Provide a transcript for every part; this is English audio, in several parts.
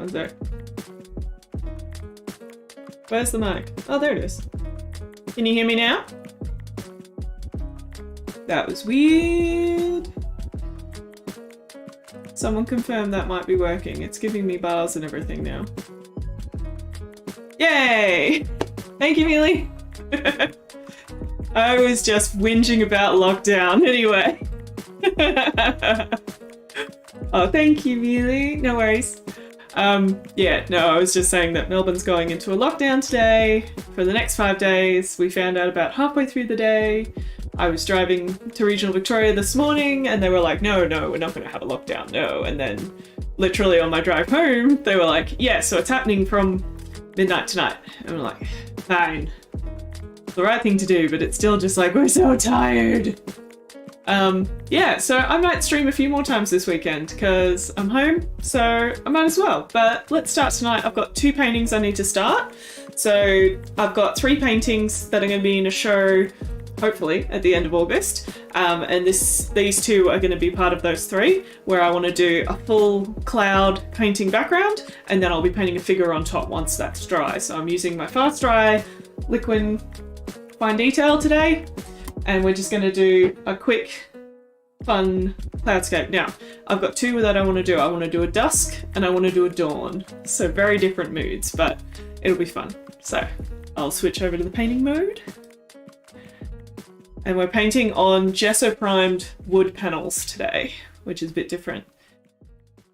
One sec. Where's the mic? Oh, there it is. Can you hear me now? That was weird. Someone confirmed that might be working. It's giving me bars and everything now. Yay! Thank you, Mealy. I was just whinging about lockdown anyway. Oh, thank you, Mealy. No worries. Yeah, no, I was just saying that Melbourne's going into a lockdown today for the next 5 days. We found out about halfway through the day. I was driving to regional Victoria this morning and they were like, no, we're not going to have a lockdown, no. And then literally on my drive home, they were like, yeah, so it's happening from midnight tonight. And we're like, fine. It's the right thing to do, but it's still just like, we're so tired. Yeah, so I might stream a few more times this weekend because I'm home, so I might as well. But let's start tonight. I've got 2 paintings I need to start. So I've got 3 paintings that are going to be in a show hopefully at the end of August, and these 2 are going to be part of those 3, where I want to do a full cloud painting background, and then I'll be painting a figure on top once that's dry. So I'm using my fast dry liquid fine detail today, and we're just going to do a quick fun cloudscape. Now I've got 2 that I want to do. I want to do a dusk and I want to do a dawn, so very different moods, but it'll be fun. So I'll switch over to the painting mode. And we're painting on gesso primed wood panels today, which is a bit different.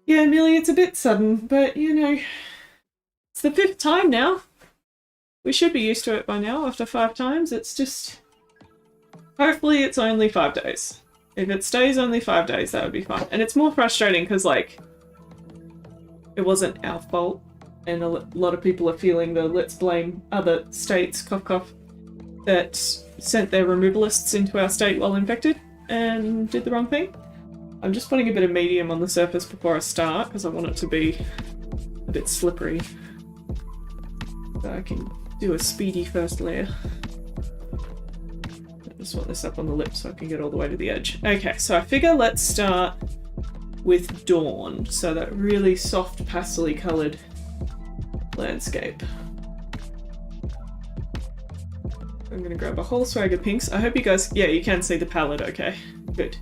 Yeah, Millie, it's a bit sudden, but you know, it's the 5th time now. We should be used to it by now after 5 times. It's just, hopefully it's only 5 days. If it stays only 5 days, that would be fine. And it's more frustrating because like, it wasn't our fault. And a lot of people are feeling the let's blame other states, cough cough, that sent their removalists into our state while infected and did the wrong thing. I'm just putting a bit of medium on the surface before I start because I want it to be a bit slippery. So I can do a speedy first layer. I just want this up on the lip so I can get all the way to the edge. Okay, so I figure let's start with Dawn. So that really soft pastel-y coloured landscape. I'm going to grab a whole swag of pinks. I hope you guys, yeah, you can see the palette okay. Good.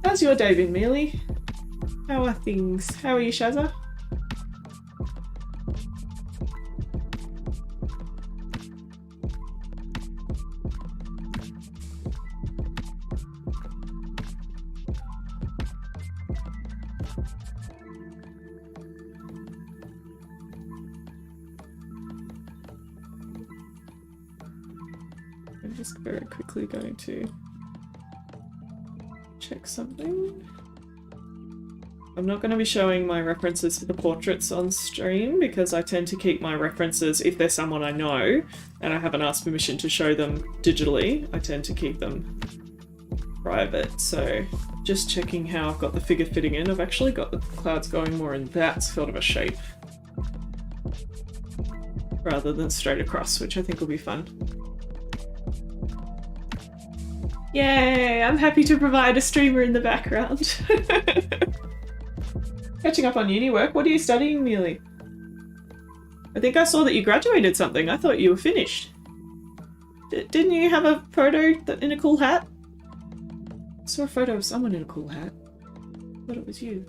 How's your day been, Mealy? How are things? How are you, Shazza? I'm just very quickly going to check something. I'm not going to be showing my references for the portraits on stream because I tend to keep my references, if they're someone I know and I haven't asked permission to show them digitally, I tend to keep them private. So just checking how I've got the figure fitting in. I've actually got the clouds going more in that sort of a shape rather than straight across, which I think will be fun. Yay! I'm happy to provide a streamer in the background. Catching up on uni work. What are you studying, Mealy? I think I saw that you graduated something. I thought you were finished. Didn't you have a photo in a cool hat? I saw a photo of someone in a cool hat. I thought it was you.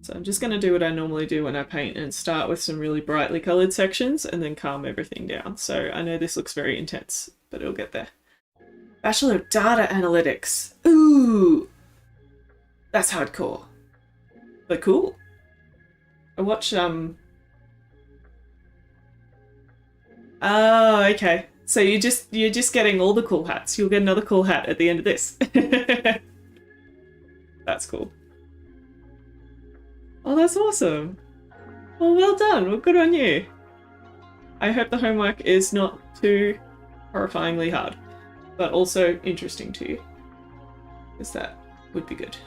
So I'm just going to do what I normally do when I paint and start with some really brightly coloured sections and then calm everything down. So I know this looks very intense, but it'll get there. Bachelor of Data Analytics. Ooh! That's hardcore. But cool. I watch, Oh, okay. So you're just getting all the cool hats. You'll get another cool hat at the end of this. That's cool. Oh, that's awesome. Well done. Well, good on you. I hope the homework is not too horrifyingly hard, but also interesting to you, because that would be good.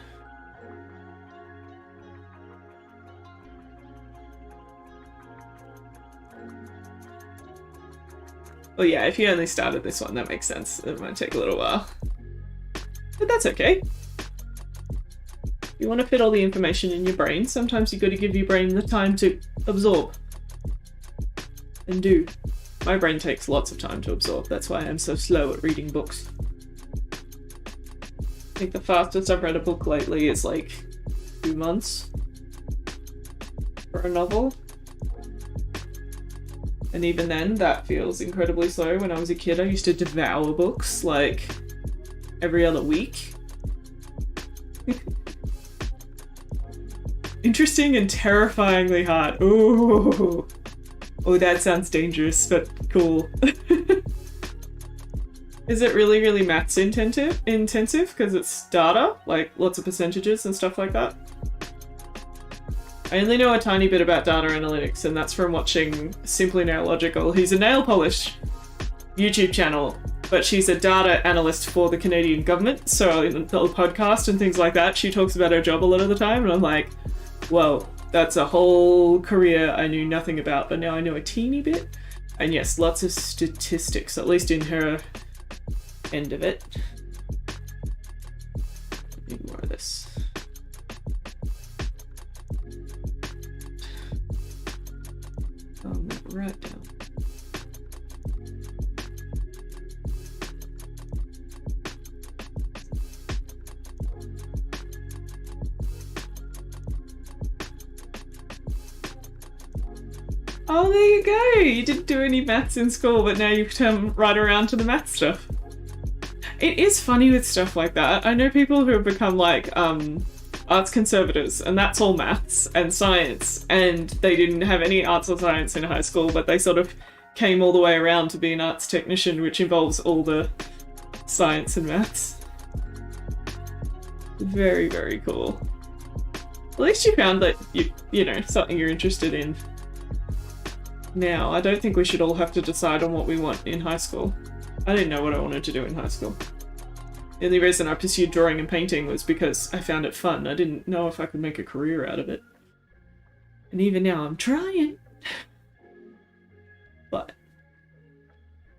Well, yeah, if you only started this one, that makes sense. It might take a little while. But that's okay. You want to fit all the information in your brain. Sometimes you've got to give your brain the time to absorb. And do. My brain takes lots of time to absorb. That's why I'm so slow at reading books. I think the fastest I've read a book lately is like 2 months for a novel. And even then, that feels incredibly slow. When I was a kid, I used to devour books like every other week. Interesting and terrifyingly hard. Ooh. Oh, that sounds dangerous, but cool. Is it really, really maths intensive? Because it's data, like lots of percentages and stuff like that? I only know a tiny bit about data analytics, and that's from watching Simply Nailogical. He's a nail polish YouTube channel, but she's a data analyst for the Canadian government. So in the podcast and things like that, she talks about her job a lot of the time, and I'm like, whoa, that's a whole career I knew nothing about, but now I know a teeny bit. And yes, lots of statistics, at least in her end of it. Need more of this. That right down. Oh, there you go! You didn't do any maths in school, but now you've come right around to the math stuff. It is funny with stuff like that. I know people who have become like arts conservators, and that's all maths and science, and they didn't have any arts or science in high school, but they sort of came all the way around to be an arts technician, which involves all the science and maths. Very, very cool. At least you found that you know, something you're interested in. Now, I don't think we should all have to decide on what we want in high school. I didn't know what I wanted to do in high school. The only reason I pursued drawing and painting was because I found it fun. I didn't know if I could make a career out of it. And even now I'm trying. But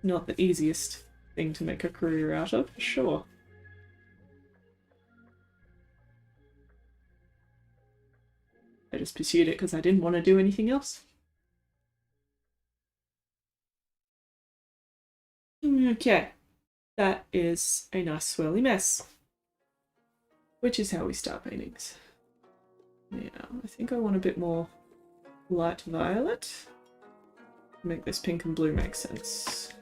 not the easiest thing to make a career out of, for sure. I just pursued it because I didn't want to do anything else. Okay, that is a nice swirly mess, which is how we start paintings. Now, I think I want a bit more light violet. Make this pink and blue make sense.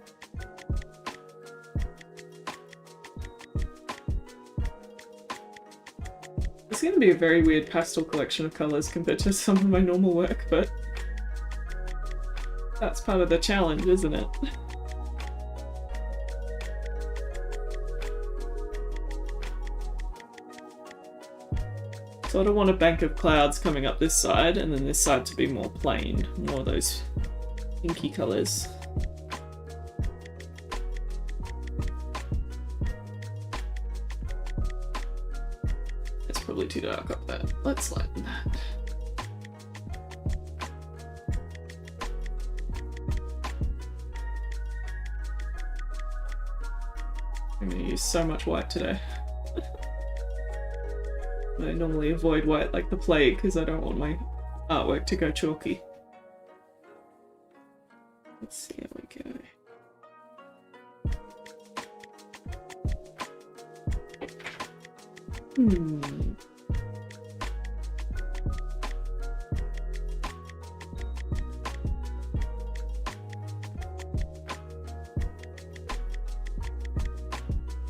It's going to be a very weird pastel collection of colours compared to some of my normal work, but that's part of the challenge, isn't it? Sort of want a bank of clouds coming up this side, and then this side to be more plain, more of those pinky colours. It's probably too dark up there. Let's lighten that. I'm going to use so much white today. I normally avoid white like the plague because I don't want my artwork to go chalky. Let's see how we go.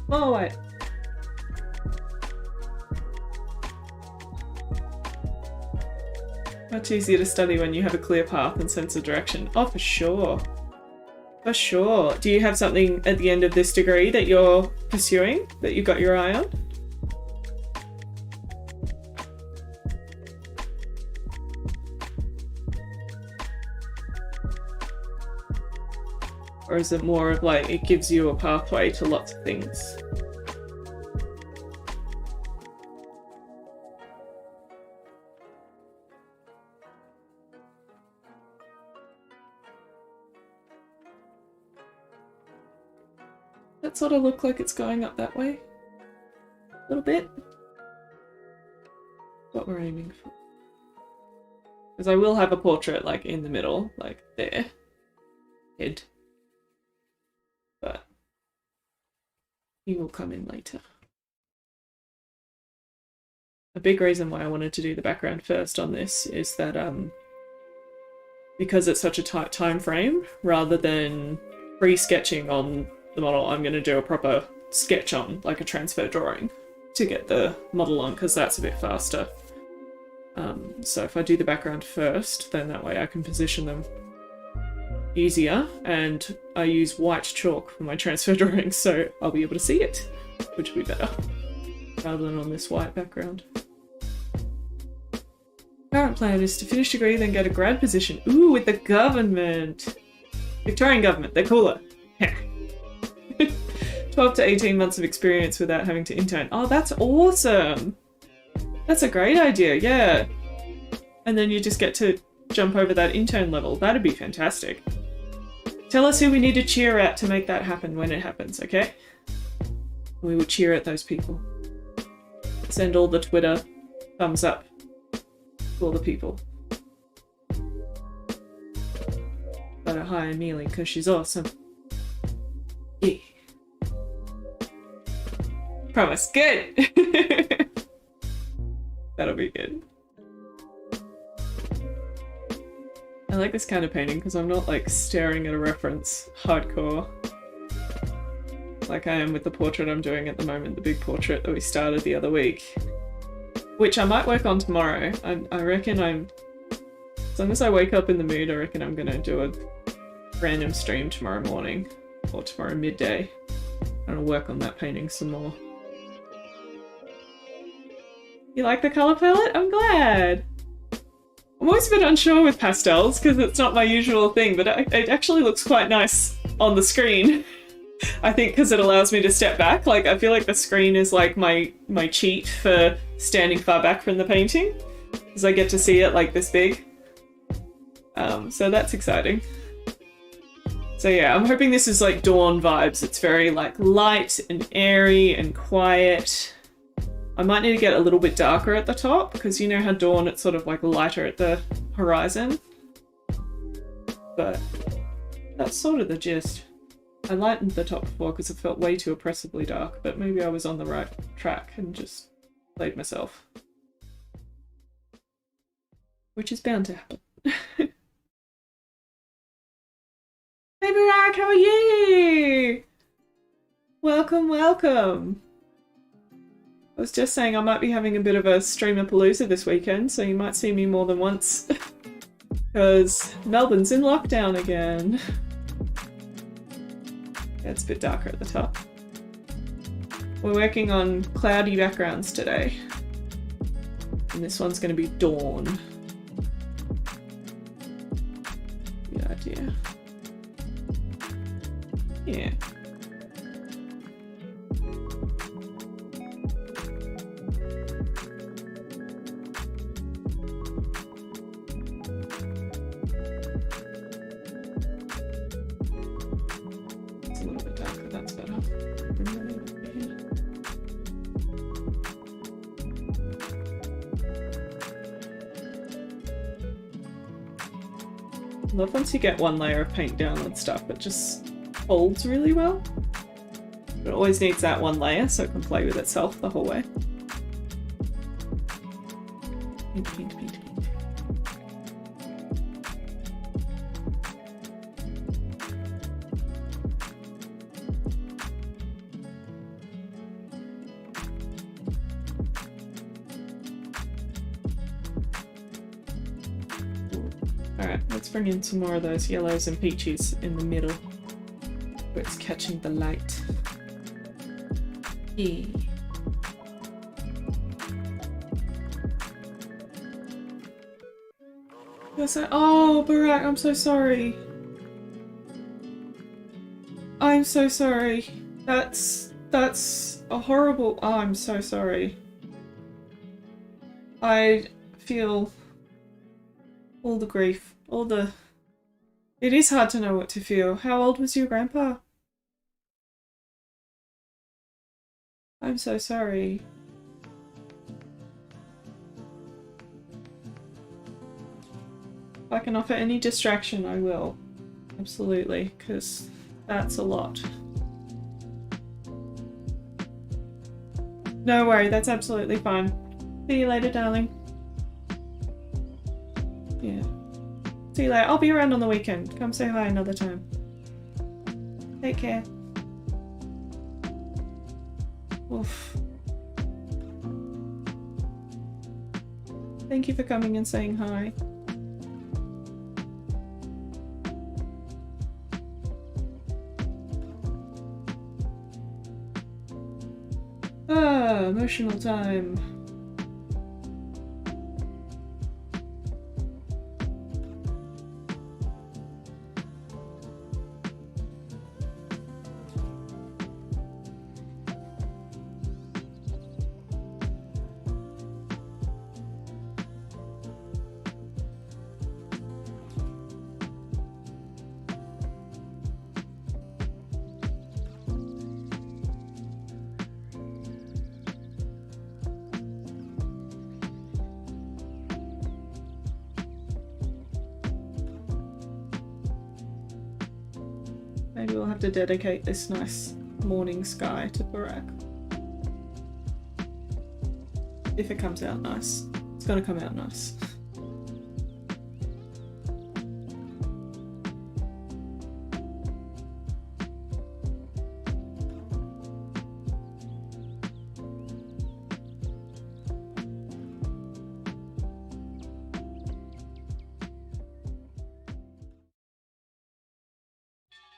Oh, wait. Much easier to study when you have a clear path and sense of direction. Oh, for sure. For sure. Do you have something at the end of this degree that you're pursuing, that you've got your eye on? Or is it more of like, it gives you a pathway to lots of things? that sort of look like it's going up that way? A little bit? What we're aiming for. Because I will have a portrait like in the middle, like there. Head. But he will come in later. A big reason why I wanted to do the background first on this is that because it's such a tight time frame, rather than pre-sketching on the model, I'm going to do a proper sketch on, like a transfer drawing, to get the model on, because that's a bit faster. So if I do the background first, then that way I can position them easier, and I use white chalk for my transfer drawings, so I'll be able to see it, which will be better, rather than on this white background. Current plan is to finish degree, then get a grad position. Ooh, with the government. Victorian government, they're cooler. 12 to 18 months of experience without having to intern. Oh, that's awesome. That's a great idea, yeah. And then you just get to jump over that intern level. That'd be fantastic. Tell us who we need to cheer at to make that happen when it happens, okay? We will cheer at those people. Send all the Twitter thumbs up to all the people. Gotta hire Amelie because she's awesome. Yeah. Promise. Good! That'll be good. I like this kind of painting because I'm not like staring at a reference hardcore like I am with the portrait I'm doing at the moment, the big portrait that we started the other week, which I might work on tomorrow. I reckon as long as I wake up in the mood, I reckon I'm gonna do a random stream tomorrow morning or tomorrow midday. I'm gonna work on that painting some more. You like the colour palette? I'm glad! I'm always a bit unsure with pastels because it's not my usual thing, but it actually looks quite nice on the screen. I think because it allows me to step back. Like, I feel like the screen is like my cheat for standing far back from the painting, because I get to see it like this big. So that's exciting. So yeah, I'm hoping this is like Dawn vibes. It's very like light and airy and quiet. I might need to get a little bit darker at the top, because you know how Dawn, it's sort of like lighter at the horizon. But that's sort of the gist. I lightened the top before because it felt way too oppressively dark, but maybe I was on the right track and just played myself. Which is bound to happen. Hey Barack, how are you? Welcome, welcome. I was just saying I might be having a bit of a streamer-palooza this weekend, so you might see me more than once. Because Melbourne's in lockdown again. Yeah, it's a bit darker at the top. We're working on cloudy backgrounds today. And this one's going to be dawn. Good idea. Yeah. It's a little bit darker, that's better. I love once you get one layer of paint down and stuff, it just holds really well. But it always needs that one layer so it can play with itself the whole way. Paint, paint, paint, paint. Alright, let's bring in some more of those yellows and peaches in the middle where it's catching the light. Yeah. Oh, Barack, I'm so sorry. I'm so sorry. That's a horrible... Oh, I'm so sorry. I feel all the grief, all the... It is hard to know what to feel. How old was your grandpa? I'm so sorry. If I can offer any distraction, I will. Absolutely, because that's a lot. No worry, that's absolutely fine. See you later, darling. Yeah. See you later. I'll be around on the weekend. Come say hi another time. Take care. Oof. Thank you for coming and saying hi. Ah, emotional time. Maybe we'll have to dedicate this nice morning sky to Barack. If it comes out nice. It's gonna come out nice.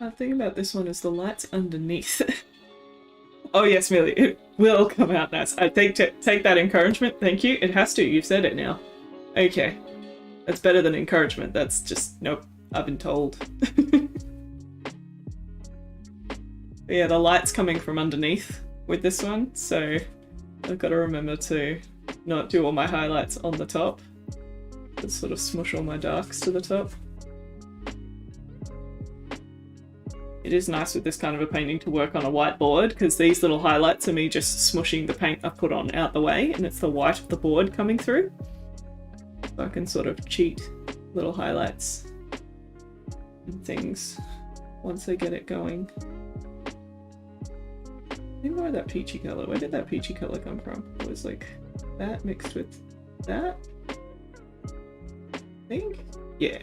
The thing about this one is the light's underneath. Oh yes, Millie, it will come out nice. I take that encouragement. Thank you. It has to. You've said it now. Okay. That's better than encouragement. That's just, nope. I've been told. But yeah, the light's coming from underneath with this one, so I've got to remember to not do all my highlights on the top. Just sort of smush all my darks to the top. It is nice with this kind of a painting to work on a whiteboard, because these little highlights are me just smushing the paint I've put on out the way, and it's the white of the board coming through. So I can sort of cheat little highlights and things once I get it going. Maybe more of that peachy colour. Where did that peachy colour come from? It was like that mixed with that? I think? Yeah.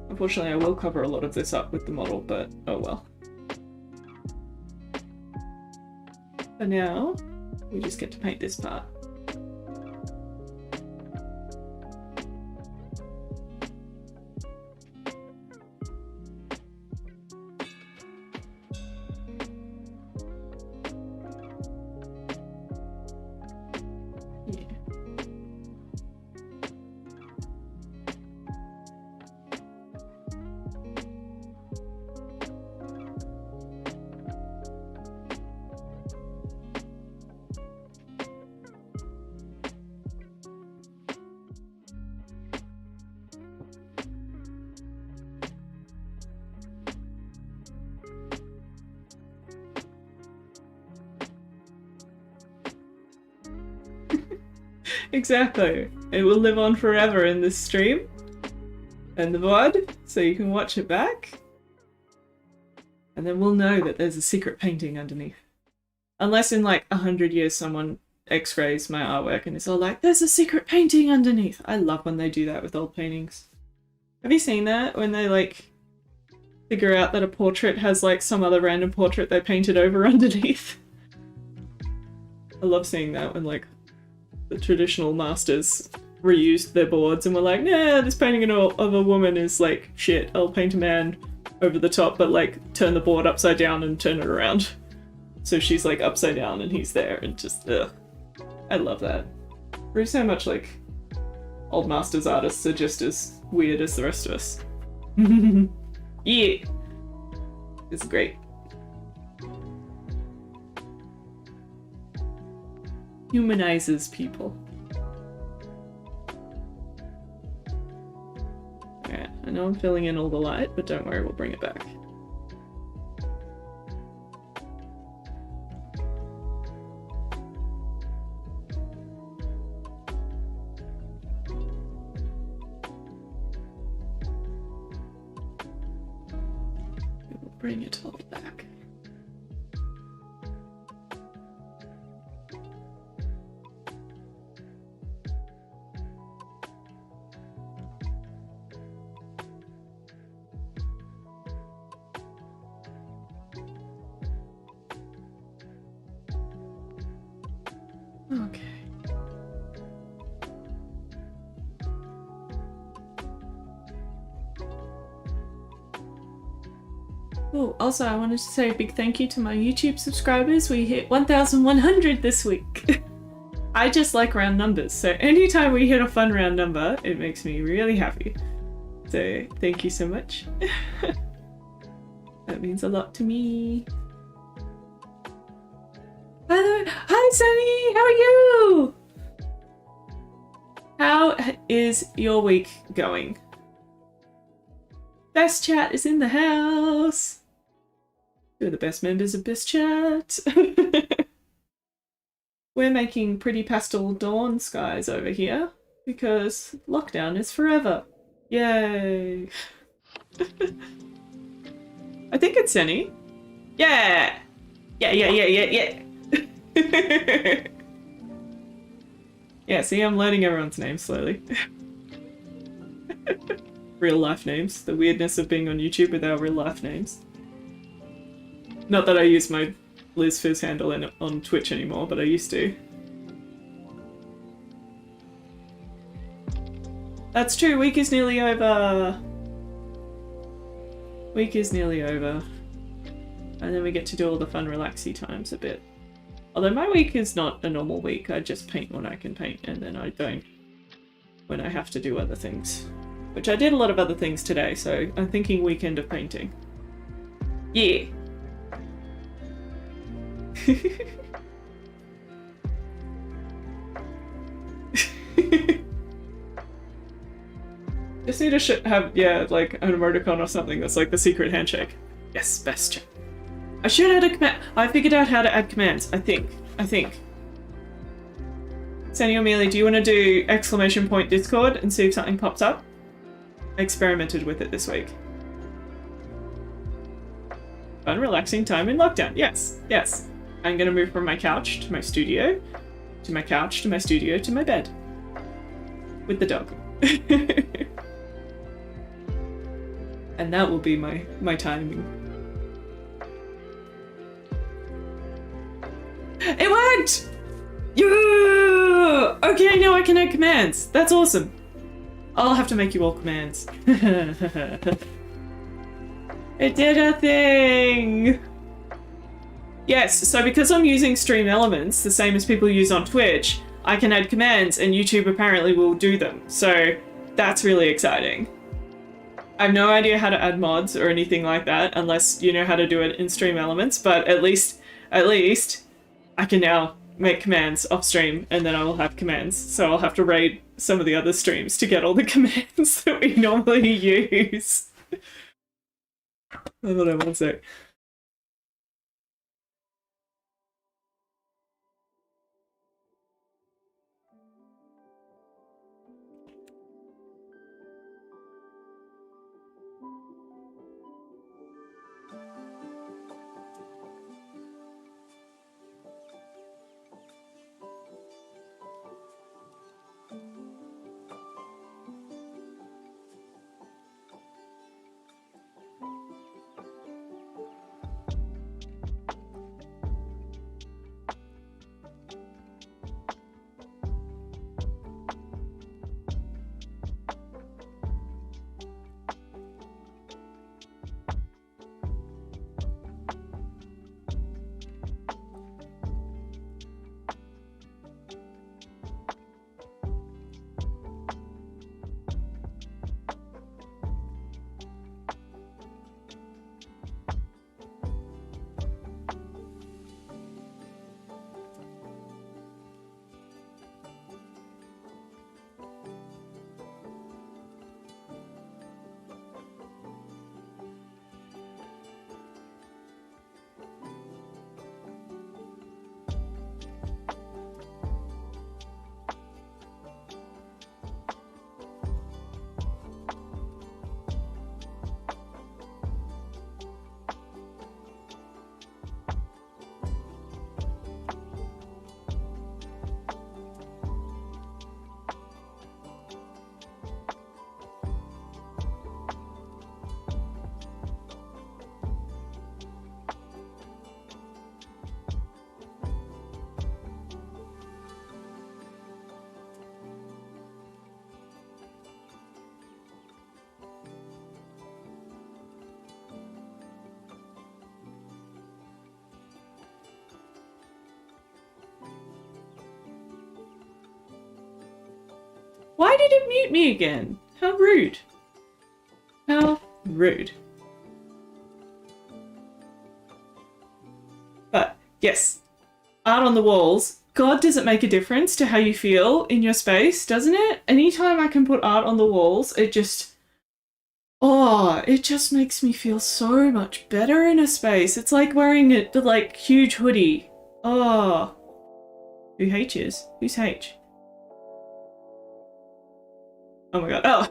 Unfortunately, I will cover a lot of this up with the model, but oh well. For now, we just get to paint this part. Exactly. It will live on forever in this stream and the VOD, so you can watch it back. And then we'll know that there's a secret painting underneath. Unless in like 100 years someone x-rays my artwork and it's all like, there's a secret painting underneath. I love when they do that with old paintings. Have you seen that? When they like figure out that a portrait has like some other random portrait they painted over underneath. I love seeing that when like the traditional masters reused their boards and were like, nah, this painting of a woman is like shit. I'll paint a man over the top, but like turn the board upside down and turn it around. So she's like upside down and he's there and just, ugh. I love that. There's so much like old masters artists are just as weird as the rest of us. Yeah. It's great. Humanizes people. Alright, I know I'm filling in all the light, but don't worry, we'll bring it back. bring it all back. Okay. Oh, also I wanted to say a big thank you to my YouTube subscribers. We hit 1,100 this week. I just like round numbers, so anytime we hit a fun round number, it makes me really happy. So thank you so much. That means a lot to me. Hello, hi Sunny, how are you? How is your week going? Best Chat is in the house. Two of the best members of Best Chat. We're making pretty pastel dawn skies over here because lockdown is forever. Yay. I think it's Senny. Yeah. Yeah. Yeah, see, I'm learning everyone's names slowly. Real life names. The weirdness of being on YouTube with our real life names. Not that I use my Liz Fizz handle on Twitch anymore, but I used to. That's true, week is nearly over. Week is nearly over. And then we get to do all the fun relaxy times a bit. Although my week is not a normal week, I just paint when I can paint and then I don't when I have to do other things. Which I did a lot of other things today, so I'm thinking weekend of painting. Yeah! Just need to have, yeah, like an emoticon or something that's like the secret handshake. Yes, best chat. I should add a command. I figured out how to add commands, I think. Sandy or Mealy, do you want to do ! Discord and see if something pops up? I experimented with it this week. Fun, relaxing time in lockdown. Yes. I'm gonna move from my couch to my studio, to my couch, to my studio, to my bed. With the dog. And that will be my timing. It worked! Yeah! Okay, now I can add commands. That's awesome. I'll have to make you all commands. It did a thing! Yes, so because I'm using Stream Elements, the same as people use on Twitch, I can add commands and YouTube apparently will do them. So that's really exciting. I have no idea how to add mods or anything like that unless you know how to do it in Stream Elements, but at least I can now make commands off stream and then I will have commands. So I'll have to raid some of the other streams to get all the commands that we normally use. Hold on one sec. Why did it mute me again? How rude. How rude. But yes, art on the walls. God, does it make a difference to how you feel in your space, doesn't it? Anytime I can put art on the walls, it just makes me feel so much better in a space. It's like wearing the like huge hoodie. Oh. Who H is? Who's H? Oh my god. Oh.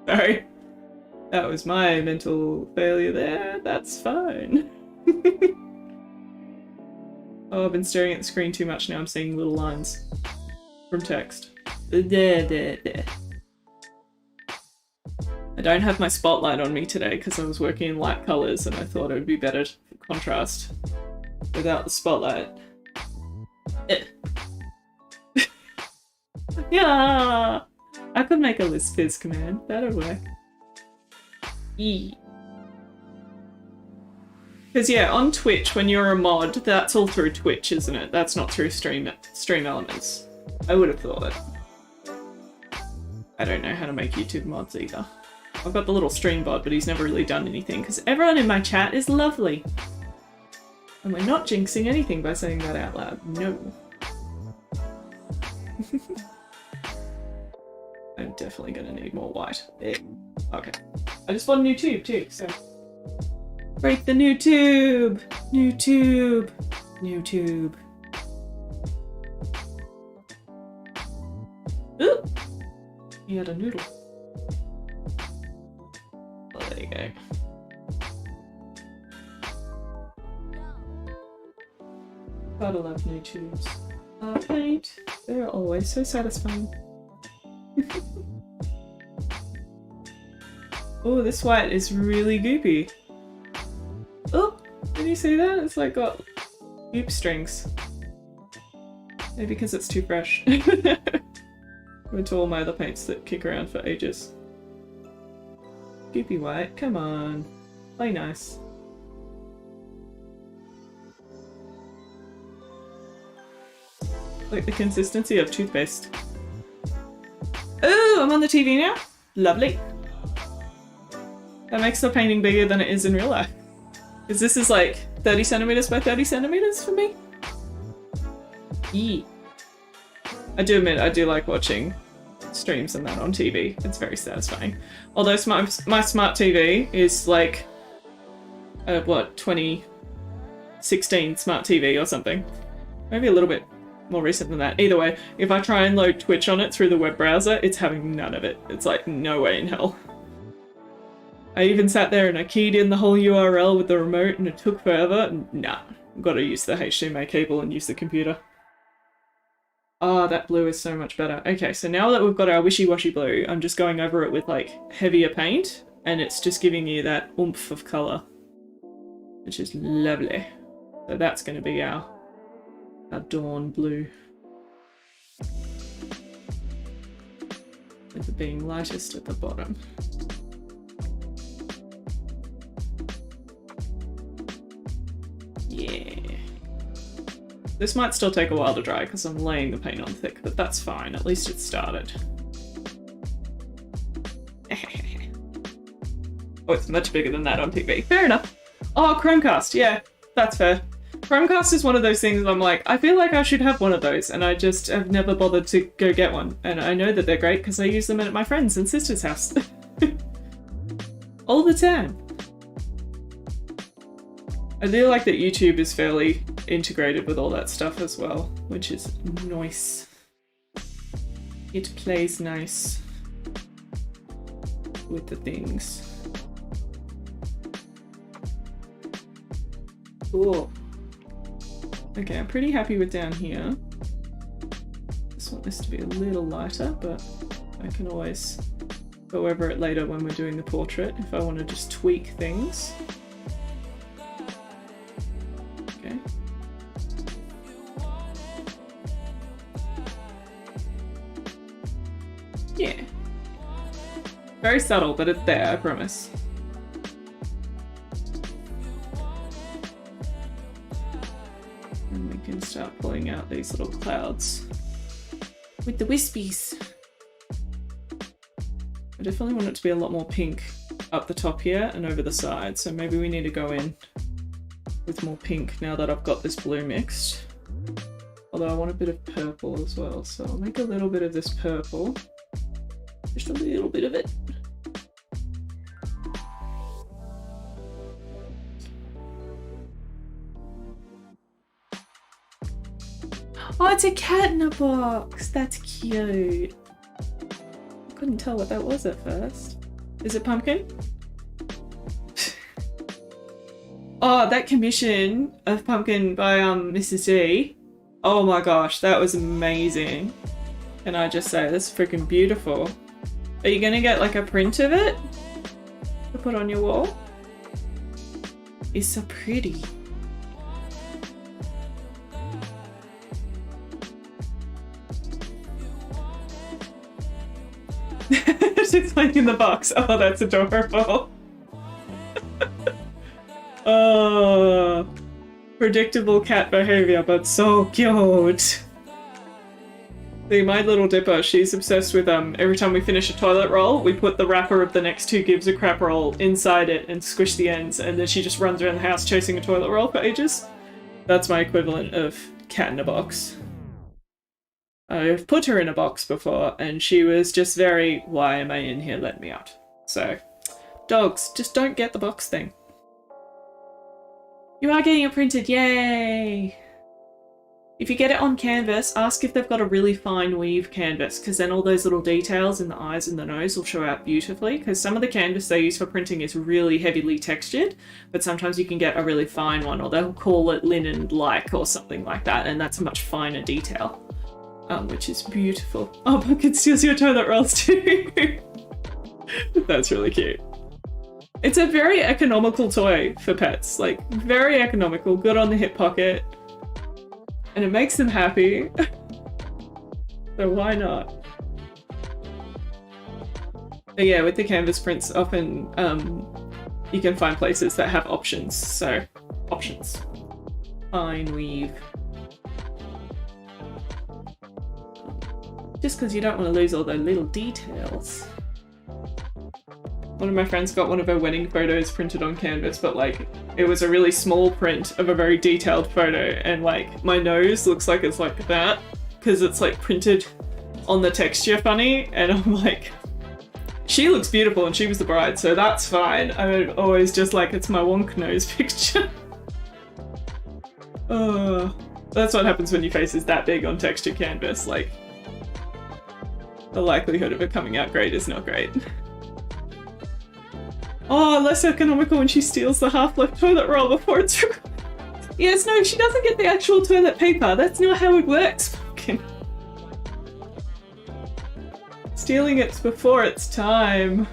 Sorry. That was my mental failure there. That's fine. Oh, I've been staring at the screen too much now. I'm seeing little lines from text. There. I don't have my spotlight on me today because I was working in light colours and I thought it would be better for contrast without the spotlight. Yeah, I could make a Liz Fizz command. That'd work. Because yeah, on Twitch, when you're a mod, that's all through Twitch, isn't it? That's not through Stream Elements. I would have thought. I don't know how to make YouTube mods either. I've got the little stream bot, but he's never really done anything, because everyone in my chat is lovely. And we're not jinxing anything by saying that out loud. No. I'm definitely gonna need more white. Okay. I just bought a new tube too, so... Break the new tube! New tube! New tube. Ooh! He had a noodle. Oh, there you go. Gotta love new tubes. Paint. They're always so satisfying. Oh, this white is really goopy. Oh, did you see that? It's like got goop strings. Maybe because it's too fresh. Compared to all my other paints that kick around for ages. Goopy white, come on. Play nice. Like the consistency of toothpaste. Oh, I'm on the TV now. Lovely. That makes the painting bigger than it is in real life. Because this is like 30 centimeters by 30 centimeters for me. Yeah. I do admit, I do like watching streams and that on TV. It's very satisfying. Although my smart TV is like, what, 2016 smart TV or something. Maybe a little bit more recent than that. Either way, if I try and load Twitch on it through the web browser, it's having none of it. It's like, no way in hell. I even sat there and I keyed in the whole URL with the remote and it took forever. Nah, I've got to use the HDMI cable and use the computer. Oh, that blue is so much better. Okay, so now that we've got our wishy-washy blue, I'm just going over it with like heavier paint and it's just giving you that oomph of colour, which is lovely. So that's going to be our dawn blue. With it being lightest at the bottom. Yeah. This might still take a while to dry because I'm laying the paint on thick, but that's fine. At least it started. Oh, it's much bigger than that on TV. Fair enough. Oh, Chromecast. Yeah, that's fair. Chromecast is one of those things I'm like, I feel like I should have one of those, and I just have never bothered to go get one. And I know that they're great because I use them at my friends' and sister's house. All the time. I do like that YouTube is fairly integrated with all that stuff as well, which is nice. It plays nice with the things. Cool. Okay, I'm pretty happy with down here. Just want this to be a little lighter, but I can always go over it later when we're doing the portrait if I want to just tweak things. Okay. Yeah. Very subtle, but it's there, I promise. And we can start pulling out these little clouds with the wispies. definitely want it to be a lot more pink up the top here and over the side, so maybe we need to go in with more pink now that I've got this blue mixed. Although I want a bit of purple as well, so I'll make a little bit of this purple. Just a little bit of it. Oh, it's a cat in a box! That's cute. I couldn't tell what that was at first. Is it pumpkin? Oh, that commission of pumpkin by Mrs. D. Oh my gosh, that was amazing. Can I just say, that's freaking beautiful. Are you gonna get like a print of it to put on your wall? It's so pretty. She's playing in the box. Oh, that's adorable. Oh, predictable cat behavior, but so cute. See, my little dipper, she's obsessed with every time we finish a toilet roll, we put the wrapper of the next two gives a crap roll inside it and squish the ends, and then she just runs around the house chasing a toilet roll for ages. That's my equivalent of cat in a box. I've put her in a box before, and she was just very, why am I in here? Let me out. So, dogs, just don't get the box thing. You are getting it printed, yay! If you get it on canvas, ask if they've got a really fine weave canvas, because then all those little details in the eyes and the nose will show out beautifully, because some of the canvas they use for printing is really heavily textured, but sometimes you can get a really fine one, or they'll call it linen-like or something like that, and that's a much finer detail. Which is beautiful. Oh, Pumpkin steals your toilet rolls too! That's really cute. It's a very economical toy for pets. Like, very economical, good on the hip pocket. And it makes them happy. So why not? But yeah, with the canvas prints, often you can find places that have options. So, options. Fine weave. Just because you don't want to lose all those little details. One of my friends got one of her wedding photos printed on canvas, but like, it was a really small print of a very detailed photo, and like, my nose looks like it's like that, because it's like printed on the texture funny, and I'm like, she looks beautiful and she was the bride, so that's fine. I'm always just like, it's my wonk nose picture. Oh, that's what happens when your face is that big on texture canvas, like, the likelihood of it coming out great is not great. Oh, less economical when she steals the half-left toilet roll before it's... Yes, no, she doesn't get the actual toilet paper. That's not how it works, fucking. Stealing it's before its time.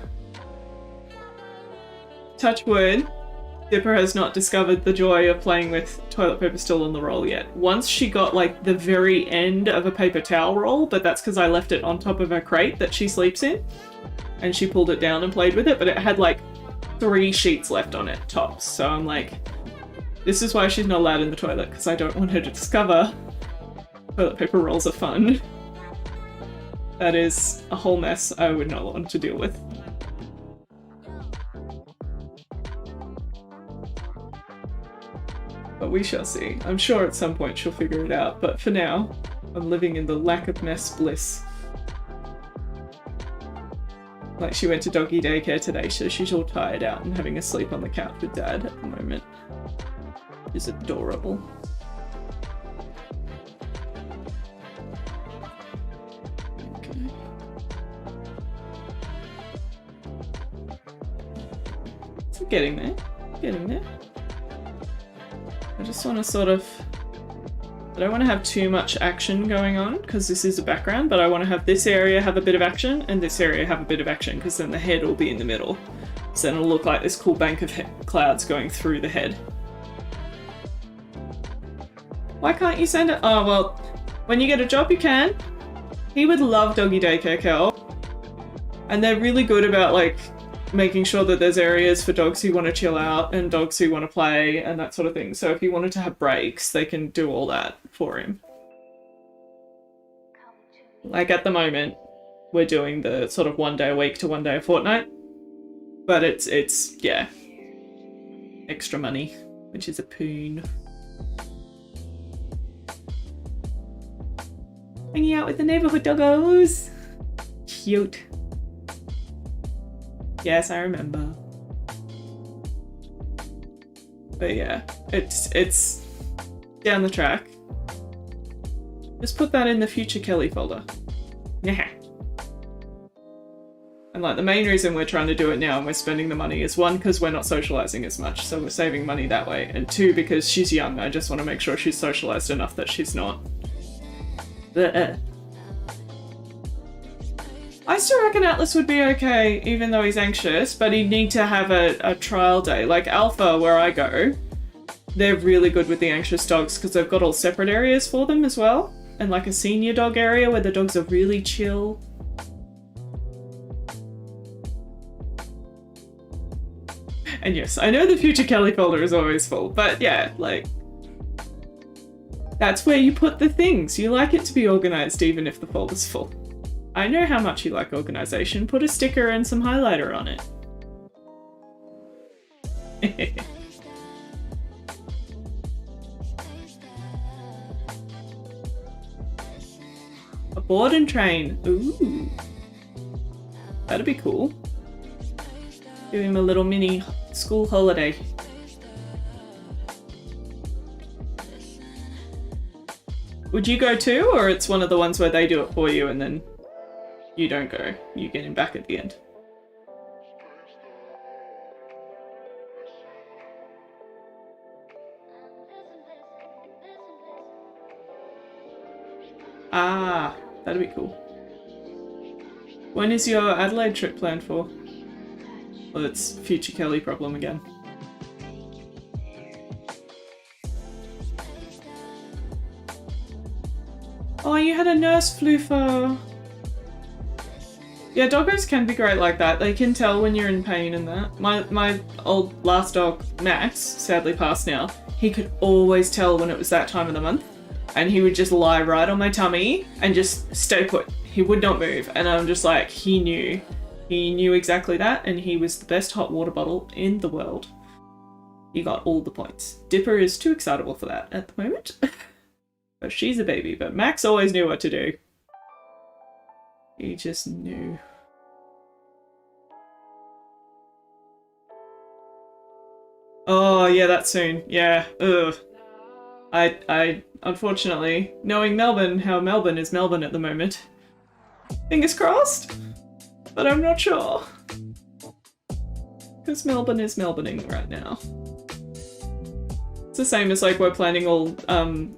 Touch wood. Dipper has not discovered the joy of playing with toilet paper still on the roll yet. Once she got like the very end of a paper towel roll, but that's because I left it on top of her crate that she sleeps in. And she pulled it down and played with it, but it had like 3 sheets left on it, tops. So I'm like, this is why she's not allowed in the toilet, because I don't want her to discover toilet paper rolls are fun. That is a whole mess I would not want to deal with. But we shall see. I'm sure at some point she'll figure it out, but for now, I'm living in the lack of mess bliss. Like, she went to doggy daycare today, so she's all tired out and having a sleep on the couch with Dad at the moment. It's adorable. Okay. So getting there. Getting there. I just want to sort of... I don't want to have too much action going on, because this is a background, but I want to have this area have a bit of action, and this area have a bit of action, because then the head will be in the middle. So then it'll look like this cool bank of clouds going through the head. Why can't you send it? Oh, well, when you get a job, you can. He would love doggy daycare, Kel. And they're really good about, like, making sure that there's areas for dogs who want to chill out and dogs who want to play and that sort of thing. So if he wanted to have breaks, they can do all that for him. Like at the moment, we're doing the sort of 1 day a week to 1 day a fortnight. But it's yeah, extra money, which is a poon. Hanging out with the neighborhood doggos. Cute. Yes, I remember. But yeah, it's down the track. Just put that in the future Kelly folder. Yeah. And like the main reason we're trying to do it now and we're spending the money is 1, because we're not socializing as much, so we're saving money that way, and 2, because she's young. I just want to make sure she's socialized enough that she's not. I still reckon Atlas would be okay, even though he's anxious, but he'd need to have a trial day. Like Alpha, where I go, they're really good with the anxious dogs because they've got all separate areas for them as well, and like a senior dog area where the dogs are really chill. And yes, I know the future Kelly folder is always full, but yeah, like, that's where you put the things. You like it to be organized even if the folder's full. I know how much you like organization. Put a sticker and some highlighter on it. A board and train. Ooh. That'd be cool. Give him a little mini school holiday. Would you go too, or it's one of the ones where they do it for you and then you don't go? You get him back at the end. Ah, that'd be cool. When is your Adelaide trip planned for? Well, it's future Kelly problem again. Oh, you had a nurse floofer. Yeah, doggos can be great like that. They can tell when you're in pain and that. My old last dog, Max, sadly passed now, he could always tell when it was that time of the month. And he would just lie right on my tummy and just stay put. He would not move. And I'm just like, he knew. He knew exactly that, and he was the best hot water bottle in the world. He got all the points. Dipper is too excitable for that at the moment. But she's a baby, but Max always knew what to do. He just knew. Oh, yeah, that soon. Yeah, ugh. I unfortunately, knowing Melbourne, how Melbourne is Melbourne at the moment, fingers crossed, but I'm not sure. Because Melbourne is Melbourning right now. It's the same as like we're planning all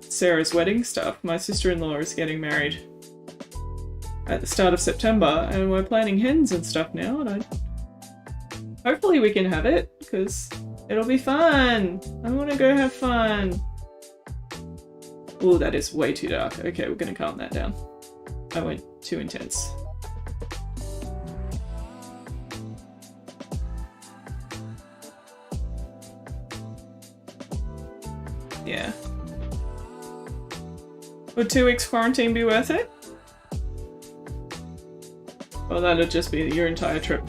Sarah's wedding stuff. My sister-in-law is getting married at the start of September, and we're planning hens and stuff now, and hopefully we can have it, because it'll be fun. I want to go have fun. Oh, that is way too dark. Okay, we're gonna calm that down. I went too intense. Yeah. Would 2 weeks quarantine be worth it? Or that'd just be your entire trip.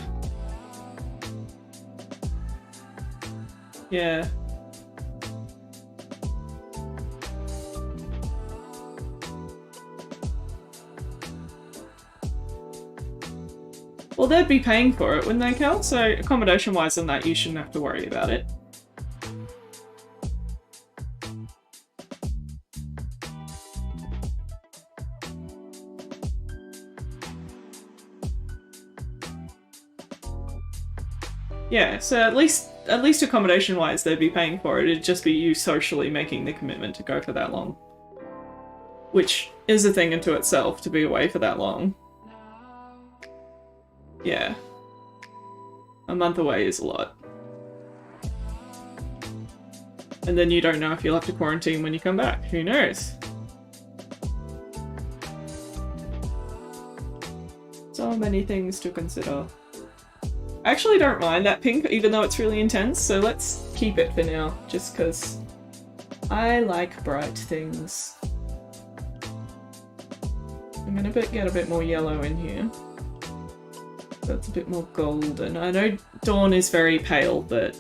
Yeah. Well, they'd be paying for it, wouldn't they, Kel? So accommodation-wise and that, you shouldn't have to worry about it. Yeah, so at least accommodation-wise, they'd be paying for it. It'd just be you socially making the commitment to go for that long. Which is a thing unto itself, to be away for that long. Yeah. A month away is a lot. And then you don't know if you'll have to quarantine when you come back. Who knows? So many things to consider. I actually don't mind that pink, even though it's really intense, so let's keep it for now, just because I like bright things. I'm gonna get a bit more yellow in here. So it's a bit more golden. I know Dawn is very pale, but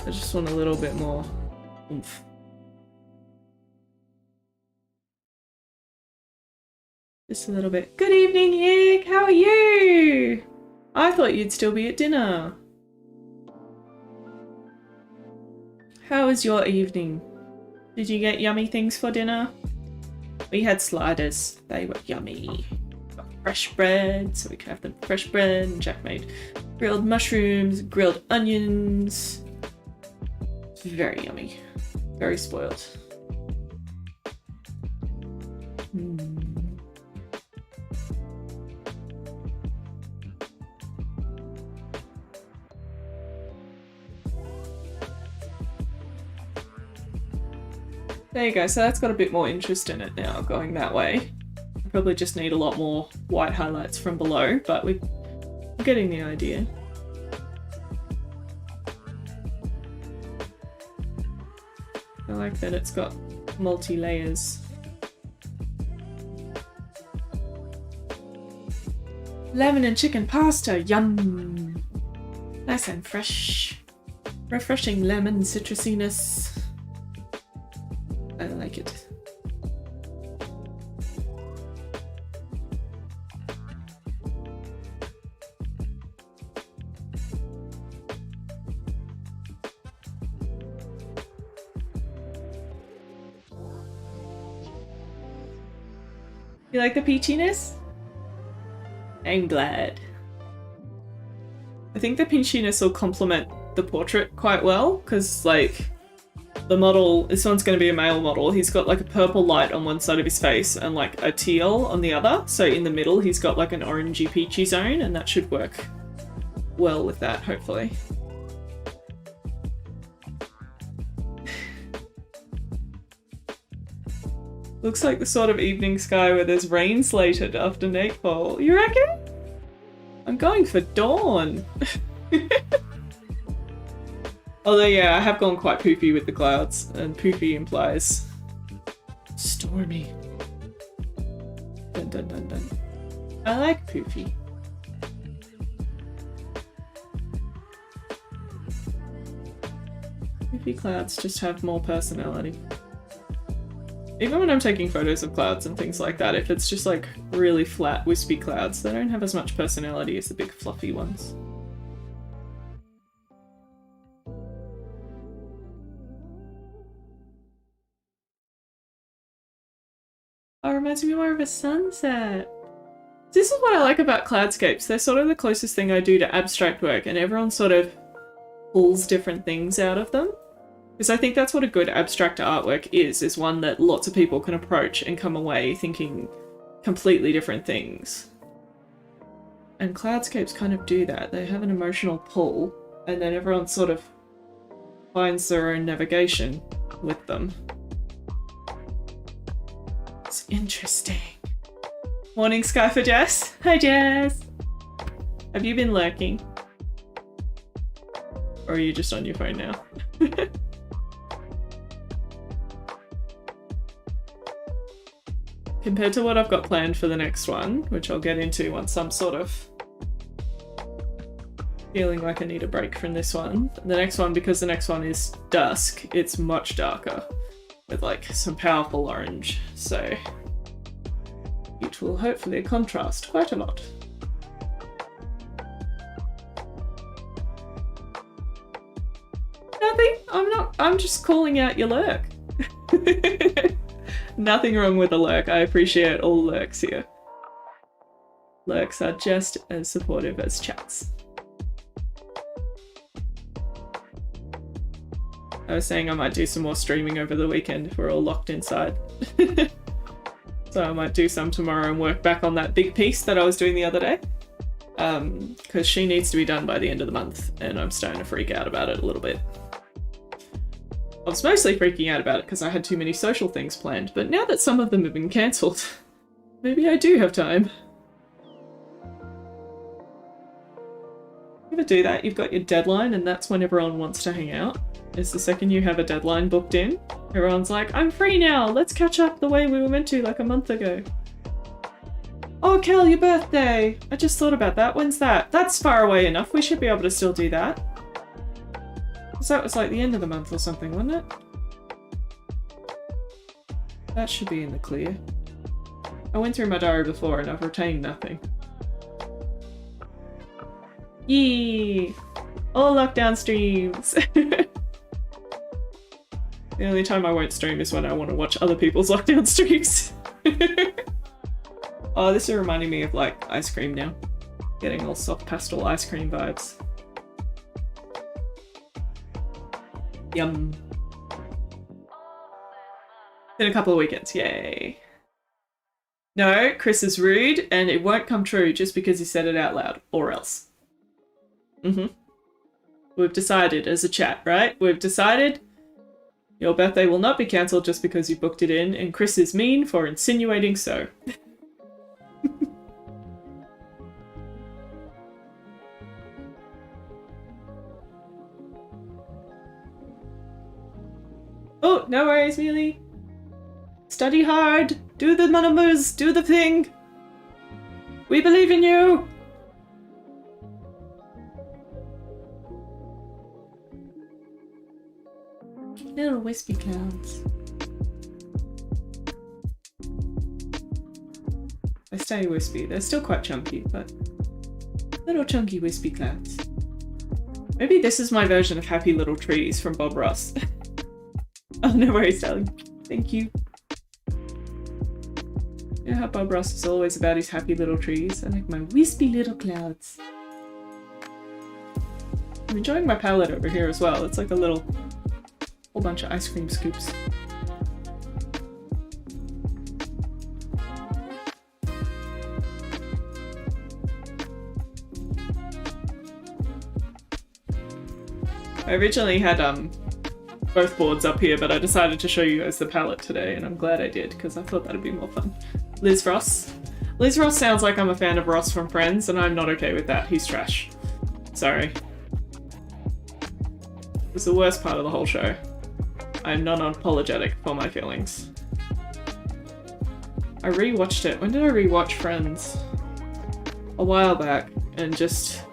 I just want a little bit more oomph. Just a little bit. Good evening, Yick! How are you? I thought you'd still be at dinner. How was your evening? Did you get yummy things for dinner? We had sliders. They were yummy. Got fresh bread, so we could have the fresh bread. And Jack made grilled mushrooms, grilled onions. It's very yummy. Very spoiled. There you go, so that's got a bit more interest in it now, going that way. Probably just need a lot more white highlights from below, but we're getting the idea. I like that it's got multi-layers. Lemon and chicken pasta, yum! Nice and fresh. Refreshing lemon citrusiness. I like it. You like the peachiness? I'm glad. I think the peachiness will complement the portrait quite well, because like the model, this one's going to be a male model, he's got like a purple light on one side of his face and like a teal on the other, so in the middle he's got like an orangey peachy zone, and that should work well with that, hopefully. Looks like the sort of evening sky where there's rain slated after nightfall. You reckon? I'm going for dawn. Although yeah, I have gone quite poofy with the clouds, and poofy implies stormy. Dun dun dun dun. I like poofy. Poofy clouds just have more personality. Even when I'm taking photos of clouds and things like that, if it's just like really flat, wispy clouds, they don't have as much personality as the big fluffy ones. Oh, it reminds me more of a sunset. This is what I like about cloudscapes. They're sort of the closest thing I do to abstract work, and everyone sort of pulls different things out of them. Because I think that's what a good abstract artwork is one that lots of people can approach and come away thinking completely different things. And cloudscapes kind of do that. They have an emotional pull, and then everyone sort of finds their own navigation with them. It's interesting. Morning, Sky for Jess. Hi, Jess. Have you been lurking? Or are you just on your phone now? Compared to what I've got planned for the next one, which I'll get into once I'm sort of feeling like I need a break from this one. The next one, because the next one is dusk, it's much darker with like some powerful orange, so it will hopefully contrast quite a lot. Nothing, I'm just calling out your lurk. Nothing wrong with a lurk. I appreciate all lurks here. Lurks are just as supportive as chats. I was saying I might do some more streaming over the weekend if we're all locked inside. So I might do some tomorrow and work back on that big piece that I was doing the other day. Because she needs to be done by the end of the month, and I'm starting to freak out about it a little bit. I was mostly freaking out about it because I had too many social things planned, but now that some of them have been cancelled, maybe I do have time. You ever do that? You've got your deadline and that's when everyone wants to hang out. It's the second you have a deadline booked in, everyone's like, I'm free now, let's catch up the way we were meant to like a month ago. Oh, Oh, Kel, your birthday! I just thought about that. When's that? That's far away enough. We should be able to still do that. So that was like the end of the month or something, wasn't it? That should be in the clear. I went through my diary before and I've retained nothing. Yee! All lockdown streams! The only time I won't stream is when I want to watch other people's lockdown streams. Oh, this is reminding me of like ice cream now. Getting all soft pastel ice cream vibes. Yum. In a couple of weekends, yay. No, Chris is rude and it won't come true just because he said it out loud, or else. We've decided as a chat, right? We've decided your birthday will not be cancelled just because you booked it in, and Chris is mean for insinuating so. Oh, no worries, Mealy. Study hard. Do the numbers. Do the thing. We believe in you. Little wispy clouds. They stay wispy. They're still quite chunky, but little chunky wispy clouds. Maybe this is my version of Happy Little Trees from Bob Ross. Oh, no worries, darling. Thank you. You know how Bob Ross is always about his happy little trees? I like my wispy little clouds. I'm enjoying my palette over here as well. It's like a little whole bunch of ice cream scoops. I originally had both boards up here, but I decided to show you guys the palette today, and I'm glad I did, because I thought that'd be more fun. Liz Ross. Liz Ross sounds like I'm a fan of Ross from Friends, and I'm not okay with that. He's trash. Sorry. It's the worst part of the whole show. I'm non-apologetic for my feelings. I rewatched it. When did I rewatch Friends? A while back, and just...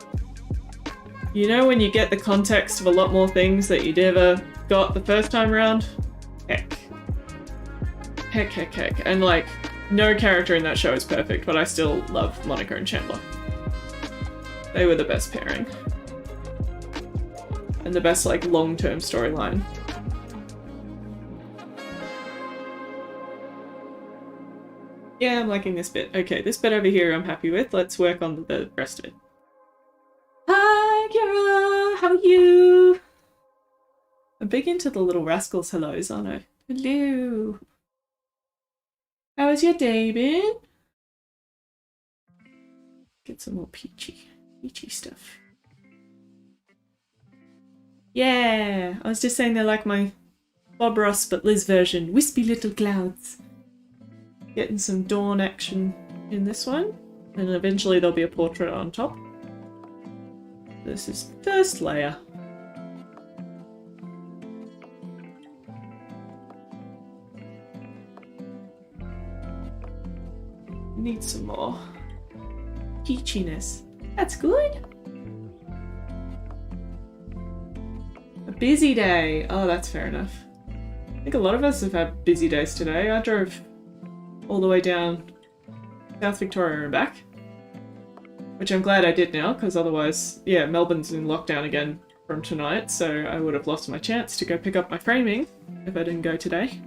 You know when you get the context of a lot more things that you never got the first time around? Heck. Heck, heck, heck. And like, no character in that show is perfect, but I still love Monica and Chandler. They were the best pairing. And the best like long-term storyline. Yeah, I'm liking this bit. Okay, this bit over here I'm happy with. Let's work on the rest of it. Hi, Kira! How are you? I'm big into the little rascals hellos, aren't I? Hello! How has your day been? Get some more peachy stuff. Yeah! I was just saying they're like my Bob Ross but Liz version. Wispy little clouds. Getting some dawn action in this one. And eventually there'll be a portrait on top. This is first layer. Need some more peachiness. That's good. A busy day. Oh, that's fair enough. I think a lot of us have had busy days today. I drove all the way down South Victoria and back. Which I'm glad I did now, because otherwise, yeah, Melbourne's in lockdown again from tonight, so I would have lost my chance to go pick up my framing if I didn't go today.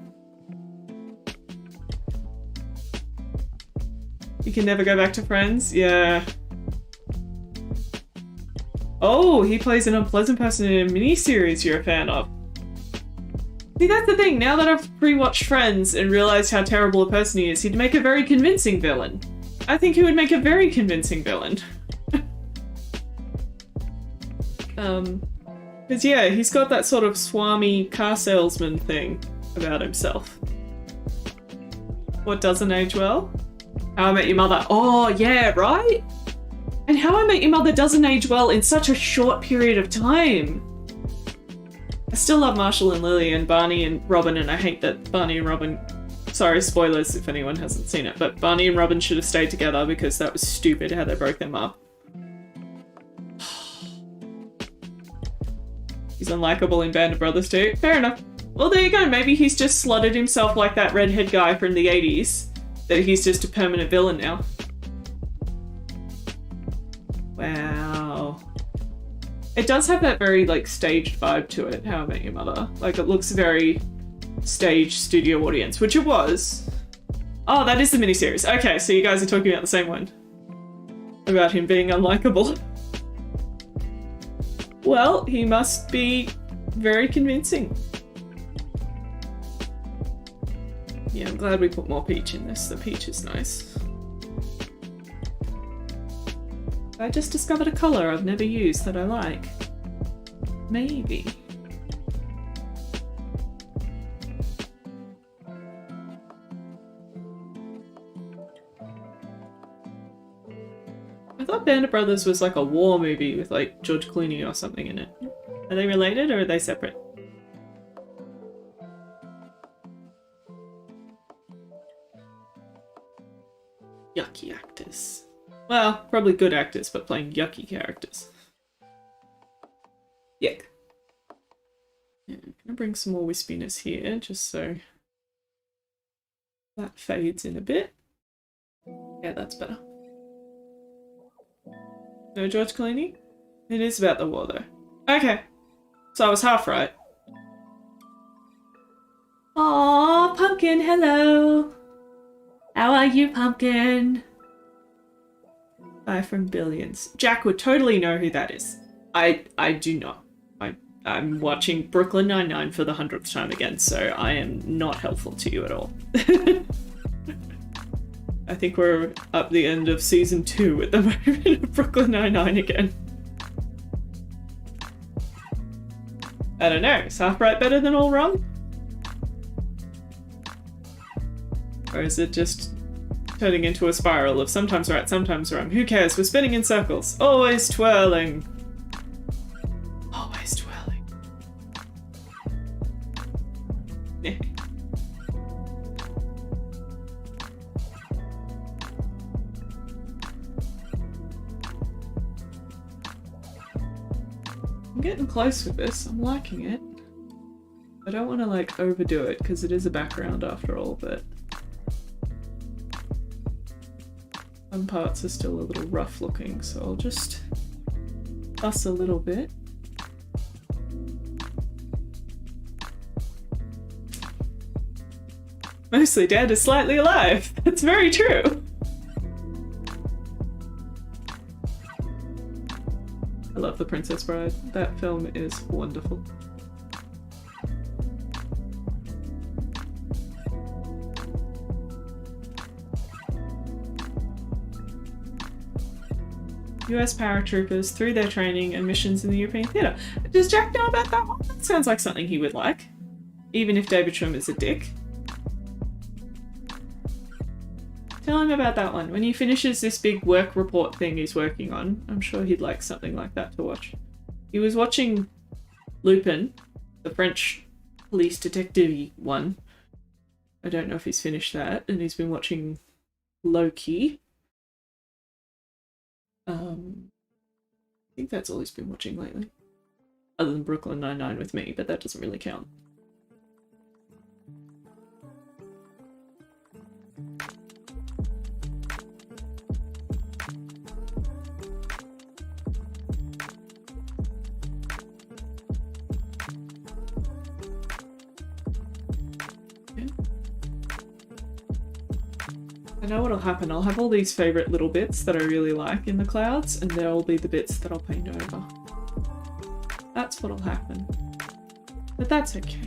You can never go back to Friends? Yeah. Oh, he plays an unpleasant person in a miniseries you're a fan of. See, that's the thing. Now that I've rewatched Friends and realised how terrible a person he is, he'd make a very convincing villain. I think he would make a very convincing villain. Because yeah, he's got that sort of swami car salesman thing about himself. What doesn't age well? How I Met Your Mother. Oh yeah, right? And How I Met Your Mother doesn't age well in such a short period of time. I still love Marshall and Lily and Barney and Robin, and I hate that Barney and Robin Sorry, spoilers if anyone hasn't seen it, but Barney and Robin should have stayed together because that was stupid how they broke them up. He's unlikable in Band of Brothers too. Fair enough. Well, there you go. Maybe he's just slotted himself like that redhead guy from the 80s. That he's just a permanent villain now. Wow. It does have that very, like, staged vibe to it, How I Met Your Mother. Like, it looks very stage studio audience, which it was. Oh, that is the miniseries. Okay, so you guys are talking about the same one. About him being unlikable. Well, he must be very convincing. Yeah, I'm glad we put more peach in this. The peach is nice. I just discovered a colour I've never used that I like. Maybe. I thought Band of Brothers was like a war movie with like George Clooney or something in it. Are they related or are they separate? Yucky actors. Well, probably good actors, but playing yucky characters. Yuck. Yeah, I'm gonna bring some more wispiness here, just so that fades in a bit. Yeah, that's better. No George Clooney? It is about the war, though. Okay. So I was half right. Aww, Pumpkin, hello! How are you, Pumpkin? Bye from Billions. Jack would totally know who that is. I do not. I'm watching Brooklyn Nine-Nine for the 100th time again, so I am not helpful to you at all. I think we're up the end of season 2 at the moment of Brooklyn Nine-Nine again. I don't know, is half right better than all wrong? Or is it just turning into a spiral of sometimes right, sometimes wrong? Who cares? We're spinning in circles. Always twirling. Always twirling. I'm getting close with this. I'm liking it. I don't want to like overdo it because it is a background after all, but some parts are still a little rough looking, so I'll just fuss a little bit. Mostly dead is slightly alive. That's very true. I love The Princess Bride. That film is wonderful. US paratroopers through their training and missions in the European theatre. Does Jack know about that one? That sounds like something he would like. Even if David Schwimmer's a dick. Tell him about that one. When he finishes this big work report thing he's working on, I'm sure he'd like something like that to watch. He was watching Lupin, the French police detective one. I don't know if he's finished that. And he's been watching Loki. I think that's all he's been watching lately. Other than Brooklyn Nine-Nine with me, but that doesn't really count. I know what'll happen. I'll have all these favourite little bits that I really like in the clouds, and they'll be the bits that I'll paint over. That's what'll happen. But that's okay.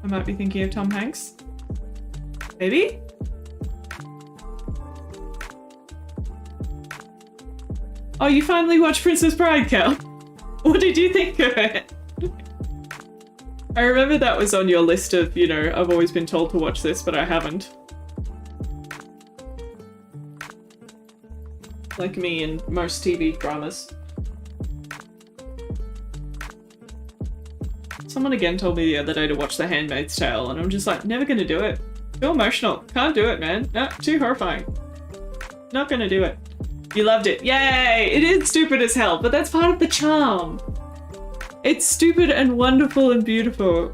I might be thinking of Tom Hanks. Maybe? Oh, you finally watched Princess Bride, Cal. What did you think of it? I remember that was on your list of, you know, I've always been told to watch this, but I haven't. Like me in most TV dramas. Someone again told me the other day to watch The Handmaid's Tale, and I'm just like, never gonna do it. Too emotional. Can't do it, man. No, too horrifying. Not gonna do it. You loved it. Yay! It is stupid as hell, but that's part of the charm. It's stupid and wonderful and beautiful.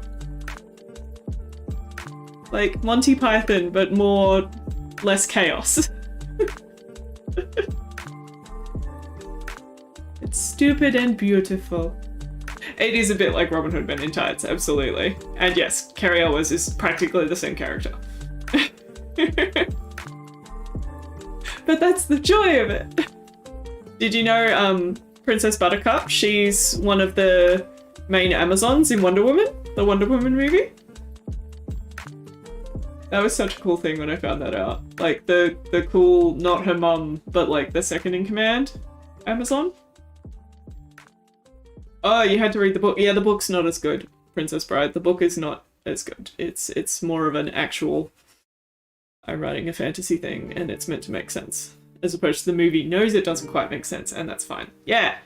Like Monty Python, but less chaos. It's stupid and beautiful. It is a bit like Robin Hood Men in Tights, absolutely. And yes, Carrie Elwes is practically the same character. But that's the joy of it. Did you know Princess Buttercup? She's one of the main Amazons in Wonder Woman, the Wonder Woman movie. That was such a cool thing when I found that out. Like the cool, not her mum, but like the second in command Amazon. Oh, you had to read the book. Yeah, the book's not as good, Princess Bride. The book is not as good. It's more of an actual, I'm writing a fantasy thing and it's meant to make sense. As opposed to the movie knows it doesn't quite make sense, and that's fine. Yeah.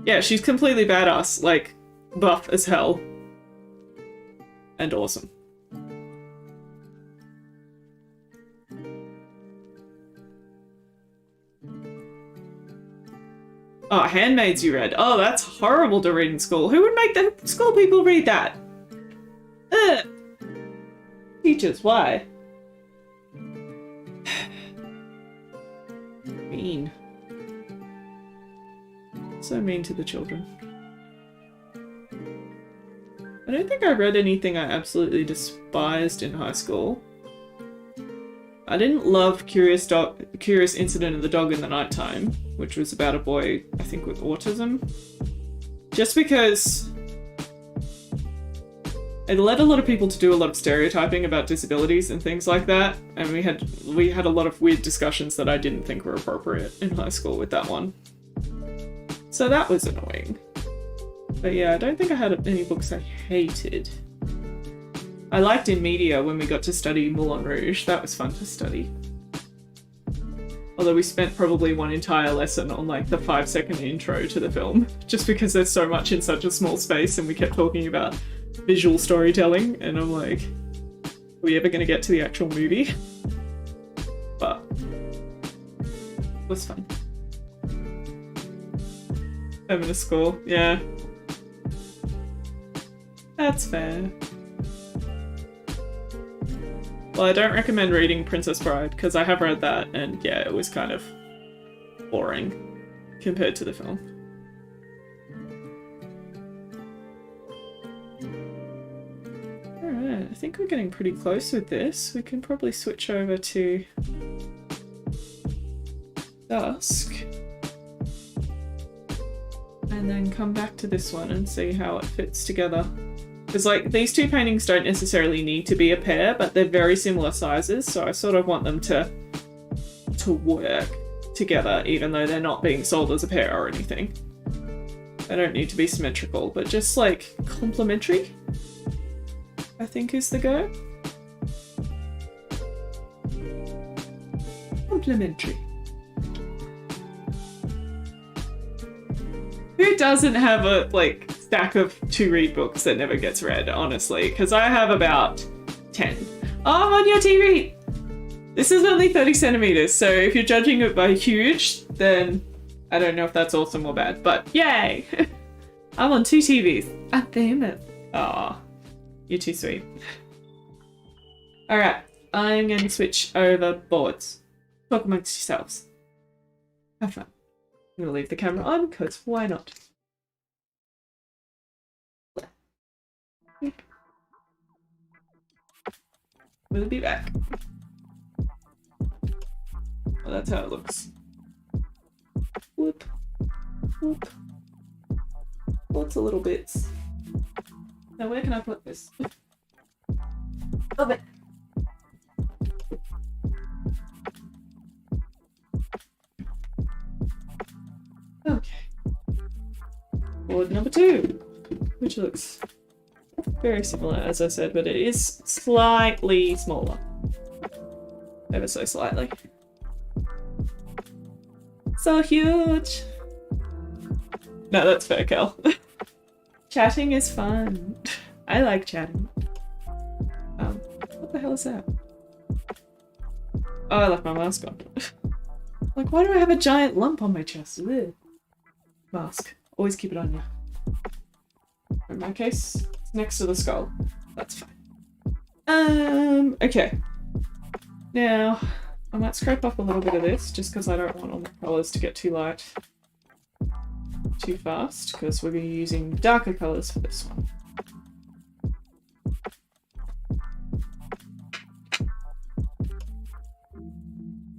Yeah, she's completely badass, like buff as hell. And awesome. Oh, Handmaids you read. Oh, that's horrible to read in school. Who would make the school people read that? Ugh. Teachers, why? Mean. So mean to the children. I don't think I read anything I absolutely despised in high school. I didn't love Curious Incident of the Dog in the Nighttime, which was about a boy, I think, with autism. Just because it led a lot of people to do a lot of stereotyping about disabilities and things like that, and we had a lot of weird discussions that I didn't think were appropriate in high school with that one. So that was annoying. But yeah, I don't think I had any books I hated. I liked in media when we got to study Moulin Rouge. That was fun to study. Although we spent probably one entire lesson on like the 5-second intro to the film, just because there's so much in such a small space and we kept talking about visual storytelling, and I'm like, are we ever going to get to the actual movie? But it was fun. Feminist school, yeah. That's fair. Well, I don't recommend reading Princess Bride, because I have read that, and yeah, it was kind of boring compared to the film. Alright, I think we're getting pretty close with this. We can probably switch over to Dusk. And then come back to this one and see how it fits together. Because like these two paintings don't necessarily need to be a pair, but they're very similar sizes, so I sort of want them to work together, even though they're not being sold as a pair or anything. They don't need to be symmetrical, but just like complementary, I think is the go. Complementary. Who doesn't have a like stack of to-read books that never gets read, honestly? Because I have about 10. Oh, I'm on your TV! This is only 30 centimeters, so if you're judging it by huge, then I don't know if that's awesome or bad, but yay! I'm on 2 TVs. I'm famous. Aw, you're too sweet. Alright, I'm going to switch over boards. Talk amongst yourselves. Have fun. I'm going to leave the camera on, because why not? We'll be back. Well, that's how it looks. Whoop. Whoop. Lots of little bits. Now where can I put this? Oh, but okay. Board number 2, which looks very similar, as I said, but it is slightly smaller. Ever so slightly. So huge! No, that's fair, Cal. Chatting is fun. I like chatting. What the hell is that? Oh, I left my mask on. Like, why do I have a giant lump on my chest? Ugh. Mask. Always keep it on you. In my case, it's next to the skull. That's fine. Okay. Now, I might scrape off a little bit of this, just because I don't want all the colours to get too light too fast, because we're going to be using darker colours for this one.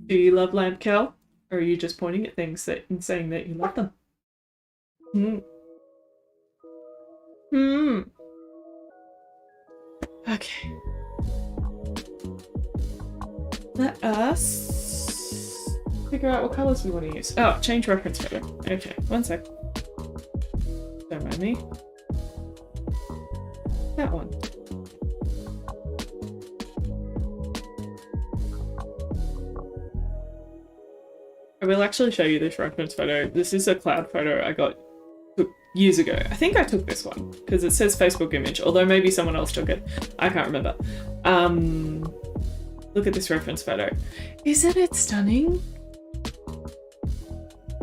Do you love lamp Cal? Or are you just pointing at things and saying that you love them? Okay. Let us figure out what colours we want to use. Oh, change reference photo. Okay, one sec. Don't mind me. That one. I will actually show you this reference photo. This is a cloud photo I took years ago. I think I took this one because it says Facebook image, although maybe someone else took it. I can't remember. Look at this reference photo. Isn't it stunning?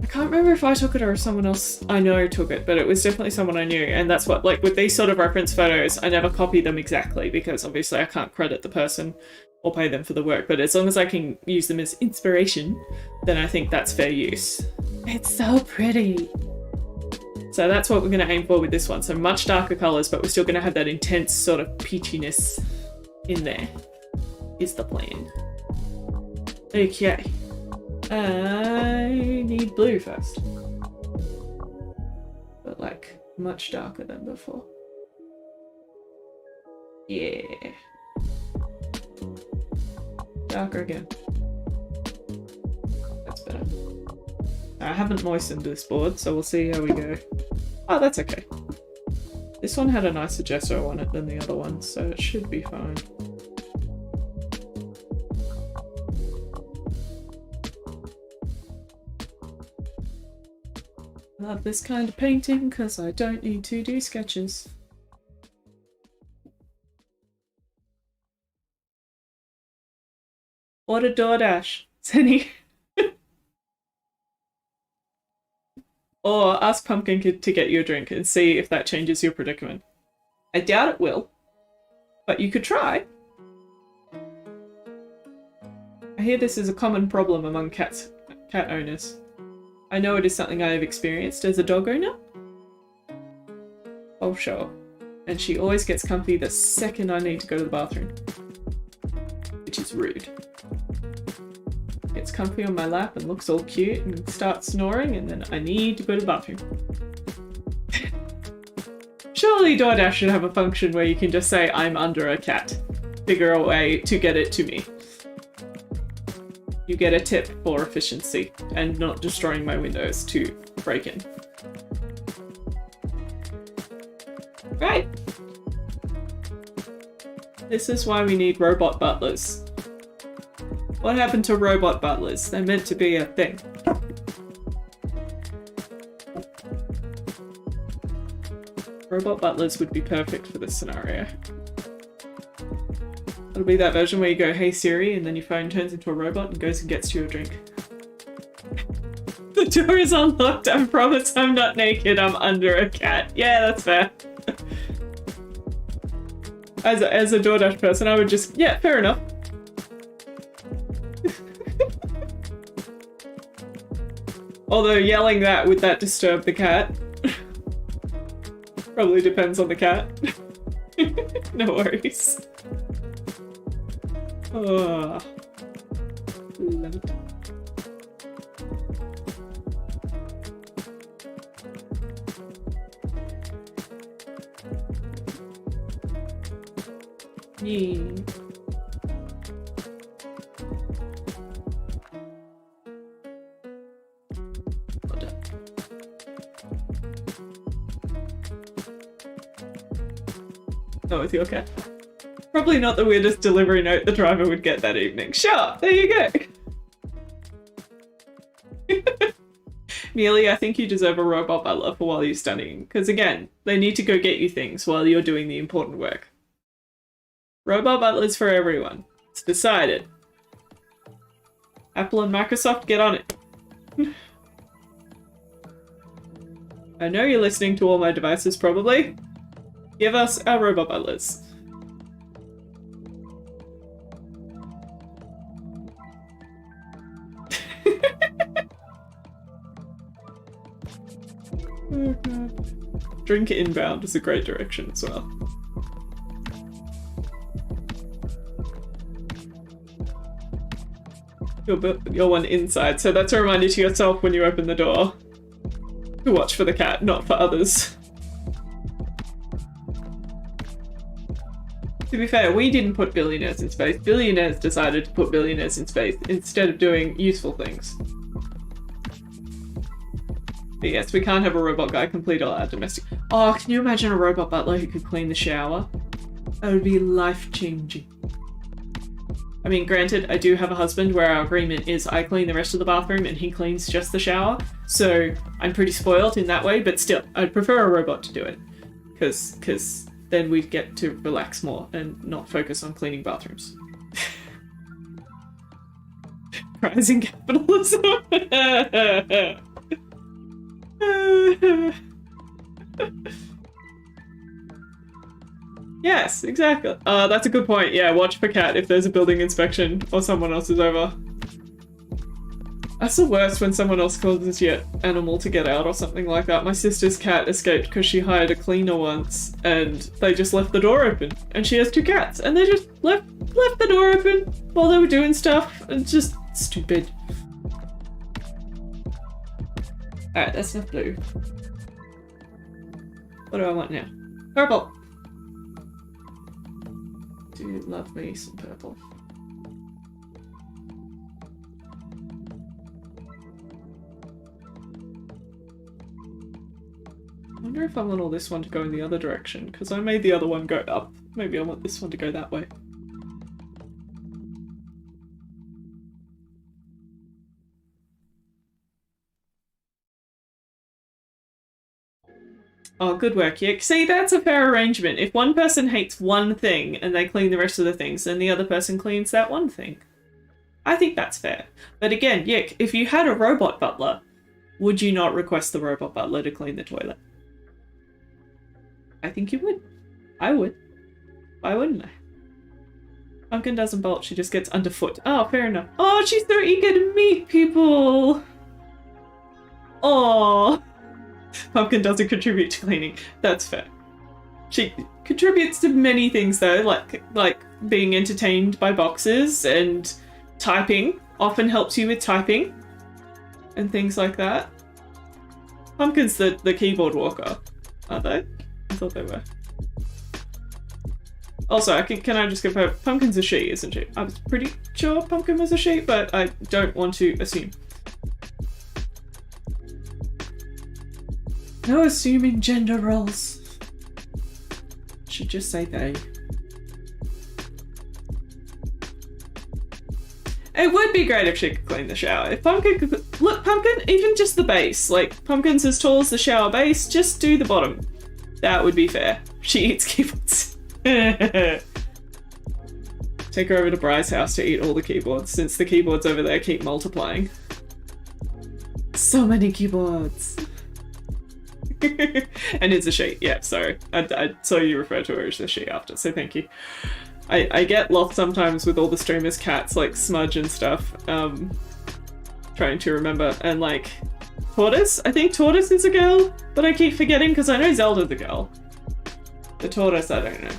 I can't remember if I took it or if someone else I know took it, but it was definitely someone I knew. And that's what, like with these sort of reference photos, I never copy them exactly because obviously I can't credit the person or pay them for the work, but as long as I can use them as inspiration, then I think that's fair use. It's so pretty. So that's what we're going to aim for with this one. So much darker colours, but we're still going to have that intense sort of peachiness in there, is the plan. Okay. I need blue first. But like, much darker than before. Yeah. Darker again. That's better. I haven't moistened this board, so we'll see how we go. Oh, that's okay. This one had a nicer gesso on it than the other one, so it should be fine. I love this kind of painting because I don't need to do sketches. Order DoorDash, Zenny. Or ask Pumpkin Kid to get you a drink and see if that changes your predicament. I doubt it will, but you could try. I hear this is a common problem among cat owners. I know it is something I have experienced as a dog owner. Oh, sure. And she always gets comfy the second I need to go to the bathroom. Which is rude. Gets comfy on my lap and looks all cute and starts snoring, and then I need to go to the bathroom. Surely DoorDash should have a function where you can just say, I'm under a cat. Figure a way to get it to me. You get a tip for efficiency and not destroying my windows to break in. Right. This is why we need robot butlers. What happened to robot butlers? They're meant to be a thing. Robot butlers would be perfect for this scenario. It'll be that version where you go, hey Siri, and then your phone turns into a robot and goes and gets you a drink. The door is unlocked. I promise I'm not naked. I'm under a cat. Yeah, that's fair. As a DoorDash person, I would just, yeah, fair enough. Although yelling that, would that disturb the cat? Probably depends on the cat. No worries. Oh, love it. Yeah. Oh, with your cat. Probably not the weirdest delivery note the driver would get that evening. Sure, there you go. Mealy, I think you deserve a robot butler for while you're studying. Because again, they need to go get you things while you're doing the important work. Robot butlers for everyone. It's decided. Apple and Microsoft, get on it. I know you're listening to all my devices, probably. Give us our robot butlers. Oh god. Drink inbound is a great direction as well. Your one inside, so that's a reminder to yourself when you open the door. To watch for the cat, not for others. To be fair, we didn't put billionaires in space. Billionaires decided to put billionaires in space instead of doing useful things. But yes, we can't have a robot guy complete all our domestic... Oh, can you imagine a robot butler who could clean the shower? That would be life-changing. I mean, granted, I do have a husband where our agreement is I clean the rest of the bathroom and he cleans just the shower, so I'm pretty spoiled in that way, but still, I'd prefer a robot to do it. Because then we'd get to relax more and not focus on cleaning bathrooms. Rising capitalism! Yes, exactly. That's a good point. Yeah, watch for cat if there's a building inspection or someone else is over. That's the worst when someone else causes your animal to get out or something like that. My sister's cat escaped because she hired a cleaner once and they just left the door open. And she has 2 cats and they just left the door open while they were doing stuff. And just stupid. Alright, that's enough blue. What do I want now? Purple! Do love me some purple. I wonder if I want all this one to go in the other direction, because I made the other one go up. Maybe I want this one to go that way. Oh, good work, Yik. See, that's a fair arrangement. If one person hates one thing and they clean the rest of the things, then the other person cleans that one thing. I think that's fair. But again, Yik, if you had a robot butler, would you not request the robot butler to clean the toilet? I think you would. I would. Why wouldn't I? Pumpkin doesn't bolt, she just gets underfoot. Oh, fair enough. Oh, she's so eager to meet people! Oh. Pumpkin doesn't contribute to cleaning. That's fair. She contributes to many things though, like being entertained by boxes and typing. Often helps you with typing and things like that. Pumpkin's the keyboard walker, aren't they? I thought they were. Also, can I just confirm, Pumpkin's a she, isn't she? I was pretty sure Pumpkin was a she, but I don't want to assume. No assuming gender roles. Should just say they. It would be great if she could clean the shower. If Pumpkin could... Look, Pumpkin, even just the base. Like, Pumpkin's as tall as the shower base, just do the bottom. That would be fair. She eats keyboards. Take her over to Bry's house to eat all the keyboards, since the keyboards over there keep multiplying. So many keyboards. And it's a she. Yeah, sorry. I saw you refer to her as a she after, so thank you. I get lost sometimes with all the streamers' cats, like Smudge and stuff. Trying to remember. And like, Tortoise? I think Tortoise is a girl, but I keep forgetting because I know Zelda's a girl. The Tortoise, I don't know.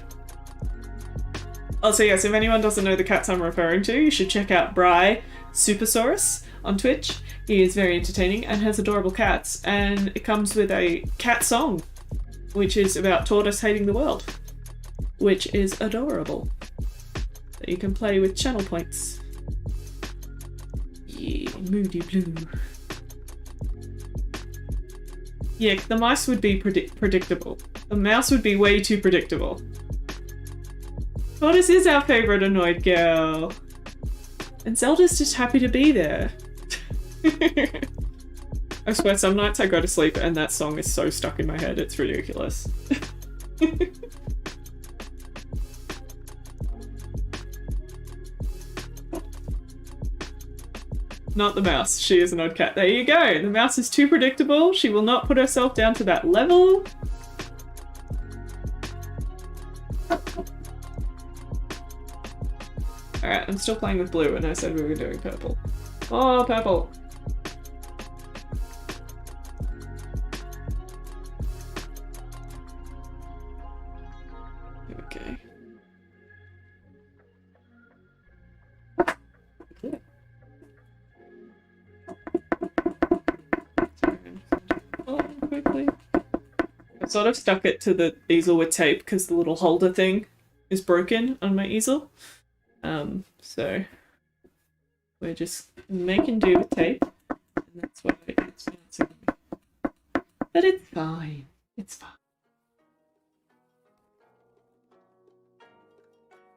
Also, yes, if anyone doesn't know the cats I'm referring to, you should check out Bry Supersaurus on Twitch. He is very entertaining and has adorable cats, and it comes with a cat song, which is about Tortoise hating the world, which is adorable. That you can play with channel points. Yeah, moody blue. Yeah, the mice would be predictable. The mouse would be way too predictable. Tortoise is our favourite annoyed girl. And Zelda's just happy to be there. I swear some nights I go to sleep and that song is so stuck in my head, it's ridiculous. Not the mouse. She is an odd cat. There you go. The mouse is too predictable. She will not put herself down to that level. Alright, I'm still playing with blue and I said we were doing purple. Oh, purple. Okay. Quickly. I've sort of stuck it to the easel with tape because the little holder thing is broken on my easel. So we're just making do with tape, and that's why it's bouncing on me. But it's fine. It's fine.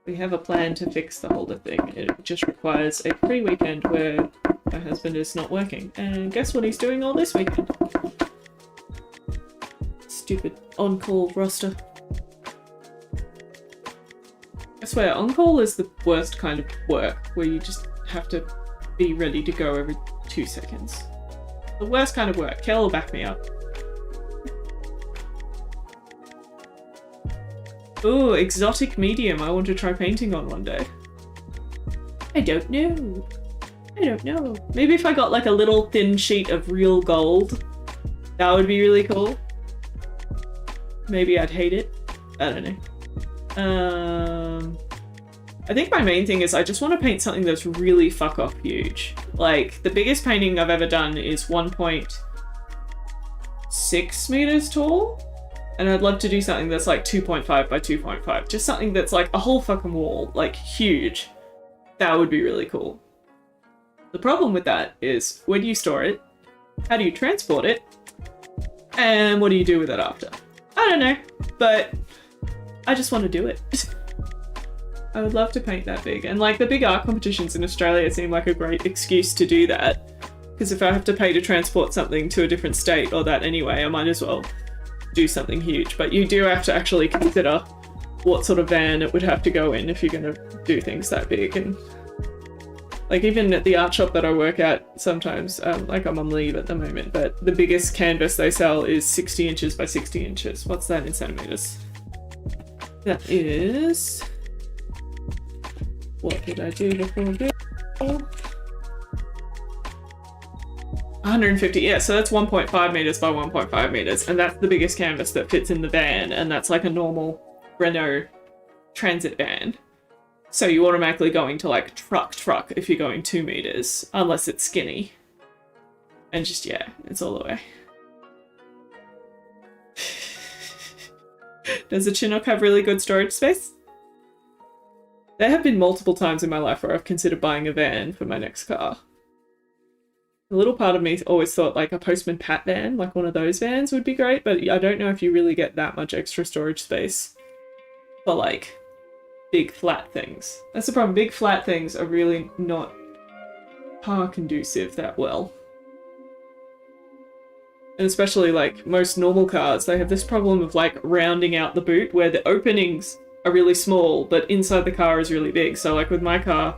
We have a plan to fix the holder thing. It just requires a free weekend where my husband is not working. And guess what he's doing all this weekend? Stupid on-call roster. I swear, on-call is the worst kind of work, where you just have to be ready to go every 2 seconds. The worst kind of work. Kel will back me up. Ooh, exotic medium. I want to try painting on one day. I don't know. I don't know. Maybe if I got like a little thin sheet of real gold, that would be really cool. Maybe I'd hate it. I don't know. I think my main thing is I just want to paint something that's really fuck off huge. Like, the biggest painting I've ever done is 1.6 meters tall. And I'd love to do something that's like 2.5 by 2.5. Just something that's like a whole fucking wall. Like, huge. That would be really cool. The problem with that is, where do you store it? How do you transport it? And what do you do with it after? I don't know, but I just want to do it. I would love to paint that big. And like the big art competitions in Australia seem like a great excuse to do that. Because if I have to pay to transport something to a different state or that anyway, I might as well do something huge. But you do have to actually consider what sort of van it would have to go in if you're going to do things that big. And like even at the art shop that I work at sometimes, like I'm on leave at the moment, but the biggest canvas they sell is 60 inches by 60 inches. What's that in centimeters? That is... What did I do before this? 150, yeah, so that's 1.5 meters by 1.5 meters, and that's the biggest canvas that fits in the van, and that's like a normal Renault Transit van. So you automatically going to like truck if you're going 2 meters, unless it's skinny. And just, yeah, it's all the way. Does the Chinook have really good storage space? There have been multiple times in my life where I've considered buying a van for my next car. A little part of me always thought like a Postman Pat van, like one of those vans would be great, but I don't know if you really get that much extra storage space for like big flat things. That's the problem. Big flat things are really not car conducive that well. And especially like most normal cars, they have this problem of like rounding out the boot where the openings are really small, but inside the car is really big. So like with my car,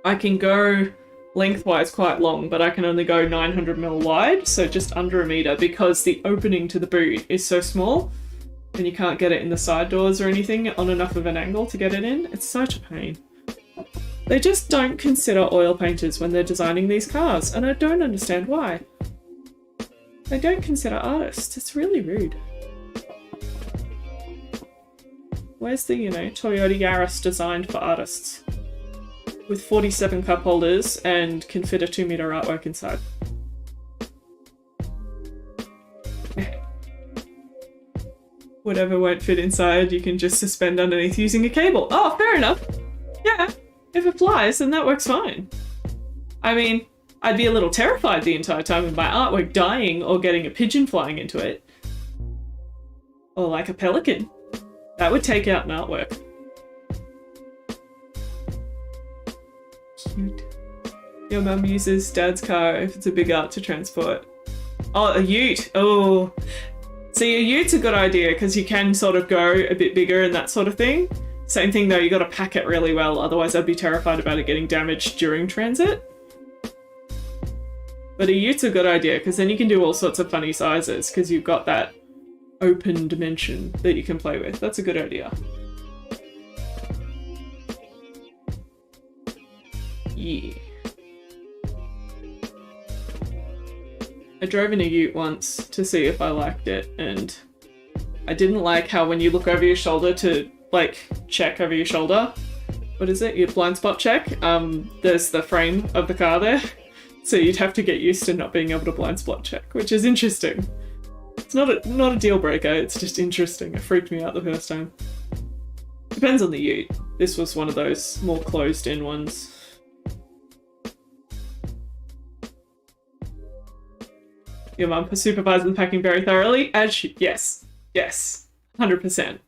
I can go lengthwise quite long, but I can only go 900 mil wide, so just under a meter, because the opening to the boot is so small and you can't get it in the side doors or anything on enough of an angle to get it in. It's such a pain. They just don't consider oil painters when they're designing these cars, and I don't understand why. They don't consider artists. It's really rude. Where's the, Toyota Yaris designed for artists? With 47 cup holders and can fit a 2-meter artwork inside. Whatever won't fit inside, you can just suspend underneath using a cable. Oh, fair enough. Yeah, if it flies, then that works fine. I mean, I'd be a little terrified the entire time of my artwork dying or getting a pigeon flying into it. Or like a pelican. That would take out an artwork. Cute. Your mum uses dad's car if it's a big art to transport. Oh, a ute. Oh. See, a ute's a good idea because you can sort of go a bit bigger and that sort of thing. Same thing though, you got to pack it really well, otherwise I'd be terrified about it getting damaged during transit. But a ute's a good idea because then you can do all sorts of funny sizes because you've got that open dimension that you can play with. That's a good idea. Yeah. I drove in a ute once to see if I liked it, and I didn't like how when you look over your shoulder to like check over your shoulder, what is it, your blind spot check, there's the frame of the car there, so you'd have to get used to not being able to blind spot check, which is interesting. It's not a deal breaker, it's just interesting. It freaked me out the first time. Depends on the ute. This was one of those more closed in ones. Your mum supervises the packing very thoroughly, as she, yes, 100%.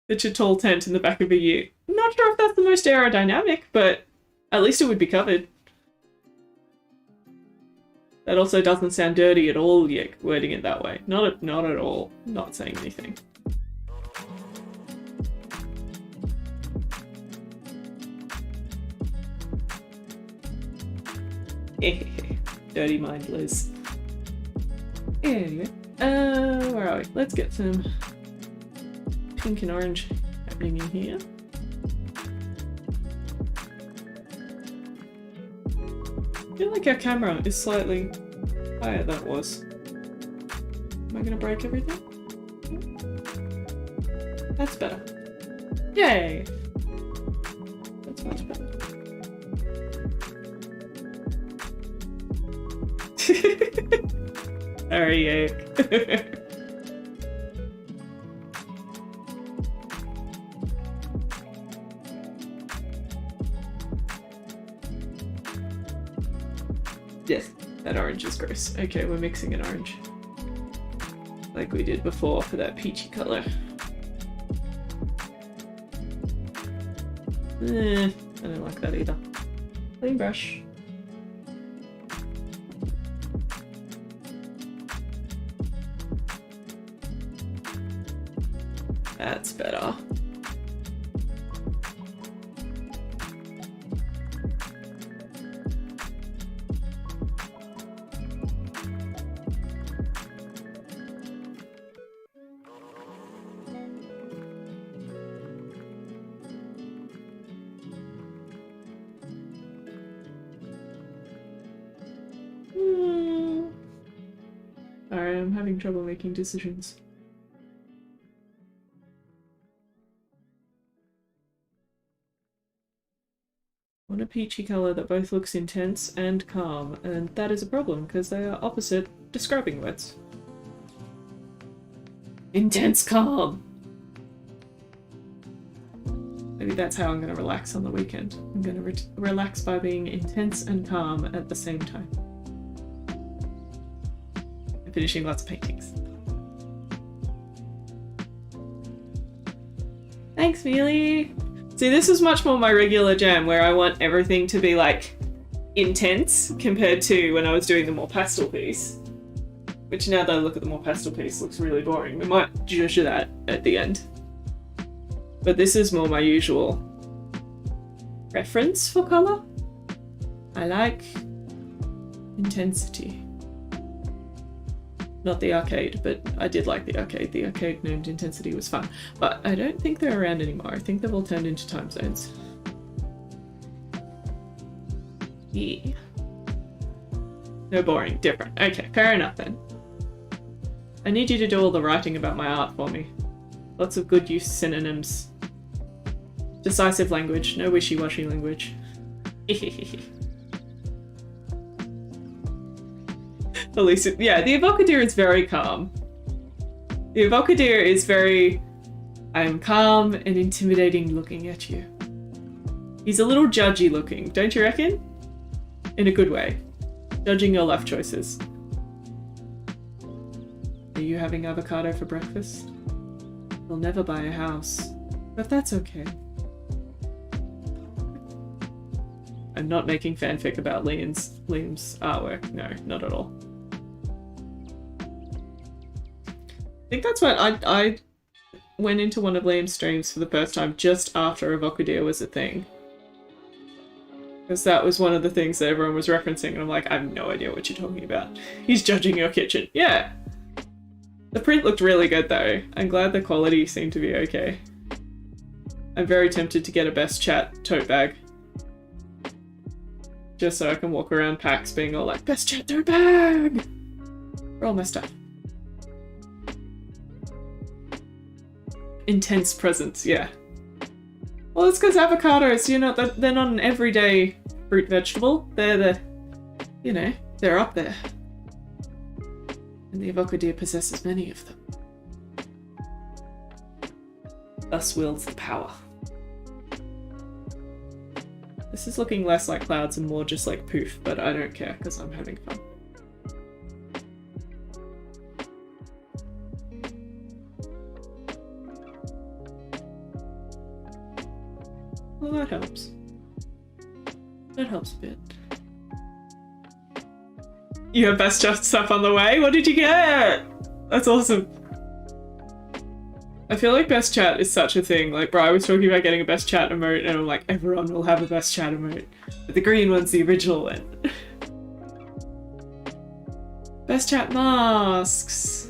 It's a tall tent in the back of a ute. Not sure if that's the most aerodynamic, but at least it would be covered. That also doesn't sound dirty at all, yet wording it that way. Not at all. Not saying anything. Dirty mind, Liz. Anyway, where are we? Let's get some pink and orange happening in here. I feel like our camera is slightly higher than it was. Am I gonna break everything? That's better. Yay! That's much better. Sorry, Yes, that orange is gross. Okay, we're mixing an orange. Like we did before for that peachy colour. I don't like that either. Clean brush. That's better. Sorry, I'm having trouble making decisions. I want a peachy colour that both looks intense and calm, and that is a problem because they are opposite describing words. Intense calm! Maybe that's how I'm going to relax on the weekend. I'm going to relax by being intense and calm at the same time. And finishing lots of paintings. Thanks, Mealy! See, this is much more my regular jam, where I want everything to be, like, intense compared to when I was doing the more pastel piece. Which, now that I look at the more pastel piece, looks really boring. We might judge that at the end. But this is more my usual preference for colour. I like intensity. Not the arcade, but I did like the arcade. The arcade named Intensity was fun. But I don't think they're around anymore. I think they've all turned into time zones. Yeah. No, boring. Different. Okay, fair enough then. I need you to do all the writing about my art for me. Lots of good use synonyms. Decisive language, no wishy-washy language. Elisa, yeah, the Evocadeer is very calm. The Evocadeer is very, I'm calm and intimidating looking at you. He's a little judgy looking, don't you reckon? In a good way. Judging your life choices. Are you having avocado for breakfast? We'll never buy a house, but that's okay. I'm not making fanfic about Liam's artwork. No, not at all. I think that's when I went into one of Liam's streams for the first time just after Avocadia was a thing. Because that was one of the things that everyone was referencing, and I'm like, I have no idea what you're talking about. He's judging your kitchen. Yeah. The print looked really good though. I'm glad the quality seemed to be okay. I'm very tempted to get a Best Chat tote bag. Just so I can walk around PAX being all like, Best Chat tote bag! For all my stuff. Intense presence, yeah. Well, it's because avocados, you know, they're not an everyday fruit vegetable. They're the, you know, they're up there. And the Avocadia possesses many of them. Thus wields the power. This is looking less like clouds and more just like poof, but I don't care because I'm having fun. Well, that helps. That helps a bit. You have Best Chat stuff on the way? What did you get? That's awesome. I feel like Best Chat is such a thing. Like, bro, I was talking about getting a Best Chat emote, and I'm like, everyone will have a Best Chat emote. But the green one's the original one. Best Chat masks.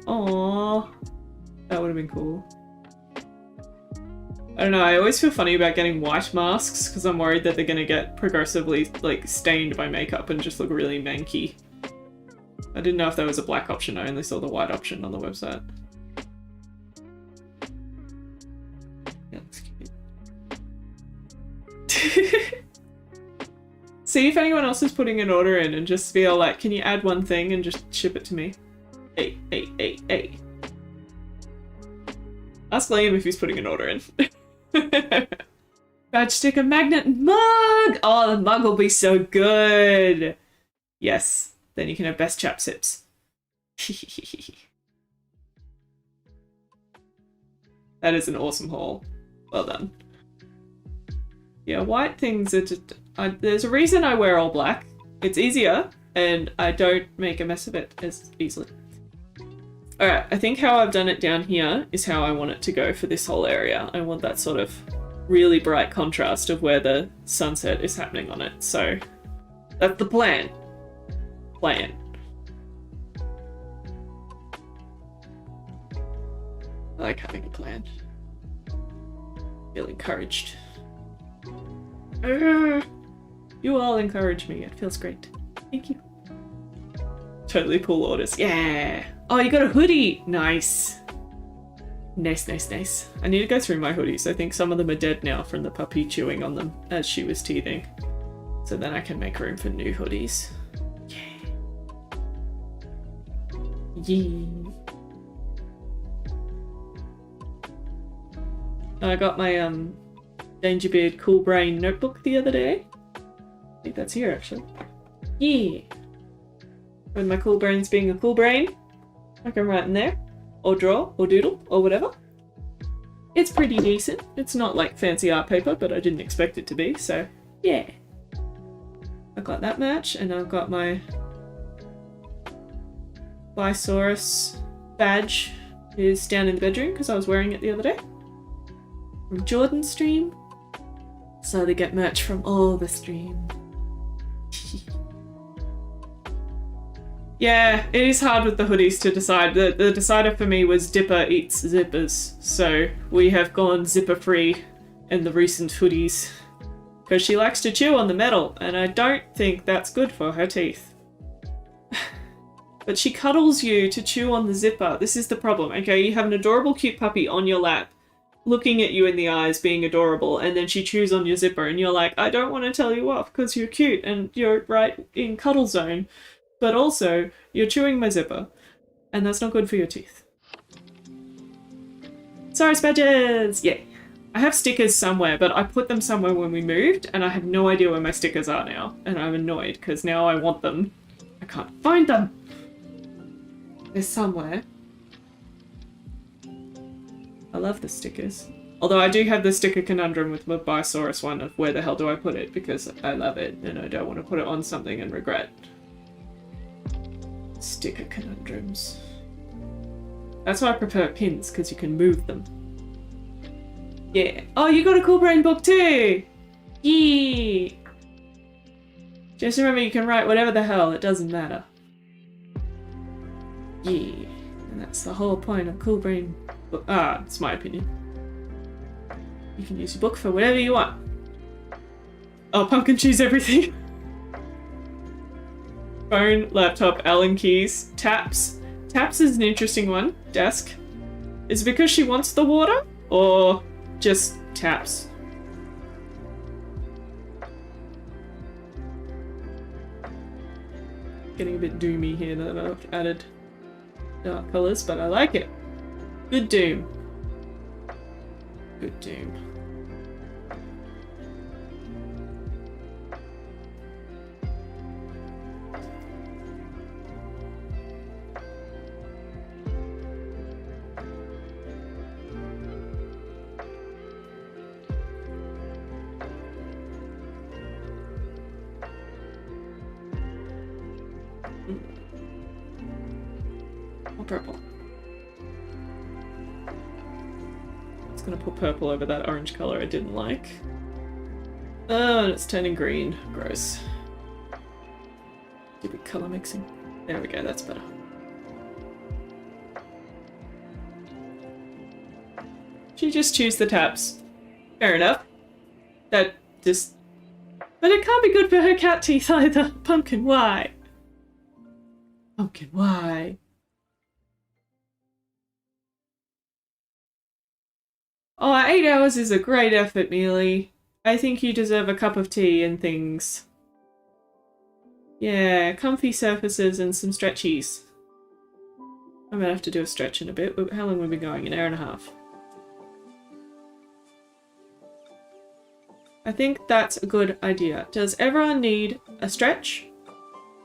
Aww. That would have been cool. I don't know, I always feel funny about getting white masks because I'm worried that they're going to get progressively, like, stained by makeup and just look really manky. I didn't know if there was a black option, I only saw the white option on the website. Yeah, looks cute. See if anyone else is putting an order in and just feel like, can you add one thing and just ship it to me? Hey. Ask Liam if he's putting an order in. Badge sticker, magnet, mug! Oh, the mug will be so good! Yes, then you can have Best Chat sips. That is an awesome haul. Well done. Yeah, white things are just... there's a reason I wear all black. It's easier, and I don't make a mess of it as easily. Alright, I think how I've done it down here is how I want it to go for this whole area. I want that sort of really bright contrast of where the sunset is happening on it. So that's the plan. I like having a plan. Feel encouraged. You all encourage me. It feels great. Thank you. Totally pull orders. Yeah. Oh, you got a hoodie! Nice. Nice. I need to go through my hoodies. I think some of them are dead now from the puppy chewing on them as she was teething. So then I can make room for new hoodies. Yeah. I got my Dangerbeard Cool Brain notebook the other day. I think that's here actually. Yeah. When my cool brain's being a cool brain, I can write in there, or draw, or doodle, or whatever. It's pretty decent. It's not like fancy art paper, but I didn't expect it to be, so yeah. I've got that merch, and I've got my Bisaurus badge is down in the bedroom because I was wearing it the other day. From Jordan's stream. So they get merch from all the stream. Yeah, it is hard with the hoodies to decide. The decider for me was Dipper eats zippers. So we have gone zipper free in the recent hoodies. Because she likes to chew on the metal, and I don't think that's good for her teeth. But she cuddles you to chew on the zipper. This is the problem, okay? You have an adorable cute puppy on your lap, looking at you in the eyes, being adorable, and then she chews on your zipper, and you're like, I don't want to tell you off because you're cute and you're right in cuddle zone. But also, you're chewing my zipper, and that's not good for your teeth. Sorry, badges! Yay. I have stickers somewhere, but I put them somewhere when we moved, and I have no idea where my stickers are now. And I'm annoyed, because now I want them. I can't find them! They're somewhere. I love the stickers. Although I do have the sticker conundrum with the Bisaurus one of where the hell do I put it, because I love it, and I don't want to put it on something and regret. Sticker conundrums. That's why I prefer pins, because you can move them. Yeah. Oh, you got a cool brain book too! Yeah! Just remember you can write whatever the hell, it doesn't matter. Yeah. And that's the whole point of cool brain book. Ah, it's my opinion. You can use your book for whatever you want. Oh, pumpkin choose everything. Phone, laptop, Allen keys, taps. Taps is an interesting one. Desk. Is it because she wants the water? Or just taps? Getting a bit doomy here that I've added dark colours, but I like it. Good doom. Good doom. Purple. I was gonna put purple over that orange colour I didn't like. Oh, and it's turning green. Gross. Stupid colour mixing. There we go, that's better. She just chews the taps. Fair enough. That just... But it can't be good for her cat teeth either. Pumpkin, why? Pumpkin, why? Oh, 8 hours is a great effort, Mealy. I think you deserve a cup of tea and things. Yeah, comfy surfaces and some stretchies. I'm gonna have to do a stretch in a bit. How long have we been going? An hour and a half. I think that's a good idea. Does everyone need a stretch,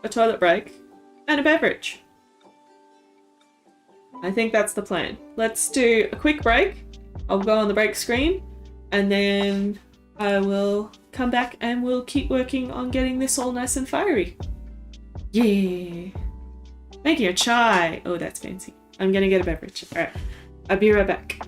a toilet break, and a beverage? I think that's the plan. Let's do a quick break. I'll go on the break screen, and then I will come back and we'll keep working on getting this all nice and fiery. Yeah. Making a chai. Oh, that's fancy. I'm gonna get a beverage. Alright. I'll be right back.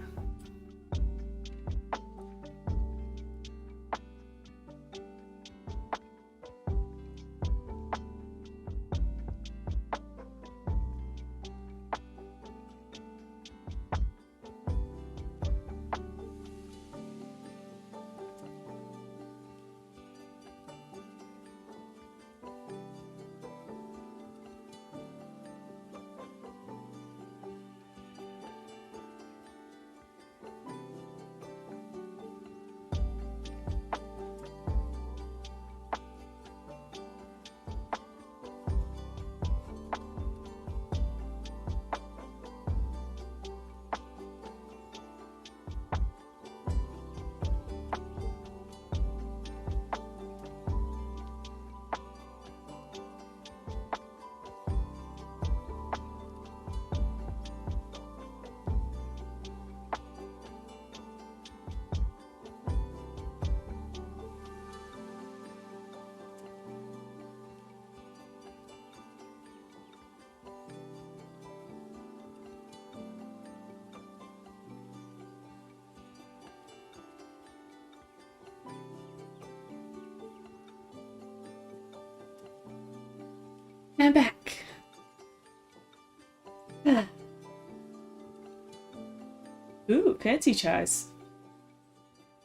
I'm back. Ooh, fancy chais.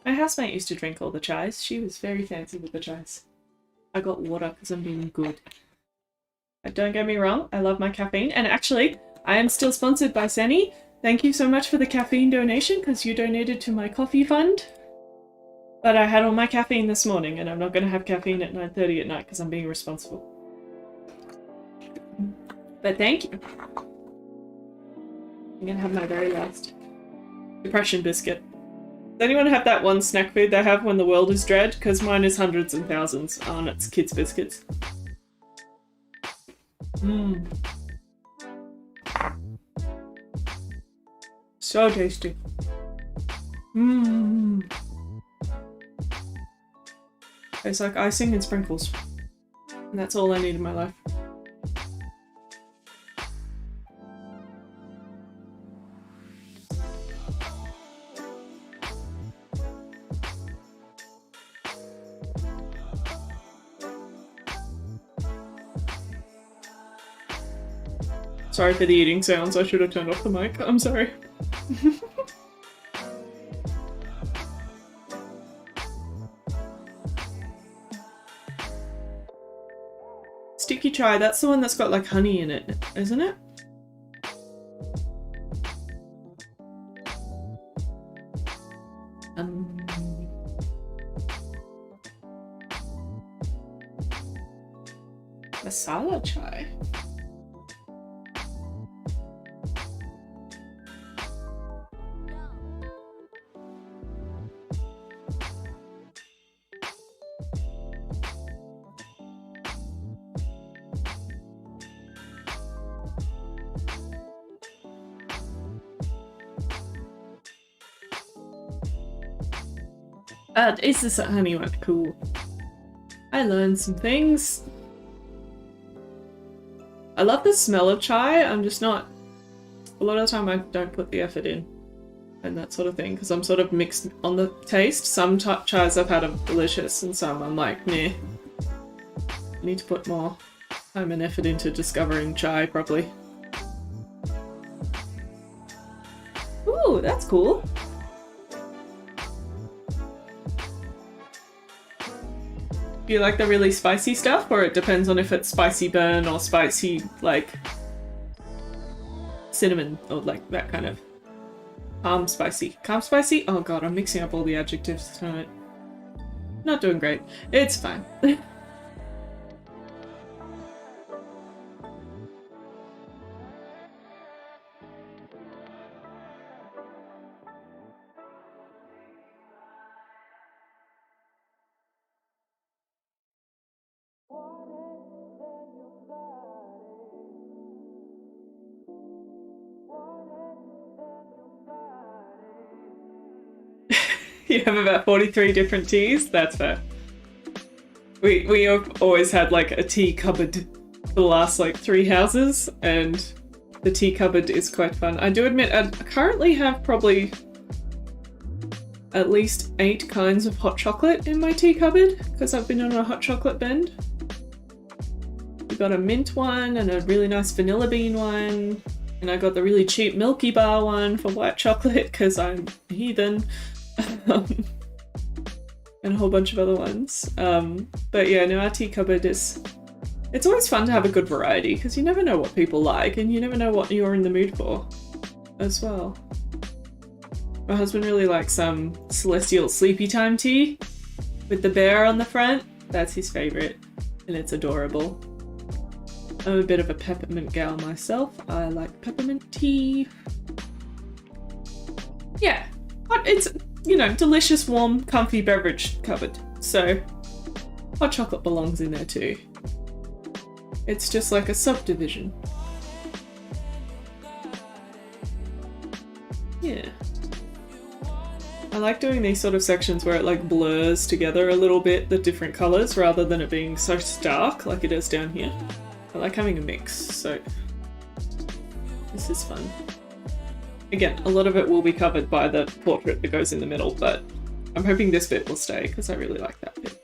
My housemate used to drink all the chais. She was very fancy with the chais. I got water because I'm being good. But don't get me wrong, I love my caffeine. And actually, I am still sponsored by Senny. Thank you so much for the caffeine donation because you donated to my coffee fund. But I had all my caffeine this morning and I'm not going to have caffeine at 9:30 at night because I'm being responsible. But thank you. I'm going to have my very last depression biscuit. Does anyone have that one snack food they have when the world is dread? Because mine is hundreds and thousands. Oh, and it's kids' biscuits. Mmm. So tasty. Mmm. It's like icing and sprinkles. And that's all I need in my life. Sorry for the eating sounds, I should have turned off the mic. I'm sorry. Sticky chai, that's the one that's got like honey in it, isn't it? Masala chai. Is this a honey one? Cool. I learned some things. I love the smell of chai. I'm just not... A lot of the time I don't put the effort in and that sort of thing because I'm sort of mixed on the taste. Some chais I've had are delicious and some I'm like, meh. I need to put more time and effort into discovering chai properly. Ooh, that's cool. Do you like the really spicy stuff, or it depends on if it's spicy burn or spicy, like, cinnamon, or like that kind of calm spicy? Calm spicy? Oh god, I'm mixing up all the adjectives tonight. Not doing great. It's fine. You have about 43 different teas? That's fair. We have always had like a tea cupboard for the last like 3 houses, and the tea cupboard is quite fun. I do admit I currently have probably at least 8 kinds of hot chocolate in my tea cupboard because I've been on a hot chocolate bend. We've got a mint one and a really nice vanilla bean one, and I got the really cheap Milky Bar one for white chocolate because I'm a heathen. And a whole bunch of other ones. But yeah, no, our tea cupboard is... It's always fun to have a good variety because you never know what people like and you never know what you're in the mood for as well. My husband really likes some Celestial Sleepy Time tea with the bear on the front. That's his favourite and it's adorable. I'm a bit of a peppermint gal myself. I like peppermint tea. Yeah, but it's... You know, delicious, warm, comfy beverage cupboard. So, hot chocolate belongs in there too. It's just like a subdivision. Yeah. I like doing these sort of sections where it like blurs together a little bit the different colours rather than it being so stark like it is down here. I like having a mix, so this is fun. Again, a lot of it will be covered by the portrait that goes in the middle, but I'm hoping this bit will stay because I really like that bit.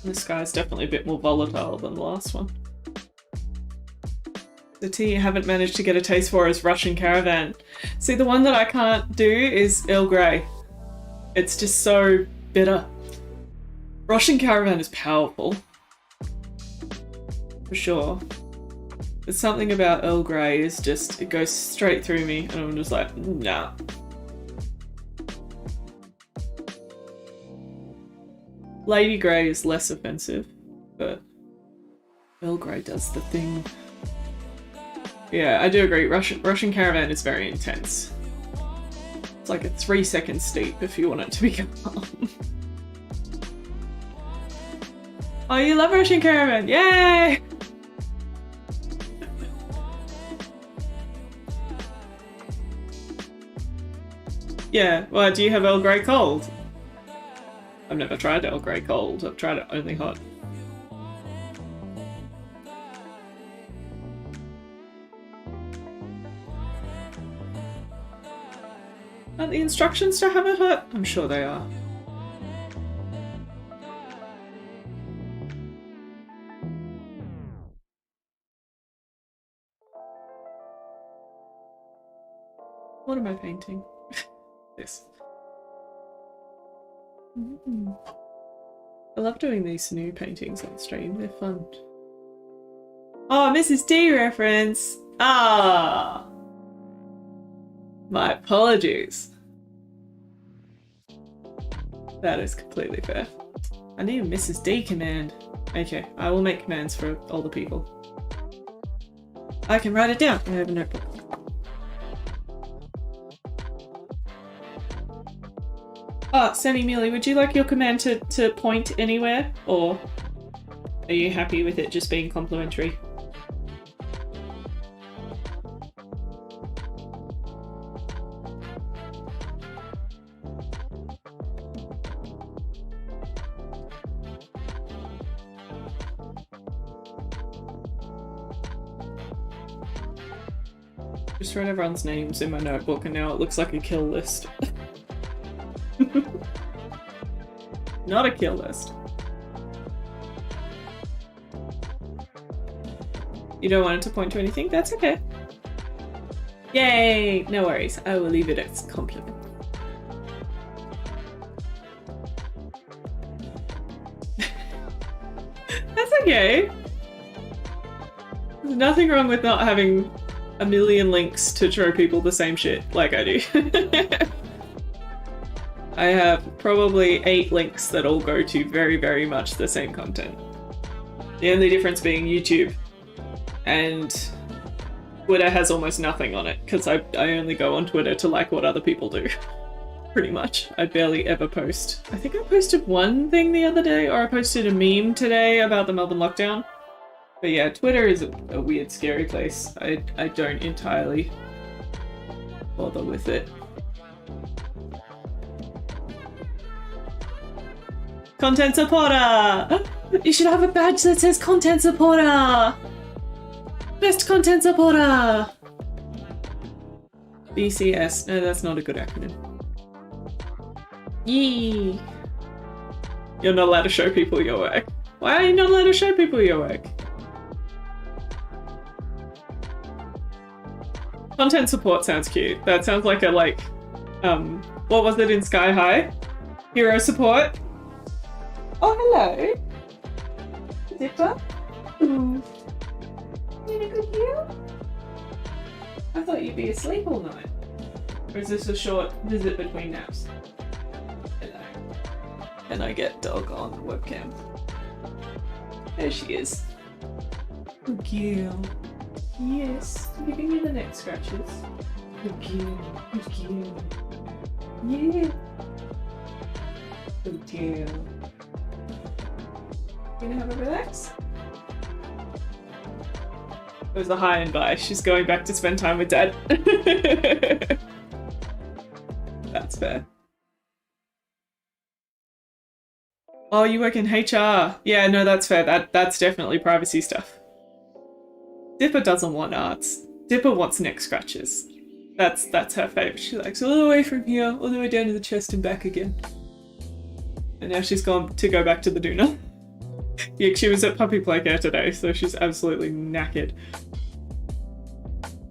This guy's definitely a bit more volatile than the last one. The tea you haven't managed to get a taste for is Russian Caravan. See, the one that I can't do is Earl Grey. It's just so bitter. Russian Caravan is powerful. For sure. There's something about Earl Grey is just, it goes straight through me and I'm just like, nah. Lady Grey is less offensive, but Earl Grey does the thing. Yeah, I do agree. Russian Caravan is very intense. It's like a 3-second steep if you want it to be calm. Oh, you love Russian Caravan! Yay! Yeah, well, do you have Earl Grey cold? I've never tried Earl Grey cold. I've tried it only hot. Are the instructions to have it hot? I'm sure they are. What am I painting? This. I love doing these new paintings on stream. They're fun. Oh, Mrs. D reference! Ah! My apologies. That is completely fair. I need a Mrs. D command. Okay, I will make commands for all the people. I can write it down. I have a notebook. Oh, Sammy Mealy, would you like your command to point anywhere? Or are you happy with it just being complimentary? Just wrote everyone's names in my notebook and now it looks like a kill list. Not a kill list. You don't want it to point to anything? That's okay. Yay! No worries. I will leave it as a compliment. That's okay. There's nothing wrong with not having a million links to show people the same shit like I do. I have probably 8 links that all go to very, very much the same content. The only difference being YouTube and Twitter has almost nothing on it because I only go on Twitter to like what other people do. Pretty much. I barely ever post. I think I posted one thing the other day, or I posted a meme today about the Melbourne lockdown. But yeah, Twitter is a weird, scary place. I don't entirely bother with it. Content supporter! You should have a badge that says content supporter! Best content supporter! BCS. No, that's not a good acronym. Yee! You're not allowed to show people your work. Why are you not allowed to show people your work? Content support sounds cute. That sounds like a, like, what was it in Sky High? Hero support? Oh, hello. Zipper? Ooh. You in a good deal? I thought you'd be asleep all night. Or is this a short visit between naps? Hello. And I get dog on the webcam. There she is. Good girl. Yes, giving you the neck scratches. Good girl. Good girl. Yeah. Good girl. Gonna have a relax? It was a high and bye. She's going back to spend time with Dad. That's fair. Oh, you work in HR. Yeah, no, that's fair. That's definitely privacy stuff. Dipper doesn't want arts. Dipper wants neck scratches. That's her favourite. She likes all the way from here, all the way down to the chest and back again. And now she's gone to go back to the doona. Yeah, she was at puppy playcare today, so she's absolutely knackered.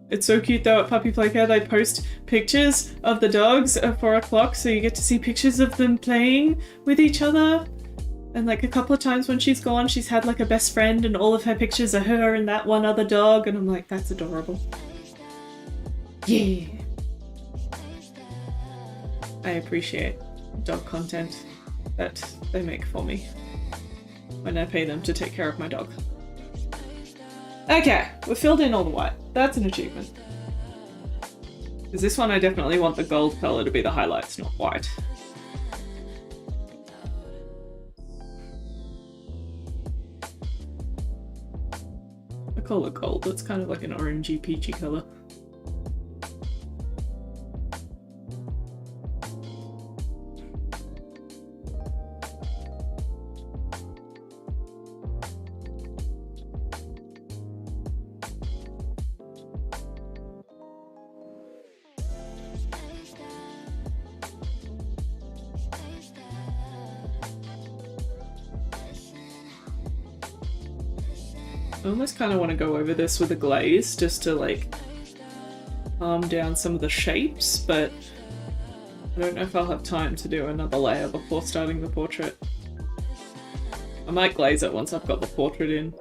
It's so cute though at puppy playcare, they post pictures of the dogs at 4 o'clock, so you get to see pictures of them playing with each other. And like a couple of times when she's gone, she's had like a best friend and all of her pictures are her and that one other dog, and I'm like, that's adorable. Yeah. I appreciate dog content that they make for me when I pay them to take care of my dog. Okay, we've filled in all the white. That's an achievement. Because this one I definitely want the gold colour to be the highlights, not white. I call it gold, that's kind of like an orangey peachy colour. I almost kind of want to go over this with a glaze just to like calm down some of the shapes, but I don't know if I'll have time to do another layer before starting the portrait. I might glaze it once I've got the portrait in.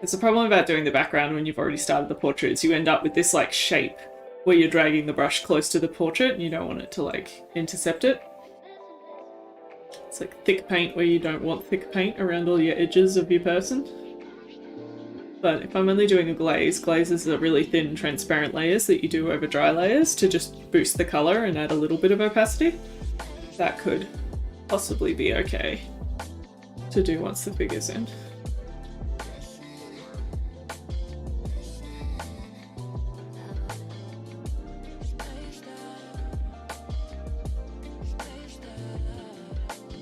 It's the problem about doing the background when you've already started the portrait is you end up with this like shape where you're dragging the brush close to the portrait and you don't want it to like intercept it. It's like thick paint where you don't want thick paint around all your edges of your person. But if I'm only doing a glaze, glazes are really thin transparent layers that you do over dry layers to just boost the colour and add a little bit of opacity. That could possibly be okay to do once the figure's in.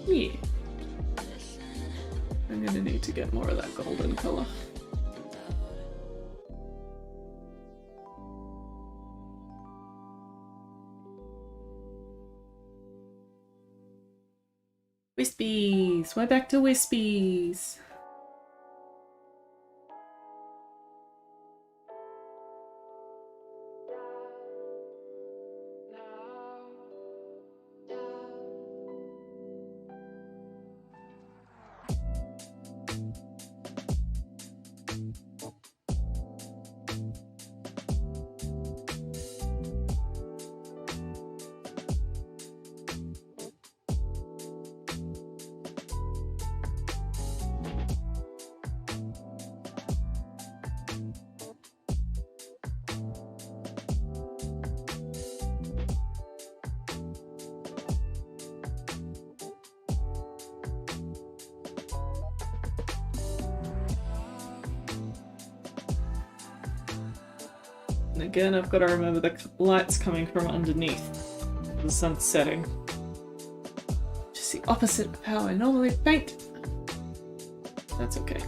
Yeah. I'm gonna need to get more of that golden colour. Wispies! We're back to wispies! And again, I've got to remember the light's coming from underneath. The sun's setting. Just the opposite of how I normally paint. That's okay.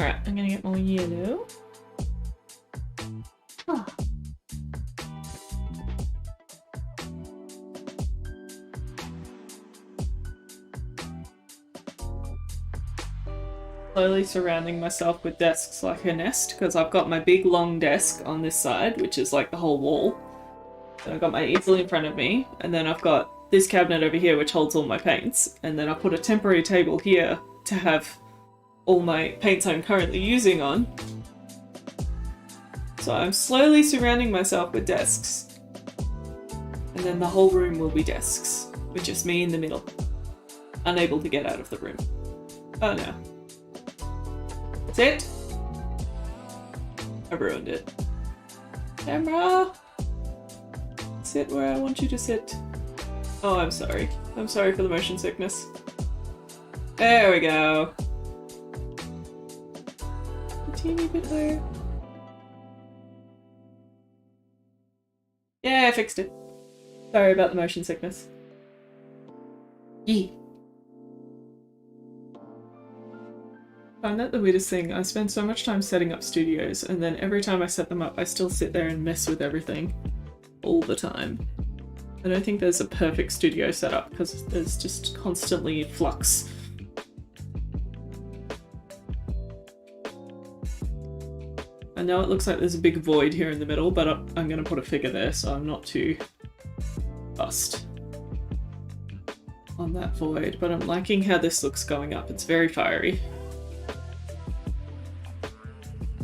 Alright, I'm gonna get more yellow. Oh. Slowly surrounding myself with desks like a nest, because I've got my big long desk on this side, which is like the whole wall. Then I've got my easel in front of me, and then I've got this cabinet over here which holds all my paints, and then I put a temporary table here to have all my paints I'm currently using on. So I'm slowly surrounding myself with desks. And then the whole room will be desks, with just me in the middle. Unable to get out of the room. Oh no. Sit! I ruined it. Camera! Sit where I want you to sit. Oh, I'm sorry. I'm sorry for the motion sickness. There we go. A teeny bit higher. Yeah, I fixed it. Sorry about the motion sickness. Yeah. I find that the weirdest thing. I spend so much time setting up studios, and then every time I set them up, I still sit there and mess with everything. All the time. I don't think there's a perfect studio setup, because there's just constantly flux. I know it looks like there's a big void here in the middle, but I'm going to put a figure there, so I'm not too fussed on that void. But I'm liking how this looks going up. It's very fiery.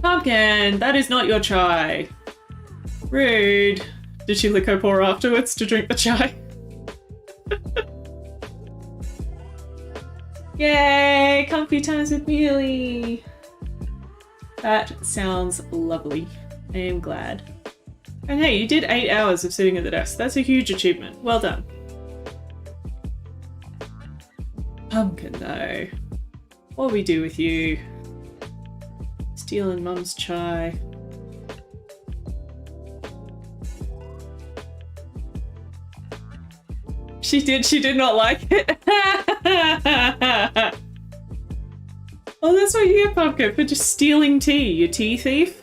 Pumpkin! That is not your chai! Rude! Did she lick her paw afterwards to drink the chai? Yay! Comfy times with Muley! That sounds lovely. I am glad. And hey, you did 8 hours of sitting at the desk. That's a huge achievement. Well done. Pumpkin, though. What do we do with you? Stealing Mum's chai. She did not like it. Oh, that's what you get, Pumpkin, for just stealing tea, you tea thief.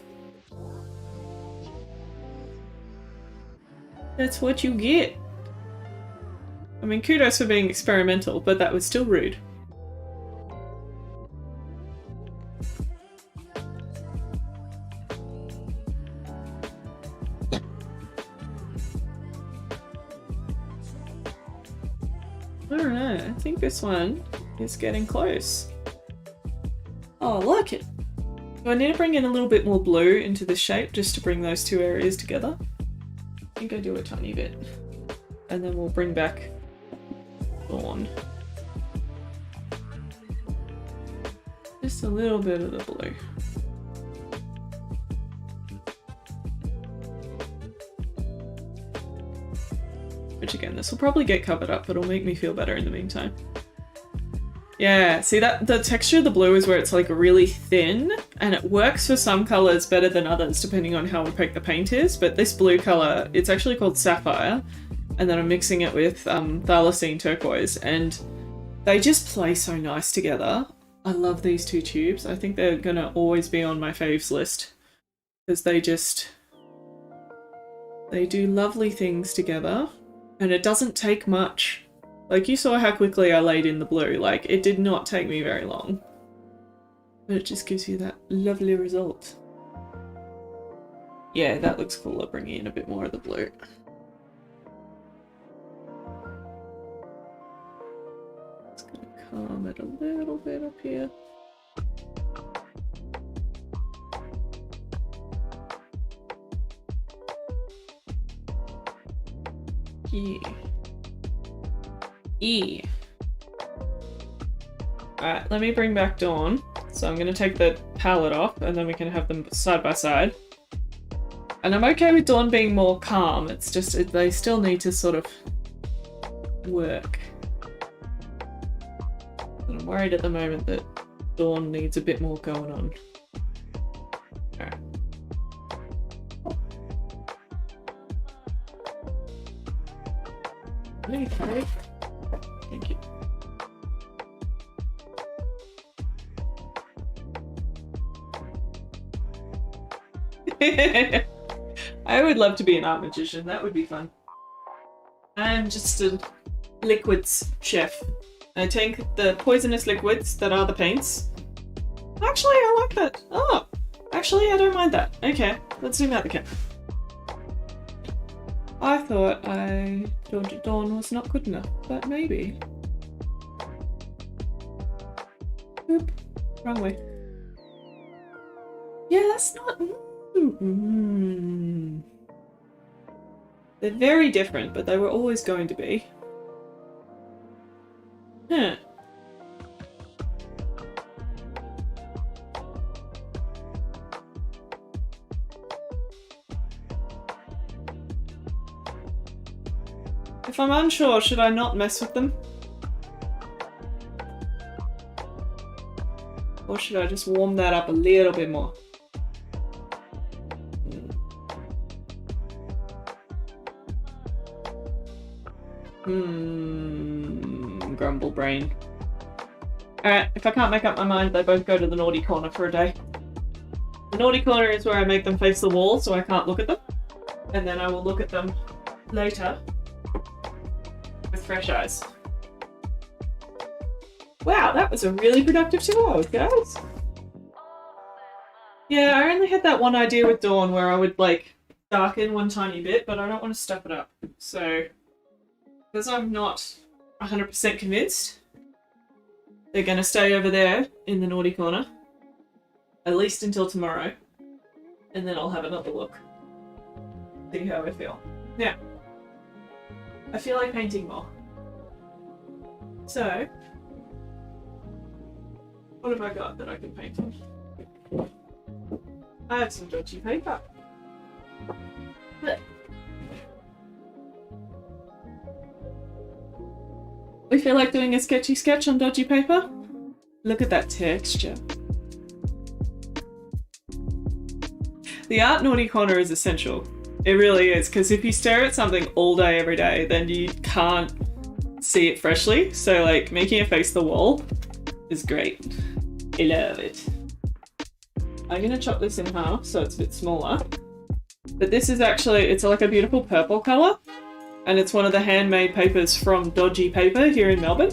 That's what you get. I mean, kudos for being experimental, but that was still rude. I don't know, I think this one is getting close. Oh, I like it. So I need to bring in a little bit more blue into this shape just to bring those two areas together. I think I do a tiny bit. And then we'll bring back Dawn. Just a little bit of the blue. Which again, this will probably get covered up, but it'll make me feel better in the meantime. Yeah, see that the texture of the blue is where it's like really thin, and it works for some colors better than others depending on how opaque the paint is, but this blue color, it's actually called Sapphire, and then I'm mixing it with Thylacine Turquoise, and they just play so nice together. I love these two tubes. I think they're gonna always be on my faves list, because they do lovely things together, and it doesn't take much. Like, you saw how quickly I laid in the blue. Like, it did not take me very long. But it just gives you that lovely result. Yeah, that looks cooler, bringing in a bit more of the blue. Just gonna calm it a little bit up here. Yeah. E. Alright, let me bring back Dawn. So I'm going to take the palette off and then we can have them side by side. And I'm okay with Dawn being more calm, it's just they still need to sort of work. And I'm worried at the moment that Dawn needs a bit more going on. Alright. Okay. Thank you. I would love to be an art magician, that would be fun. I'm just a liquids chef. I take the poisonous liquids that are the paints. Actually, I like that. Oh, actually, I don't mind that. Okay, let's zoom out the camera. I thought Dawn was not good enough, but maybe. Oop, wrong way. Yeah, that's not... They're very different, but they were always going to be. Huh. If I'm unsure, should I not mess with them? Or should I just warm that up a little bit more? Grumble brain. Alright, if I can't make up my mind, they both go to the naughty corner for a day. The naughty corner is where I make them face the wall so I can't look at them. And then I will look at them later with fresh eyes. Wow, that was a really productive 2 hours, guys. Yeah, I only had that one idea with Dawn where I would like darken one tiny bit, but I don't want to stuff it up. So, because I'm not 100% convinced, they're going to stay over there in the naughty corner, at least until tomorrow, and then I'll have another look. See how I feel. Now, I feel like painting more. So, what have I got that I can paint on? I have some dodgy paper. But we feel like doing a sketchy sketch on dodgy paper? Look at that texture. The art naughty corner is essential. It really is, because if you stare at something all day every day, then you can't see it freshly. So like making it face the wall is great. I love it. I'm gonna chop this in half so it's a bit smaller. But this is actually, it's like a beautiful purple colour. And it's one of the handmade papers from Dodgy Paper here in Melbourne.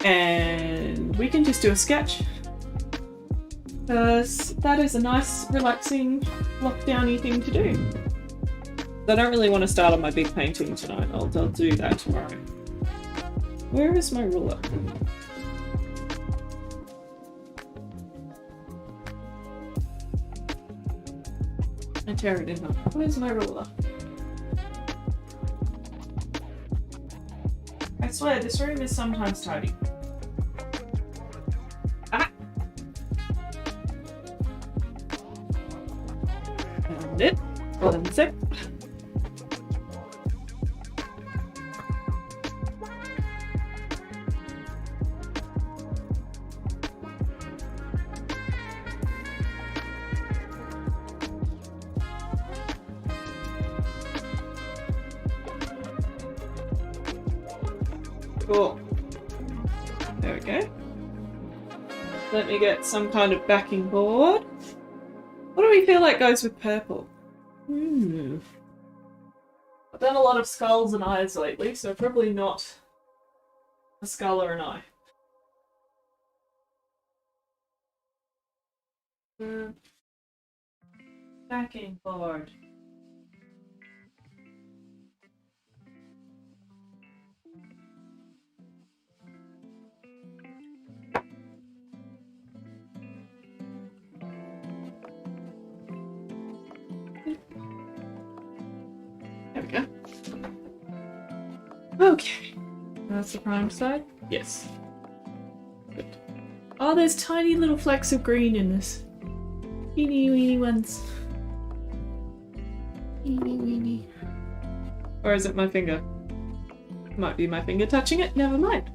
And we can just do a sketch. Because that is a nice, relaxing, lockdowny thing to do. I don't really want to start on my big painting tonight. I'll do that tomorrow. Where is my ruler? I tear it in half. Where's my ruler? I swear, this room is sometimes tidy. Ah! Found it. 1 sec. Cool. There we go. Let me get some kind of backing board. What do we feel like goes with purple? I've done a lot of skulls and eyes lately, so probably not a skull or an eye. Backing board. There we go. Okay. That's the prime side? Yes. Good. Oh, there's tiny little flecks of green in this. Teeny weeny ones. Teeny weeny. Or is it my finger? Might be my finger touching it. Never mind.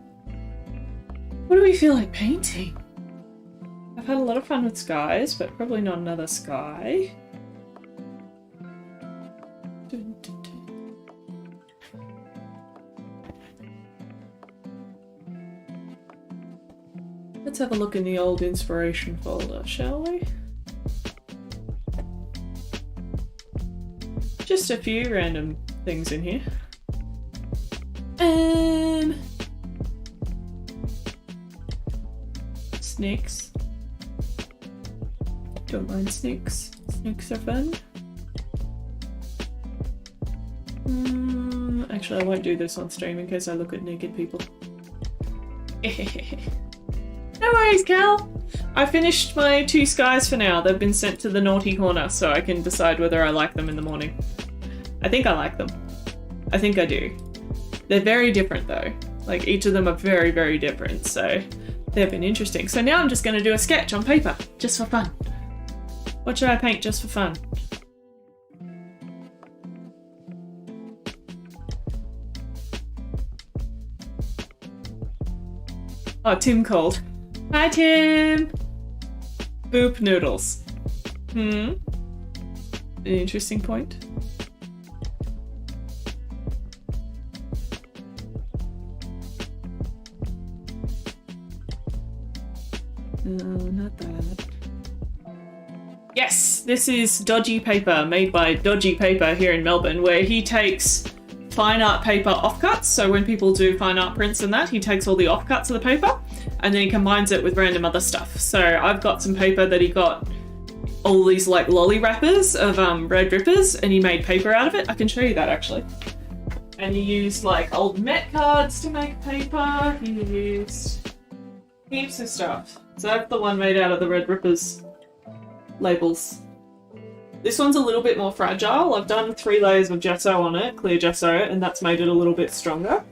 What do we feel like painting? I've had a lot of fun with skies, but probably not another sky. Let's have a look in the old inspiration folder, shall we? Just a few random things in here. Snakes. Don't mind snakes. Snakes are fun. Actually, I won't do this on stream in case I look at naked people. No worries, Cal! I finished my 2 skies for now. They've been sent to the naughty corner so I can decide whether I like them in the morning. I think I like them. I think I do. They're very different though. Like, each of them are very, very different, so they've been interesting. So now I'm just going to do a sketch on paper, just for fun. What should I paint just for fun? Oh, Tim called. Hi, Tim! Boop noodles. An interesting point. No, not that. Yes, this is Dodgy Paper, made by Dodgy Paper here in Melbourne, where he takes fine art paper offcuts. So when people do fine art prints and that, he takes all the offcuts of the paper and then he combines it with random other stuff. So I've got some paper that he got all these like lolly wrappers of Red Rippers, and he made paper out of it. I can show you that actually. And he used like old Met cards to make paper. He used heaps of stuff. So that's the one made out of the Red Rippers labels. This one's a little bit more fragile. I've done 3 layers of gesso on it, clear gesso, and that's made it a little bit stronger.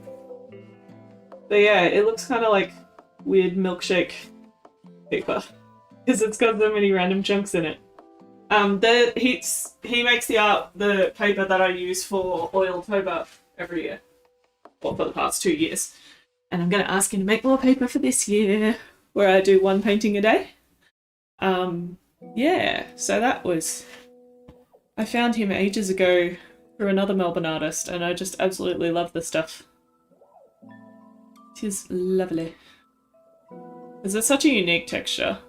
But yeah, it looks kind of like weird milkshake paper because it's got so many random chunks in it. He makes the paper that I use for oiled paper every year, or for the past 2 years. And I'm going to ask him to make more paper for this year, where I do 1 painting a day. Yeah, so that was... I found him ages ago through another Melbourne artist, and I just absolutely love the stuff. It is lovely. Because it's such a unique texture.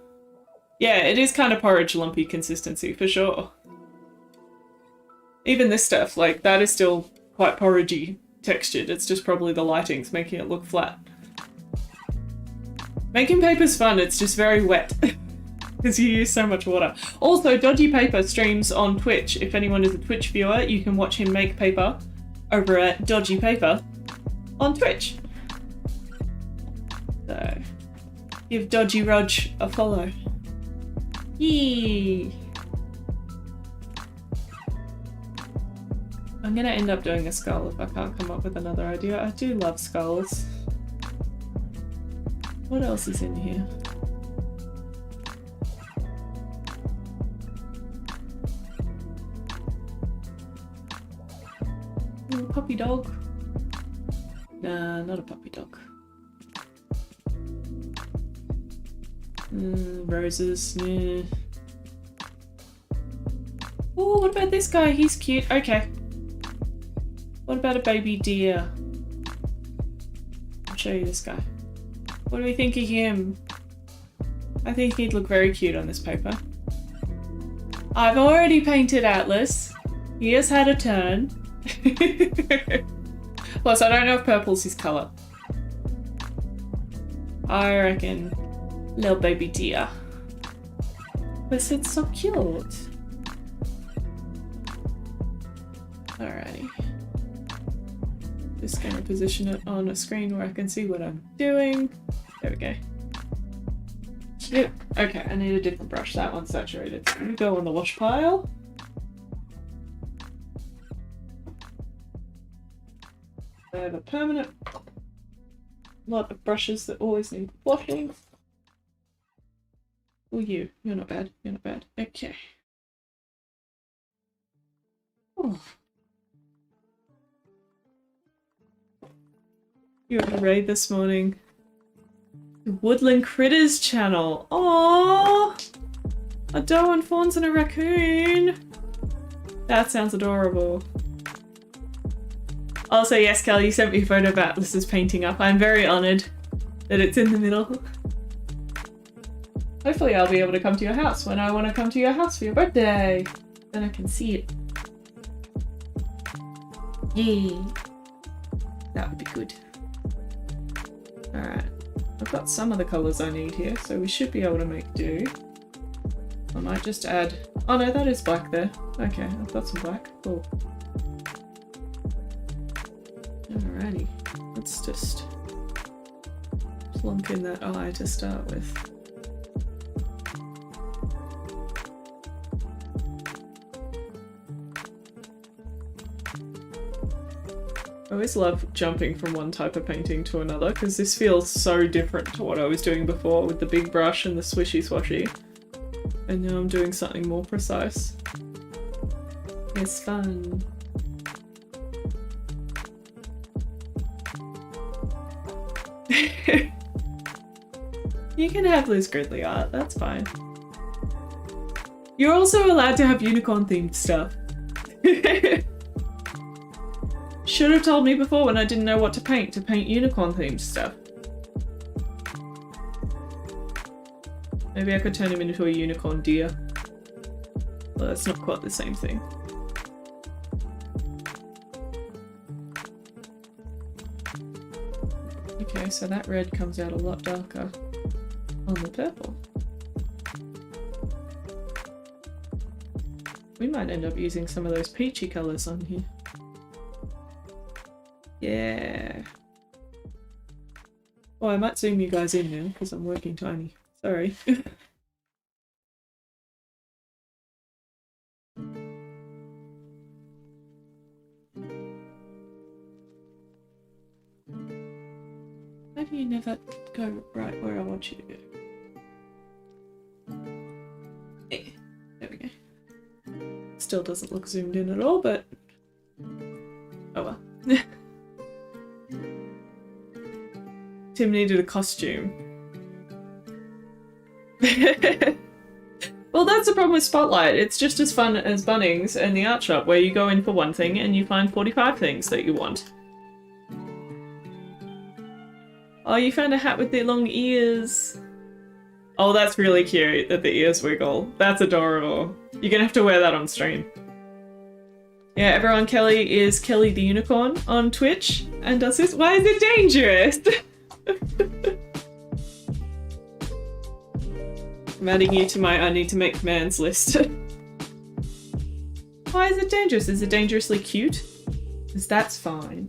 Yeah, it is kind of porridge lumpy consistency, for sure. Even this stuff, like, that is still quite porridgey textured. It's just probably the lighting's making it look flat. Making paper's fun, it's just very wet. Because you use so much water. Also, Dodgy Paper streams on Twitch. If anyone is a Twitch viewer, you can watch him make paper over at Dodgy Paper on Twitch. So, give Dodgy Rog a follow. Yee! I'm gonna end up doing a skull if I can't come up with another idea. I do love skulls. What else is in here? Ooh, puppy dog. Nah, not a puppy dog. Roses, yeah. Oh, what about this guy? He's cute. Okay. What about a baby deer? I'll show you this guy. What do we think of him? I think he'd look very cute on this paper. I've already painted Atlas. He has had a turn. Plus, I don't know if purple's his colour. I reckon little baby deer. But it's so cute. Alrighty. Just gonna position it on a screen where I can see what I'm doing. There we go. Yep. Okay, I need a different brush. That one's saturated. So I'm gonna go on the wash pile. I have a permanent lot of brushes that always need washing. Oh, you're not bad. You're not bad. Okay. Oh. You were in a raid this morning. The Woodland Critters channel. Aww! A doe and fawns and a raccoon. That sounds adorable. Also, yes, Kelly, you sent me a photo of Atlas's painting up. I'm very honoured that it's in the middle. Hopefully I'll be able to come to your house when I want to come to your house for your birthday. Then I can see it. Yay. That would be good. Alright. I've got some of the colours I need here, so we should be able to make do. I might just add... Oh no, that is black there. Okay, I've got some black. Cool. Alrighty. Let's just plunk in that eye to start with. I always love jumping from one type of painting to another because this feels so different to what I was doing before with the big brush and the swishy swashy. And now I'm doing something more precise. It's fun. You can have Liz Gridley art, that's fine. You're also allowed to have unicorn themed stuff. Should have told me before when I didn't know what to paint unicorn themed stuff. Maybe I could turn him into a unicorn deer. Well, that's not quite the same thing. Okay, so that red comes out a lot darker on the purple. We might end up using some of those peachy colours on here. Yeah. Oh, I might zoom you guys in now because I'm working tiny. Sorry. How do you never go right where I want you to go? There we go. Still doesn't look zoomed in at all, but oh well. Tim needed a costume. Well, that's the problem with Spotlight. It's just as fun as Bunnings and the art shop where you go in for one thing and you find 45 things that you want. Oh, you found a hat with the long ears. Oh, that's really cute that the ears wiggle. That's adorable. You're gonna have to wear that on stream. Yeah, everyone, Kelly is Kelly the Unicorn on Twitch and does this. Why is it dangerous? I'm adding you to my I need to make commands list. Why is it dangerous? Is it dangerously cute? Because that's fine.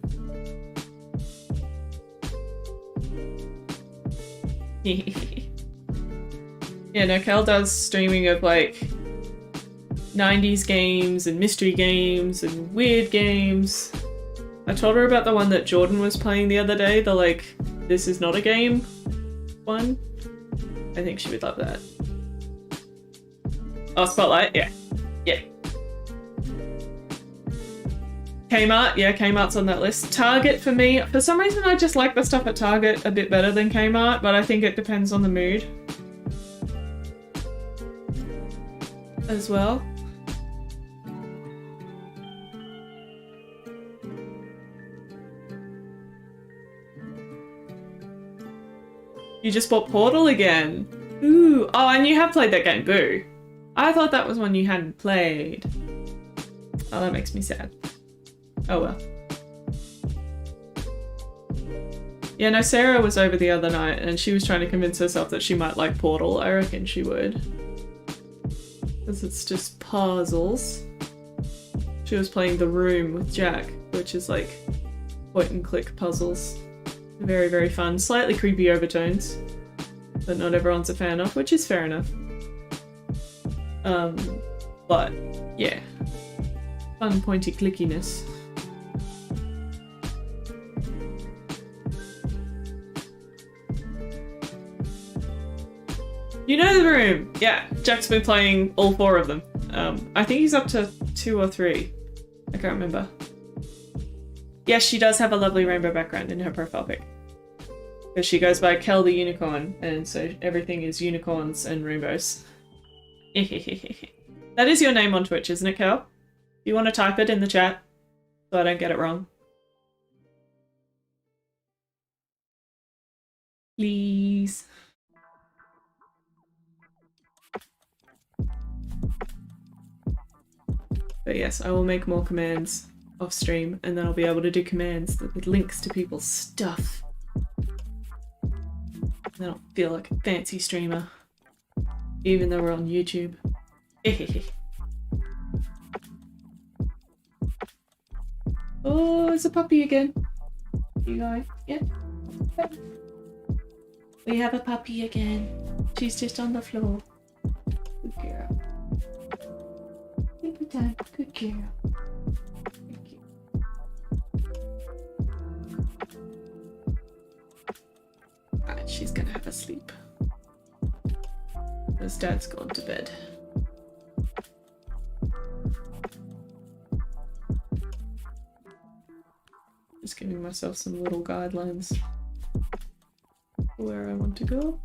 Yeah, no, Kel does streaming of like 90s games and mystery games and weird games. I told her about the one that Jordan was playing the other day, the like, this is not a game one. I think she would love that. Oh, Spotlight, yeah. Yeah. Kmart, yeah, Kmart's on that list. Target for me, for some reason I just like the stuff at Target a bit better than Kmart, but I think it depends on the mood as well. You just bought Portal again. Ooh, oh, and you have played that game, boo. I thought that was one you hadn't played. Oh, that makes me sad. Oh well. Yeah, no, Sarah was over the other night and she was trying to convince herself that she might like Portal. I reckon she would. Because it's just puzzles. She was playing The Room with Jack, which is like point and click puzzles. Very, very fun. Slightly creepy overtones that not everyone's a fan of, which is fair enough. But yeah, fun pointy clickiness. You know The Room! Yeah, Jack's been playing all 4 of them. I think he's up to 2 or 3. I can't remember. Yes, she does have a lovely rainbow background in her profile pic. Because she goes by Kel the Unicorn, and so everything is unicorns and rainbows. That is your name on Twitch, isn't it, Kel? You want to type it in the chat so I don't get it wrong? Please. But yes, I will make more commands off stream, and then I'll be able to do commands with links to people's stuff. And then I'll feel like a fancy streamer, even though we're on YouTube. Oh, it's a puppy again. You guys, yeah. We have a puppy again. She's just on the floor. Good girl. Good time. Good girl. Thank you. Alright, she's gonna have a sleep. His dad's gone to bed. Just giving myself some little guidelines for where I want to go.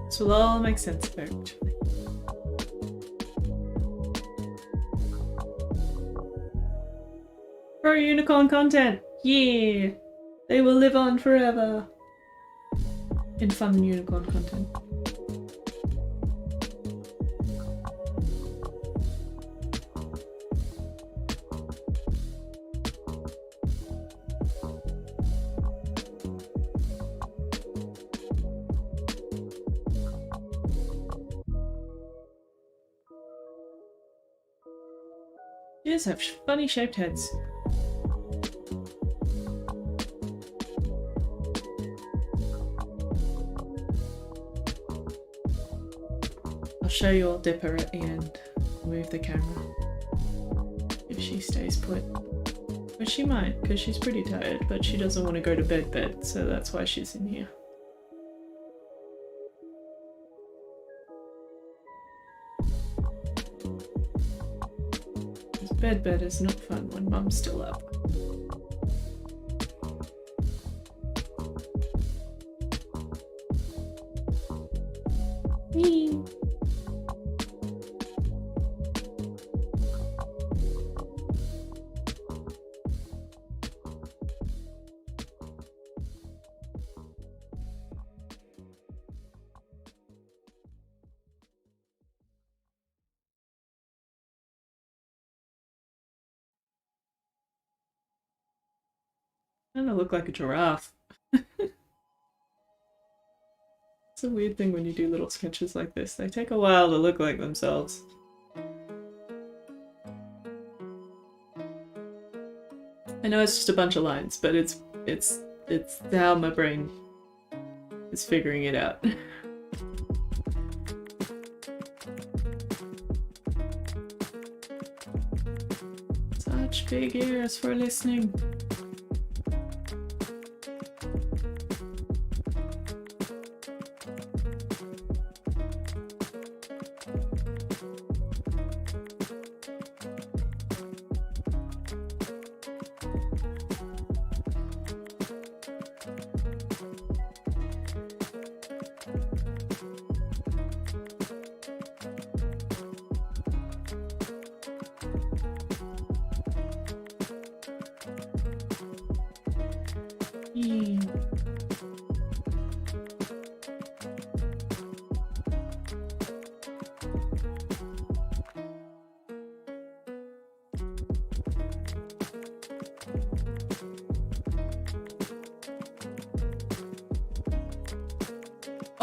This will all make sense eventually. For unicorn content! Yeah! They will live on forever! In fun unicorn content. You just have funny shaped heads. show your dipper at the end. Move the camera. If she stays put. But she might, because she's pretty tired, but she doesn't want to go to bed, so that's why she's in here. Bed is not fun when Mum's still up. I don't look like a giraffe. It's a weird thing when you do little sketches like this. They take a while to look like themselves. I know it's just a bunch of lines, but it's how my brain is figuring it out. Such big ears for listening.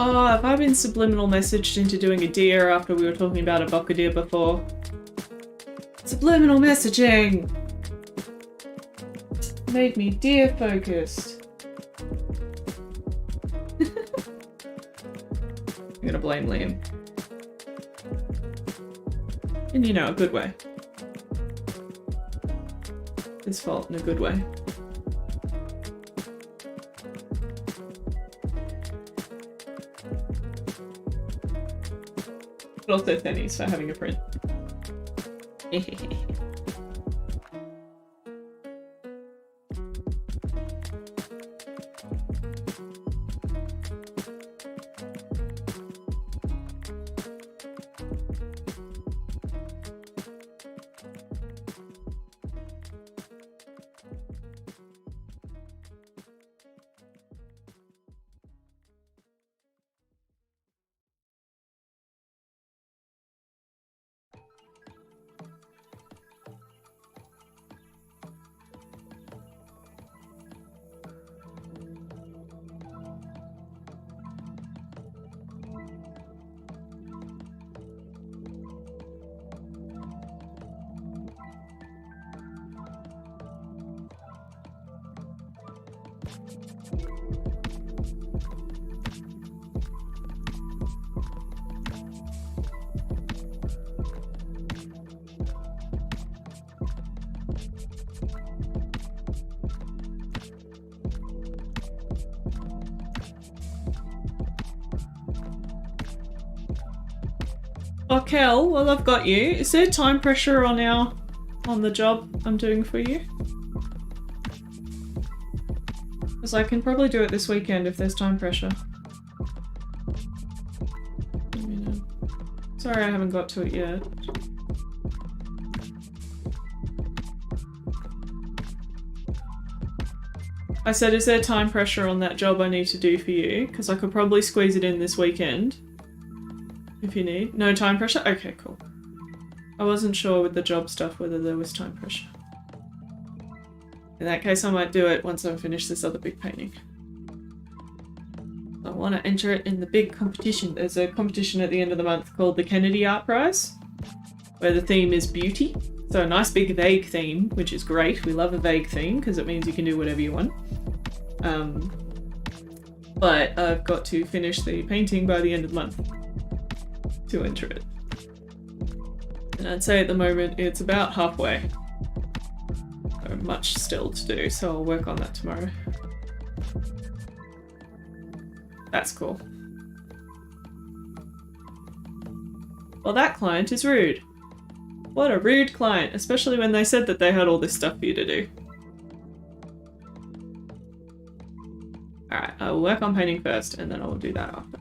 Oh, have I been subliminal messaged into doing a deer after we were talking about a bokeh deer before? Subliminal messaging! Made me deer focused. I'm gonna blame Liam. In, you know, a good way. His fault in a good way. But also Thenny's for having a print. Oh, Kel, well, I've got you. Is there time pressure on the job I'm doing for you? Because I can probably do it this weekend if there's time pressure. Let me know. Sorry I haven't got to it yet. I said, is there time pressure on that job I need to do for you? Because I could probably squeeze it in this weekend. If you need. No time pressure? Okay, cool. I wasn't sure with the job stuff whether there was time pressure. In that case, I might do it once I finish this other big painting. I want to enter it in the big competition. There's a competition at the end of the month called the Kennedy Art Prize, where the theme is beauty. So a nice big vague theme, which is great. We love a vague theme because it means you can do whatever you want. But I've got to finish the painting by the end of the month to enter it. And I'd say at the moment it's about halfway. So much still to do, so I'll work on that tomorrow. That's cool. Well, that client is rude. What a rude client, especially when they said that they had all this stuff for you to do. Alright, I will work on painting first, and then I will do that after.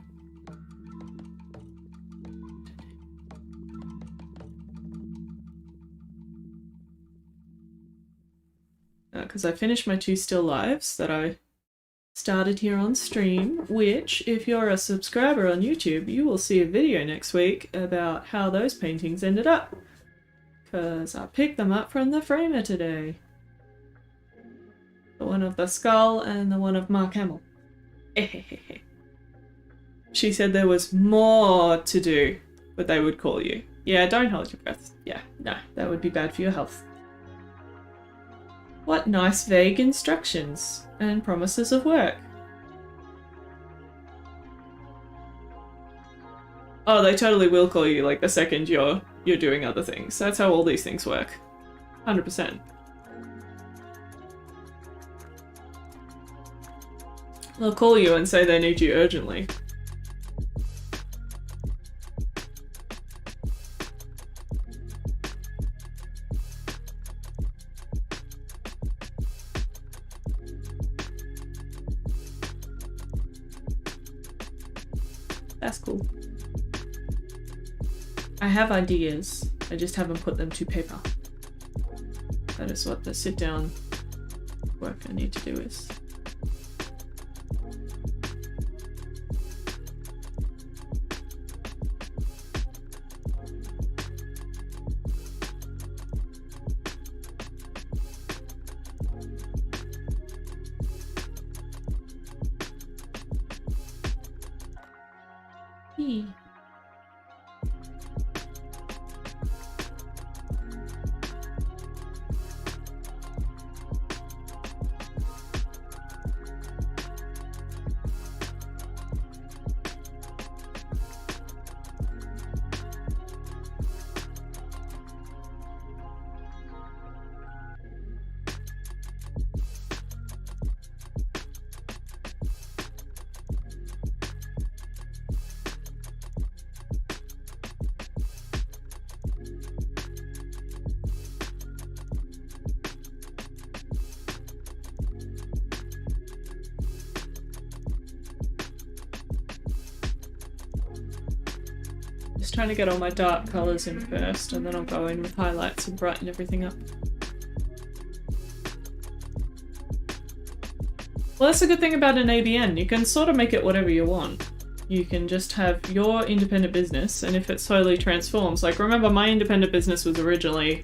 Because I finished my 2 still lives that I started here on stream, which, if you're a subscriber on YouTube, you will see a video next week about how those paintings ended up. Because I picked them up from the framer today. The one of the skull and the one of Mark Hamill. She said there was more to do, but they would call you. Yeah, don't hold your breath. Yeah, no, that would be bad for your health. What nice vague instructions and promises of work. Oh, they totally will call you like the second you're doing other things. That's how all these things work. 100%. They'll call you and say they need you urgently. That's cool. I have ideas, I just haven't put them to paper. That is what the sit-down work I need to do is. Just trying to get all my dark colours in first, and then I'll go in with highlights and brighten everything up. Well, that's the good thing about an ABN. You can sort of make it whatever you want. You can just have your independent business, and if it slowly transforms, like remember my independent business was originally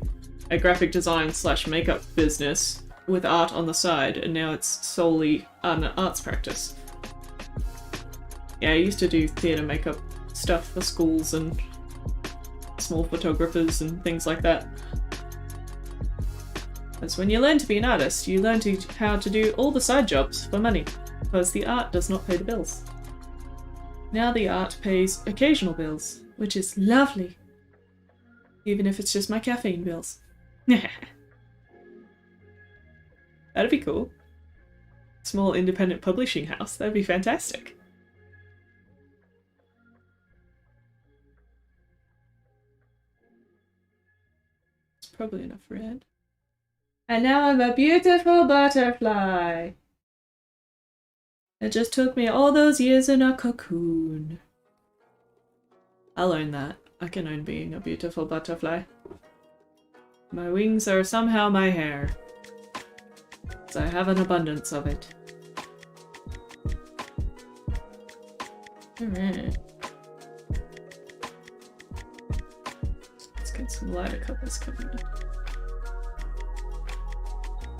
a graphic design / makeup business with art on the side, and now it's solely an arts practice. Yeah, I used to do theatre makeup stuff for schools and small photographers and things like that. Because when you learn to be an artist, you learn how to do all the side jobs for money, because the art does not pay the bills. Now the art pays occasional bills, which is lovely. Even if it's just my caffeine bills. That'd be cool. Small independent publishing house, that'd be fantastic. Probably enough red. And now I'm a beautiful butterfly. It just took me all those years in a cocoon. I'll own that. I can own being a beautiful butterfly. My wings are somehow my hair. So I have an abundance of it. Alright. Get some lighter colours coming in.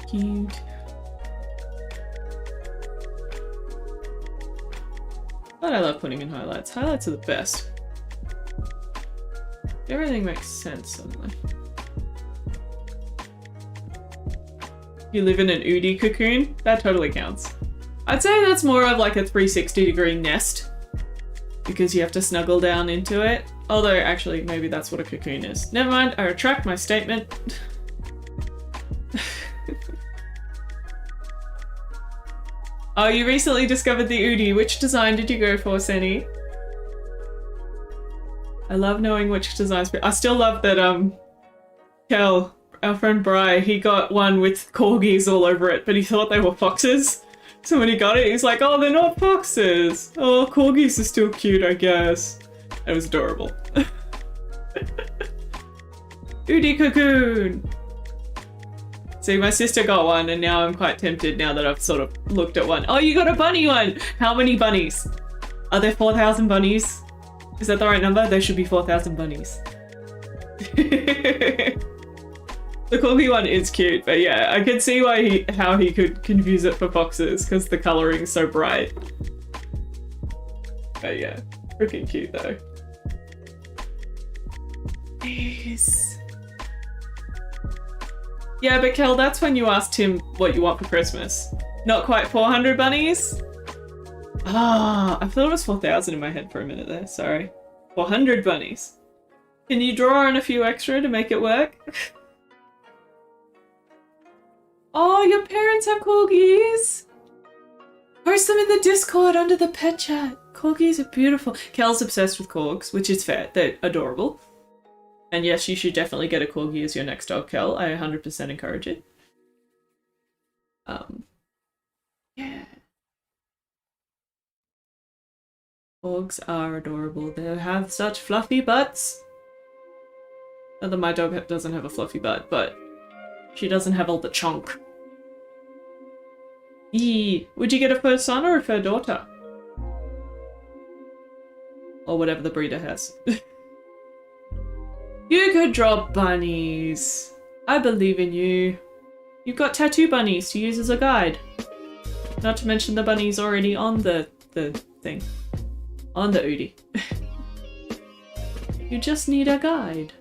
Cute. But I love putting in highlights. Highlights are the best. Everything makes sense suddenly. You live in an Udi cocoon? That totally counts. I'd say that's more of like a 360-degree nest, because you have to snuggle down into it. Although, actually, maybe that's what a cocoon is. Never mind, I retract my statement. Oh, you recently discovered the Udi. Which design did you go for, Senny? I love knowing which designs. I still love that, Kel, our friend Bri, he got one with corgis all over it, but he thought they were foxes. So when he got it, he's like, oh, they're not foxes. Oh, corgis are still cute, I guess. It was adorable. Udi cocoon! See, my sister got one, and now I'm quite tempted now that I've sort of looked at one. Oh, you got a bunny one! How many bunnies? Are there 4,000 bunnies? Is that the right number? There should be 4,000 bunnies. The corgi one is cute, but yeah, I can see why how he could confuse it for foxes, because the coloring's so bright. But yeah, freaking cute though. Yes. Yeah, but Kel, that's when you asked him what you want for Christmas. Not quite 400 bunnies? Ah, I thought it was 4,000 in my head for a minute there, sorry. 400 bunnies. Can you draw on a few extra to make it work? Oh, your parents have corgis! Post them in the Discord under the pet chat. Corgis are beautiful. Kel's obsessed with corgs, which is fair. They're adorable. And yes, you should definitely get a corgi as your next dog, Kel. I 100% encourage it. Yeah. Corgs are adorable. They have such fluffy butts. Not that my dog doesn't have a fluffy butt, but she doesn't have all the chunk. Eee. Would you get a fur son or a fur daughter? Or whatever the breeder has. You could draw bunnies. I believe in you. You've got tattoo bunnies to use as a guide. Not to mention the bunnies already on the thing. On the Udi. You just need a guide.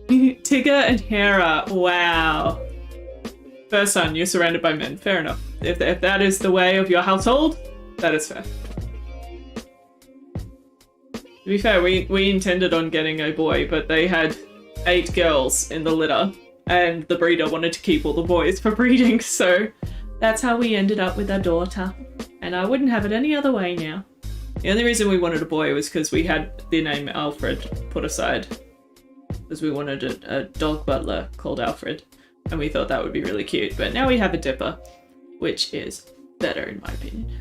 Tigger and Hera. Wow. First son, you're surrounded by men. Fair enough. If that is the way of your household, that is fair. To be fair, we intended on getting a boy, but they had 8 girls in the litter, and the breeder wanted to keep all the boys for breeding, so that's how we ended up with a daughter. And I wouldn't have it any other way now. The only reason we wanted a boy was because we had the name Alfred put aside, because we wanted a dog butler called Alfred, and we thought that would be really cute. But now we have a Dipper, which is better in my opinion.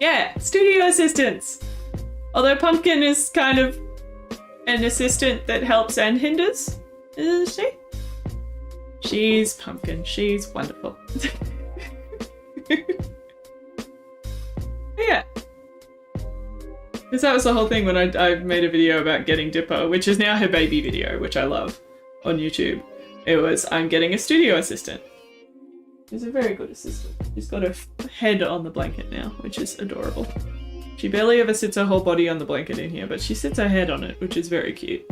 Yeah, studio assistants! Although Pumpkin is kind of an assistant that helps and hinders, isn't she? She's Pumpkin. She's wonderful. Yeah. Because that was the whole thing when I made a video about getting Dipper, which is now her baby video, which I love, on YouTube. It was, I'm getting a studio assistant. She's a very good assistant. She's got her head on the blanket now, which is adorable. She barely ever sits her whole body on the blanket in here, but she sits her head on it, which is very cute.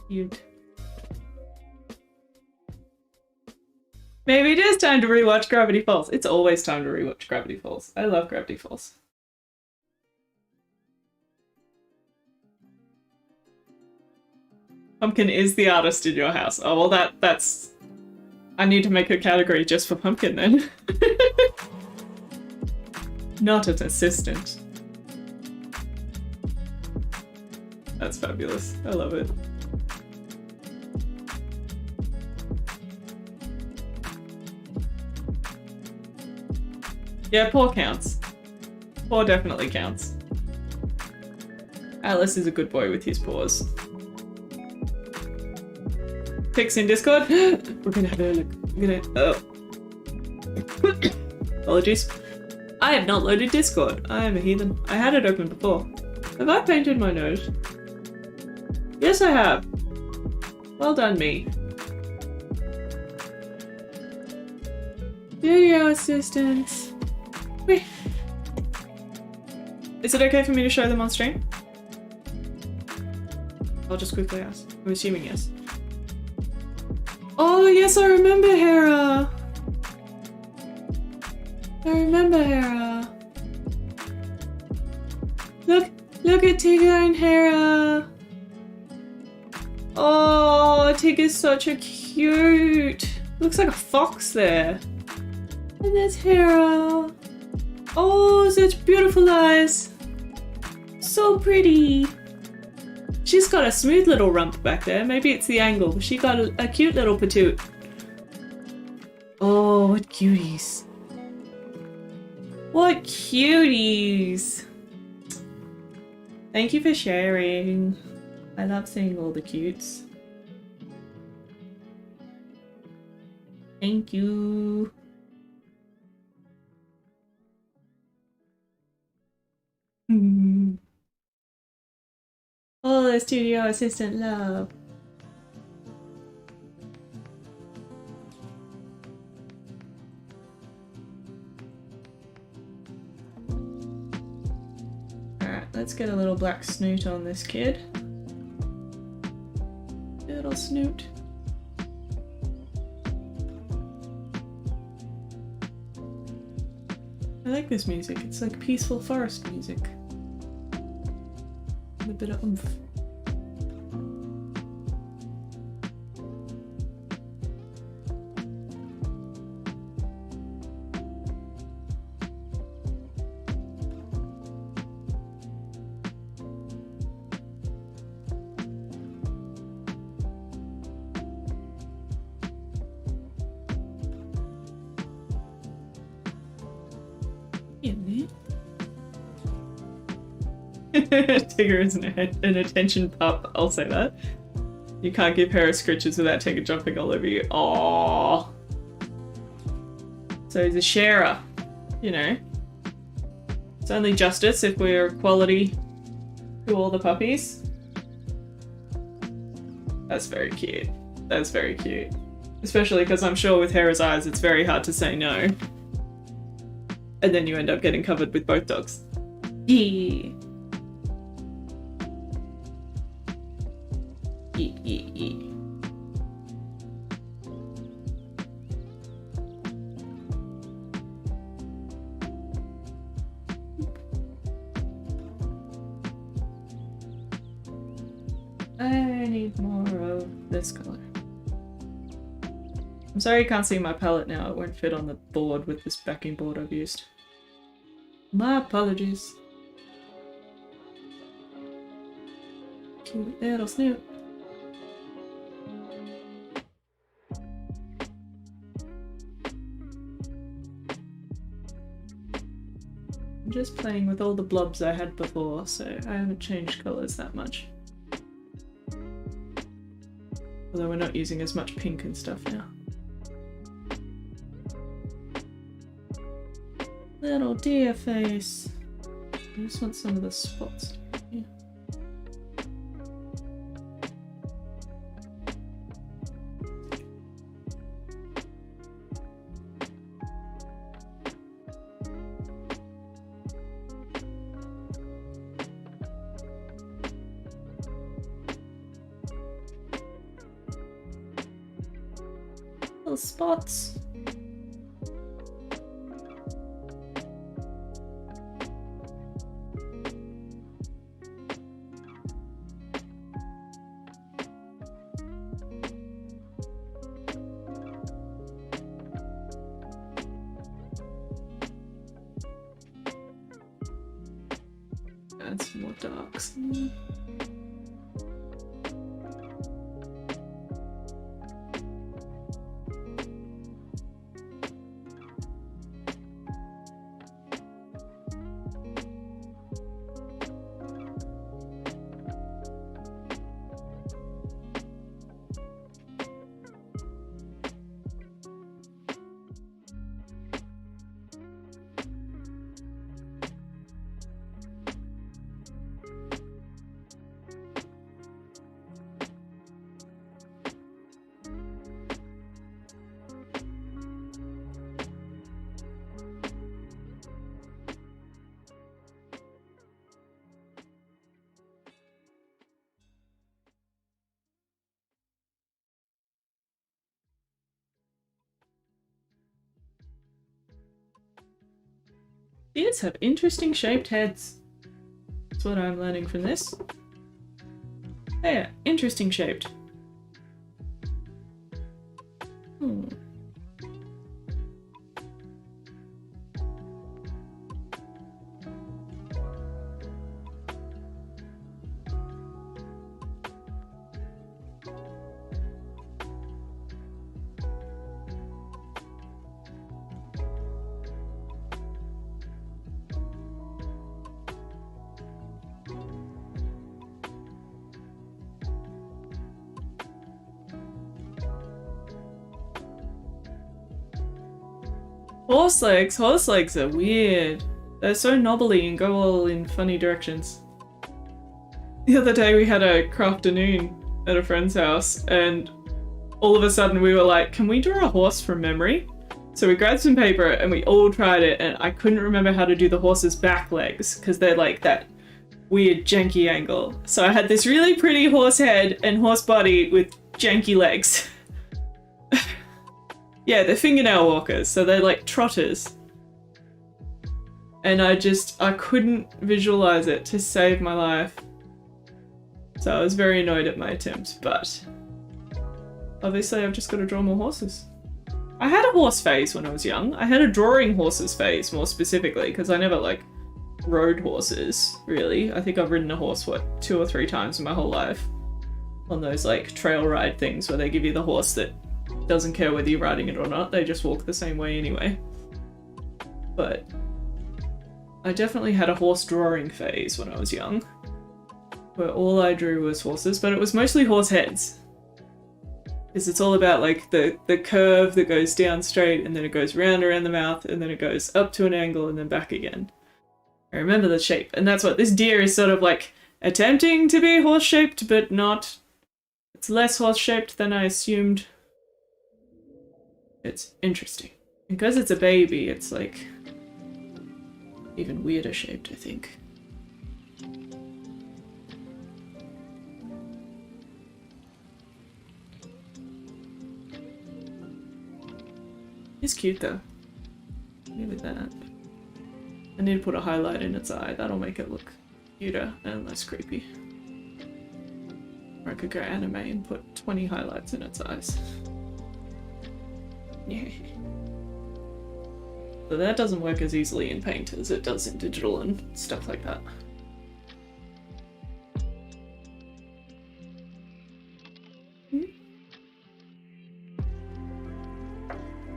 Cute. Maybe it is time to rewatch Gravity Falls. It's always time to rewatch Gravity Falls. I love Gravity Falls. Pumpkin is the artist in your house. Oh, well that's... I need to make a category just for Pumpkin then. Not an assistant. That's fabulous. I love it. Yeah, paw counts. Paw definitely counts. Atlas is a good boy with his paws. Pics in Discord. We're gonna have a look. We're gonna... Oh. Apologies. I have not loaded Discord. I am a heathen. I had it open before. Have I painted my nose? Yes, I have. Well done, me. Video assistants. Wait. Is it okay for me to show them on stream? I'll just quickly ask. I'm assuming yes. Oh, yes, I remember Hera. I remember Hera. Look at Tigger and Hera. Oh, Tigger's such a cute. Looks like a fox there. And there's Hera. Oh, such beautiful eyes. So pretty. She's got a smooth little rump back there. Maybe it's the angle, but she got a cute little patoot. Oh, what cuties. What cuties. Thank you for sharing. I love seeing all the cutes. Thank you. Oh, the studio assistant love. Alright, let's get a little black snoot on this kid. Little snoot. I like this music. It's like peaceful forest music. A bit of oomph. Tigger is an attention pup, I'll say that. You can't give her scritches without Tigger jumping all over you. Aww. So he's a sharer, you know. It's only justice if we're equality to all the puppies. That's very cute. That's very cute. Especially because I'm sure with Hera's eyes it's very hard to say no. And then you end up getting covered with both dogs. Yeah. I need more of this color. I'm sorry you can't see my palette now. It won't fit on the board with this backing board I've used. My apologies. Cute little snoot. I'm just playing with all the blobs I had before, so I haven't changed colours that much. Although we're not using as much pink and stuff now. Little deer face. I just want some of the spots. Yeah. Little spots. Add some more darks. Deers have interesting shaped heads. That's what I'm learning from this. Yeah, interesting shaped. Hmm. Horse legs are weird. They're so knobbly and go all in funny directions. The other day we had a crafternoon at a friend's house and all of a sudden we were like, can we draw a horse from memory? So we grabbed some paper and we all tried it and I couldn't remember how to do the horse's back legs because they're like that weird janky angle. So I had this really pretty horse head and horse body with janky legs. Yeah, they're fingernail walkers, so they're like trotters. And I couldn't visualize it to save my life. So I was very annoyed at my attempt, but obviously I've just got to draw more horses. I had a horse phase when I was young. I had a drawing horses phase more specifically, because I never like rode horses, really. I think I've ridden a horse, what, 2 or 3 times in my whole life. On those like trail ride things where they give you the horse that doesn't care whether you're riding it or not, they just walk the same way anyway. But I definitely had a horse drawing phase when I was young, where all I drew was horses, but it was mostly horse heads. Because it's all about like the curve that goes down straight and then it goes round around the mouth and then it goes up to an angle and then back again. I remember the shape, and that's what this deer is sort of like attempting to be horse-shaped, but not. It's less horse-shaped than I assumed. It's interesting. Because it's a baby, it's like even weirder shaped, I think. It's cute though. Maybe that. I need to put a highlight in its eye. That'll make it look cuter and less creepy. Or I could go anime and put 20 highlights in its eyes. Yeah. So that doesn't work as easily in Paint as it does in digital and stuff like that.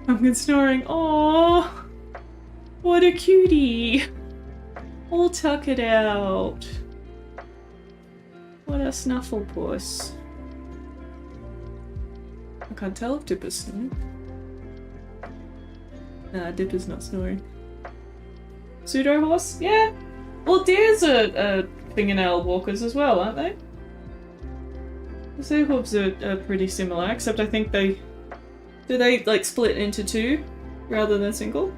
I'm snoring. Aww! What a cutie! I'll tuck it out. What a snufflepuss. I can't tell if Dipper's snoring. Nah, Dipper's not snoring. Pseudo horse? Yeah. Well, deers are fingernail walkers as well, aren't they? Their hooves are pretty similar, except I think they... Do they, like, split into 2 rather than single?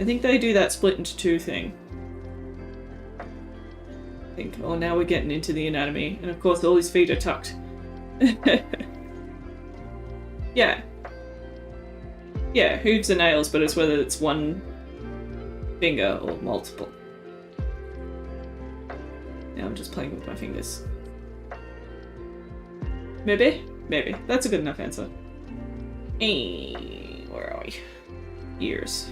I think they do that split into 2 thing. I think. Oh, now we're getting into the anatomy. And of course all his feet are tucked. Yeah. Yeah, hooves and nails, but it's whether it's one finger or multiple. Now I'm just playing with my fingers. Maybe? Maybe. That's a good enough answer. Where are we? Ears.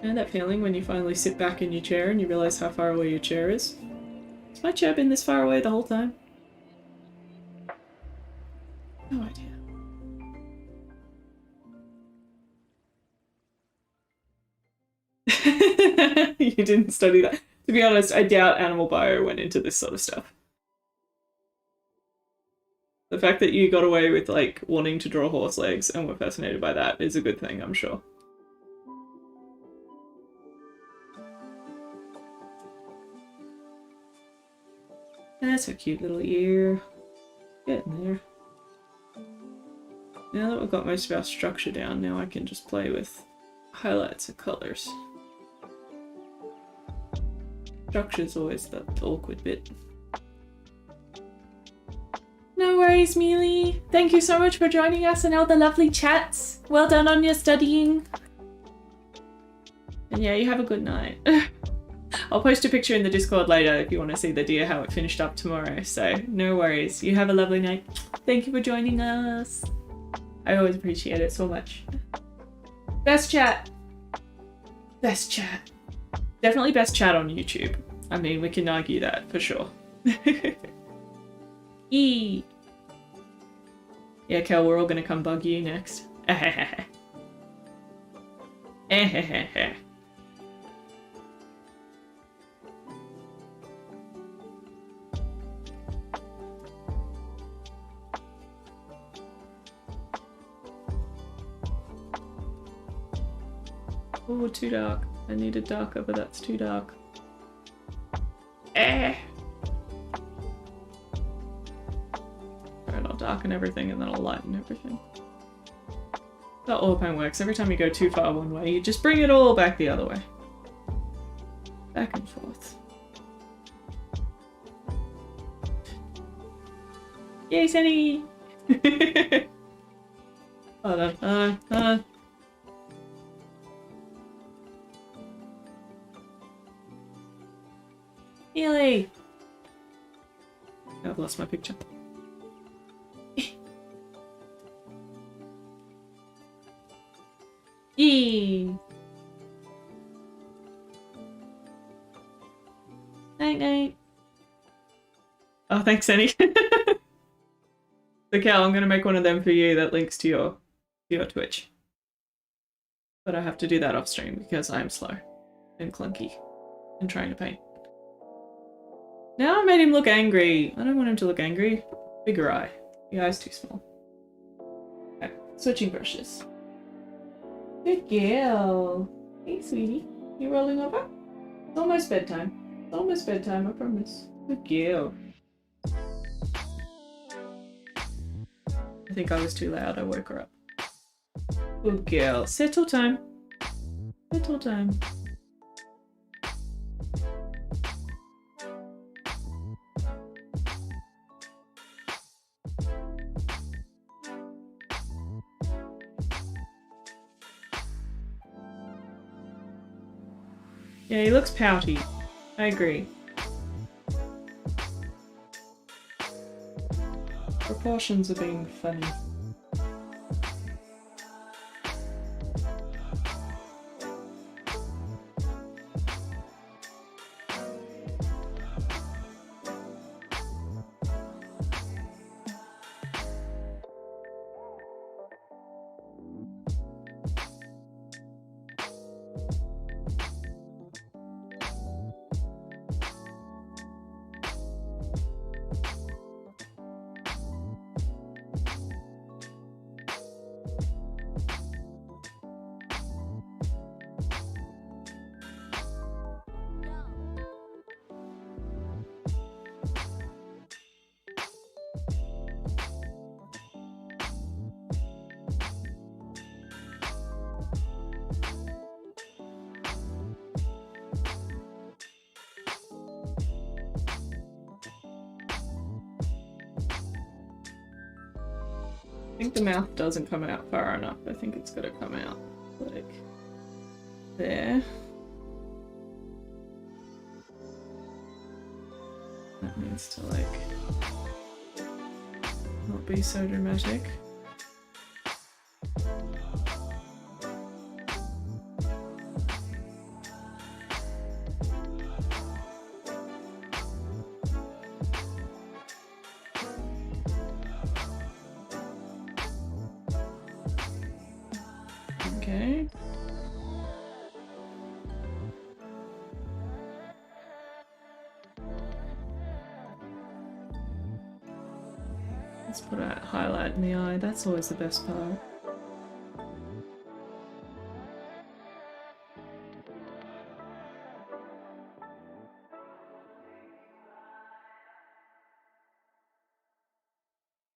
You know that feeling when you finally sit back in your chair and you realize how far away your chair is? Has my chair been this far away the whole time? No idea. You didn't study that. To be honest, I doubt animal bio went into this sort of stuff. The fact that you got away with, like, wanting to draw horse legs and were fascinated by that is a good thing, I'm sure. That's a cute little ear. Getting there. Now that we've got most of our structure down, now I can just play with highlights and colors. Structure's always the awkward bit. No worries, Mealy. Thank you so much for joining us and all the lovely chats. Well done on your studying. And yeah, you have a good night. I'll post a picture in the Discord later if you want to see the deer, how it finished up tomorrow. So no worries. You have a lovely night. Thank you for joining us. I always appreciate it so much. Best chat. Best chat. Definitely best chat on YouTube. I mean, we can argue that for sure. Eee. Yeah, Kel, we're all gonna come bug you next. Oh, too dark. I need it darker, but that's too dark. Alright, I'll darken everything and then I'll lighten everything. That oil pen works. Every time you go too far one way, you just bring it all back the other way. Back and forth. Yay, Sunny! Hold on. Nearly! I've lost my picture. Yee! Night night. Oh, thanks, Annie. So, Cal, I'm gonna make one of them for you that links to your Twitch. But I have to do that off stream because I am slow and clunky and trying to paint. Now I made him look angry. I don't want him to look angry. Bigger eye. The eye's too small. Okay, switching brushes. Good girl. Hey, sweetie. You rolling over? It's almost bedtime. It's almost bedtime, I promise. Good girl. I think I was too loud. I woke her up. Good girl. Settle time. Settle time. Yeah, he looks pouty. I agree. Proportions are being funny. I think the mouth doesn't come out far enough. I think it's got to come out like there. That needs to like not be so dramatic. Okay. Let's put a highlight in the eye. That's always the best part.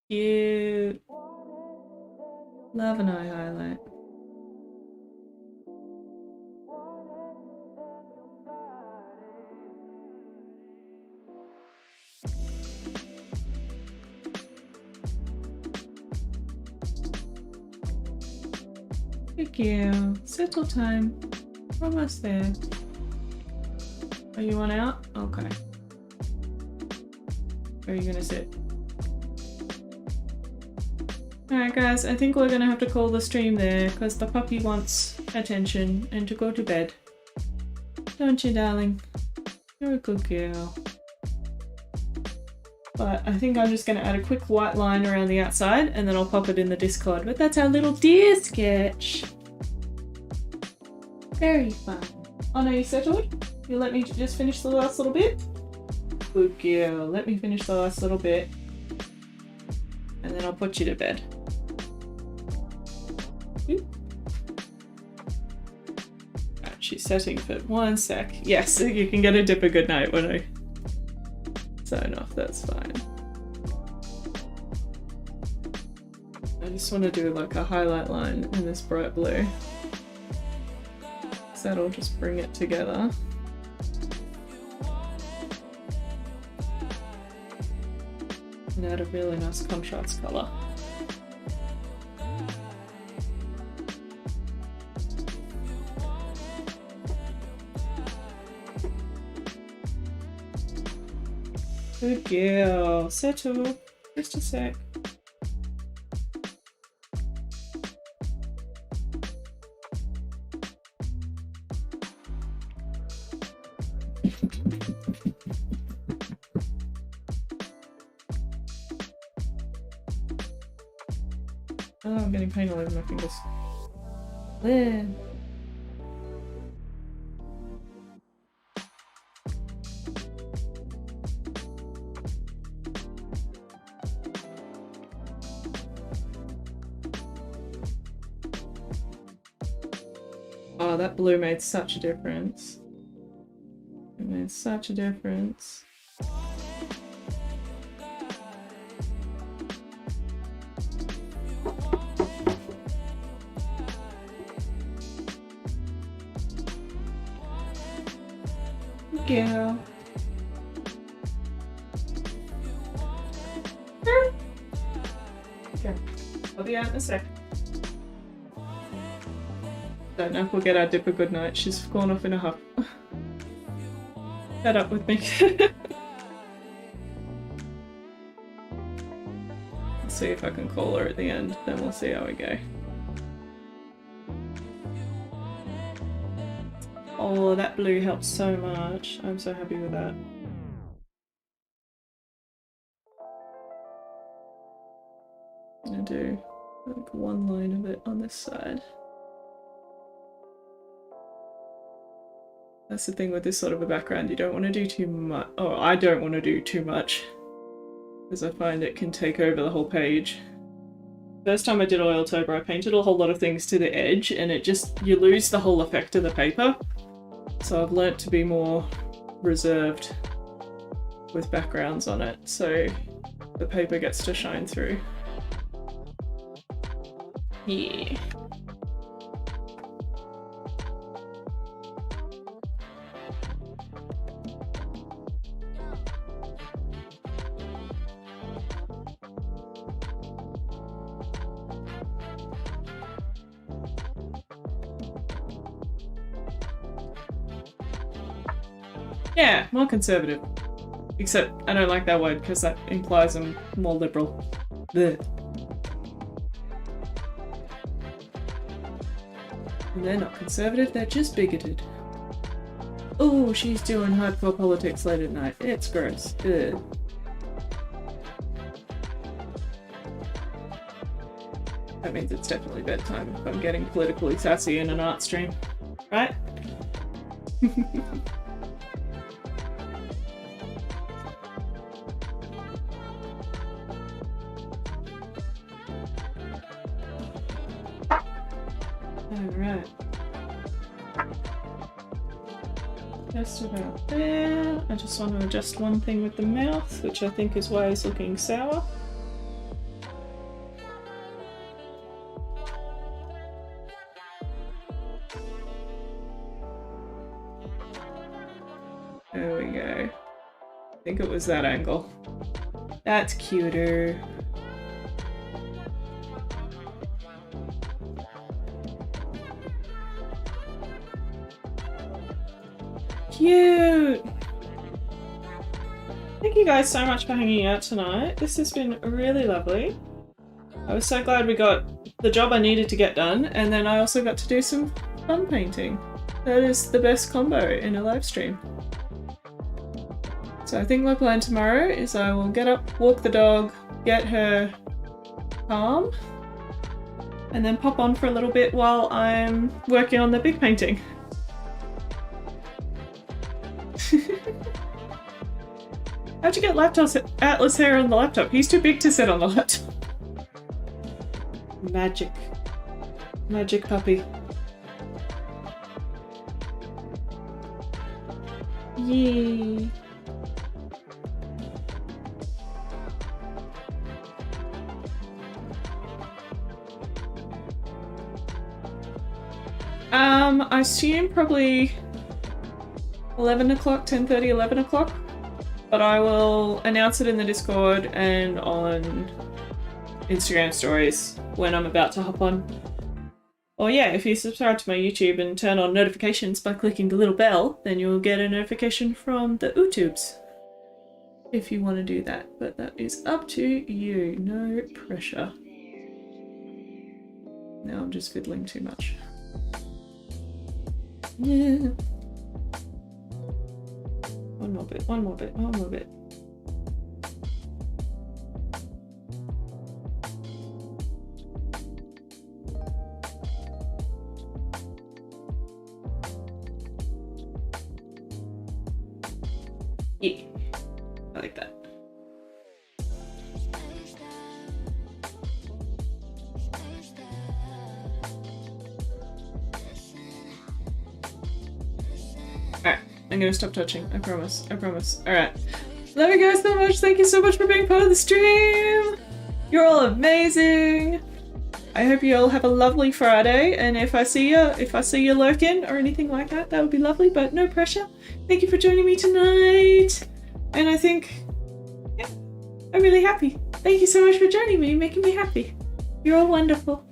Cute. Love an eye highlight. Good girl. Settle time. Almost there. Are you on out? Okay. Where are you gonna sit? Alright guys, I think we're gonna have to call the stream there because the puppy wants attention and to go to bed. Don't you, darling? You're a good girl. But I think I'm just gonna add a quick white line around the outside and then I'll pop it in the Discord. But that's our little deer sketch. Very fun. Oh no, you settled? You let me just finish the last little bit? Good girl. Let me finish the last little bit. And then I'll put you to bed. Right, she's setting for 1 sec. Yes, you can get a dipper good night when I sign off, that's fine. I just want to do like a highlight line in this bright blue. So that'll just bring it together. And add a really nice contrast colour. Good girl. Settle. Just a sec. Oh, I'm getting pain all over my fingers. There. Oh, that blue made such a difference. It made such a difference. Girl. Okay, I'll be out in a sec. Don't know if we'll get our dipper good night. She's gone off in a huff. Fed up with me. Let's see if I can call her at the end, then we'll see how we go. Oh, that blue helps so much. I'm so happy with that. I'm gonna do like one line of it on this side. That's the thing with this sort of a background, you don't want to do too much. Oh, I don't want to do too much because I find it can take over the whole page. First time I did Oiltober, I painted a whole lot of things to the edge and it just, you lose the whole effect of the paper. So I've learnt to be more reserved with backgrounds on it, so the paper gets to shine through. Yeah. Yeah, more conservative. Except I don't like that word because that implies I'm more liberal. Blech. And they're not conservative, they're just bigoted. Oh, she's doing hardcore politics late at night. It's gross. Ugh. That means it's definitely bedtime if I'm getting politically sassy in an art stream. Right? Alright. Just about there. I just want to adjust one thing with the mouth, which I think is why he's looking sour. There we go. I think it was that angle. That's cuter. cute! Thank you guys so much for hanging out tonight. This has been really lovely. I was so glad we got the job I needed to get done, and then I also got to do some fun painting. That is the best combo in a live stream. So I think my plan tomorrow is I will get up, walk the dog, get her calm, and then pop on for a little bit while I'm working on the big painting. How'd you get Atlas hair on the laptop? He's too big to sit on the laptop. Magic. Magic puppy. Yay. I assume probably 11 o'clock, 10:30, 11 o'clock. But I will announce it in the Discord and on Instagram stories when I'm about to hop on. Or yeah, if you subscribe to my YouTube and turn on notifications by clicking the little bell, then you'll get a notification from the YouTubes. If you want to do that, but that is up to you, no pressure. Now I'm just fiddling too much. Yeah. One more bit, one more bit, one more bit. Yeah, I like that. Alright, I'm gonna stop touching. I promise. I promise. Alright. Love you guys so much. Thank you so much for being part of the stream. You're all amazing. I hope you all have a lovely Friday, and if I see you lurking or anything like that, that would be lovely, but no pressure. Thank you for joining me tonight. And I think, yeah, I'm really happy. Thank you so much for joining me, making me happy. You're all wonderful.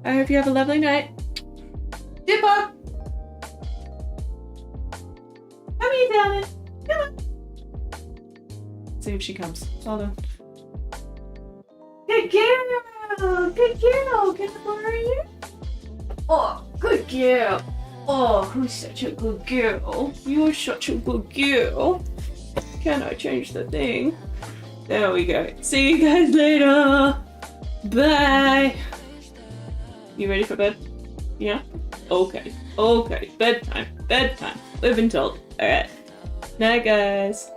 I hope you have a lovely night. Dipper! Come here, darling. Come on. See if she comes. Hold on. Good girl! Good girl! Can I borrow you? Oh, good girl! Oh, who's such a good girl? You're such a good girl. Can I change the thing? There we go. See you guys later. Bye. You ready for bed? Yeah? Okay. Okay. Bedtime. Bedtime. We've been told. Alright. Night, guys.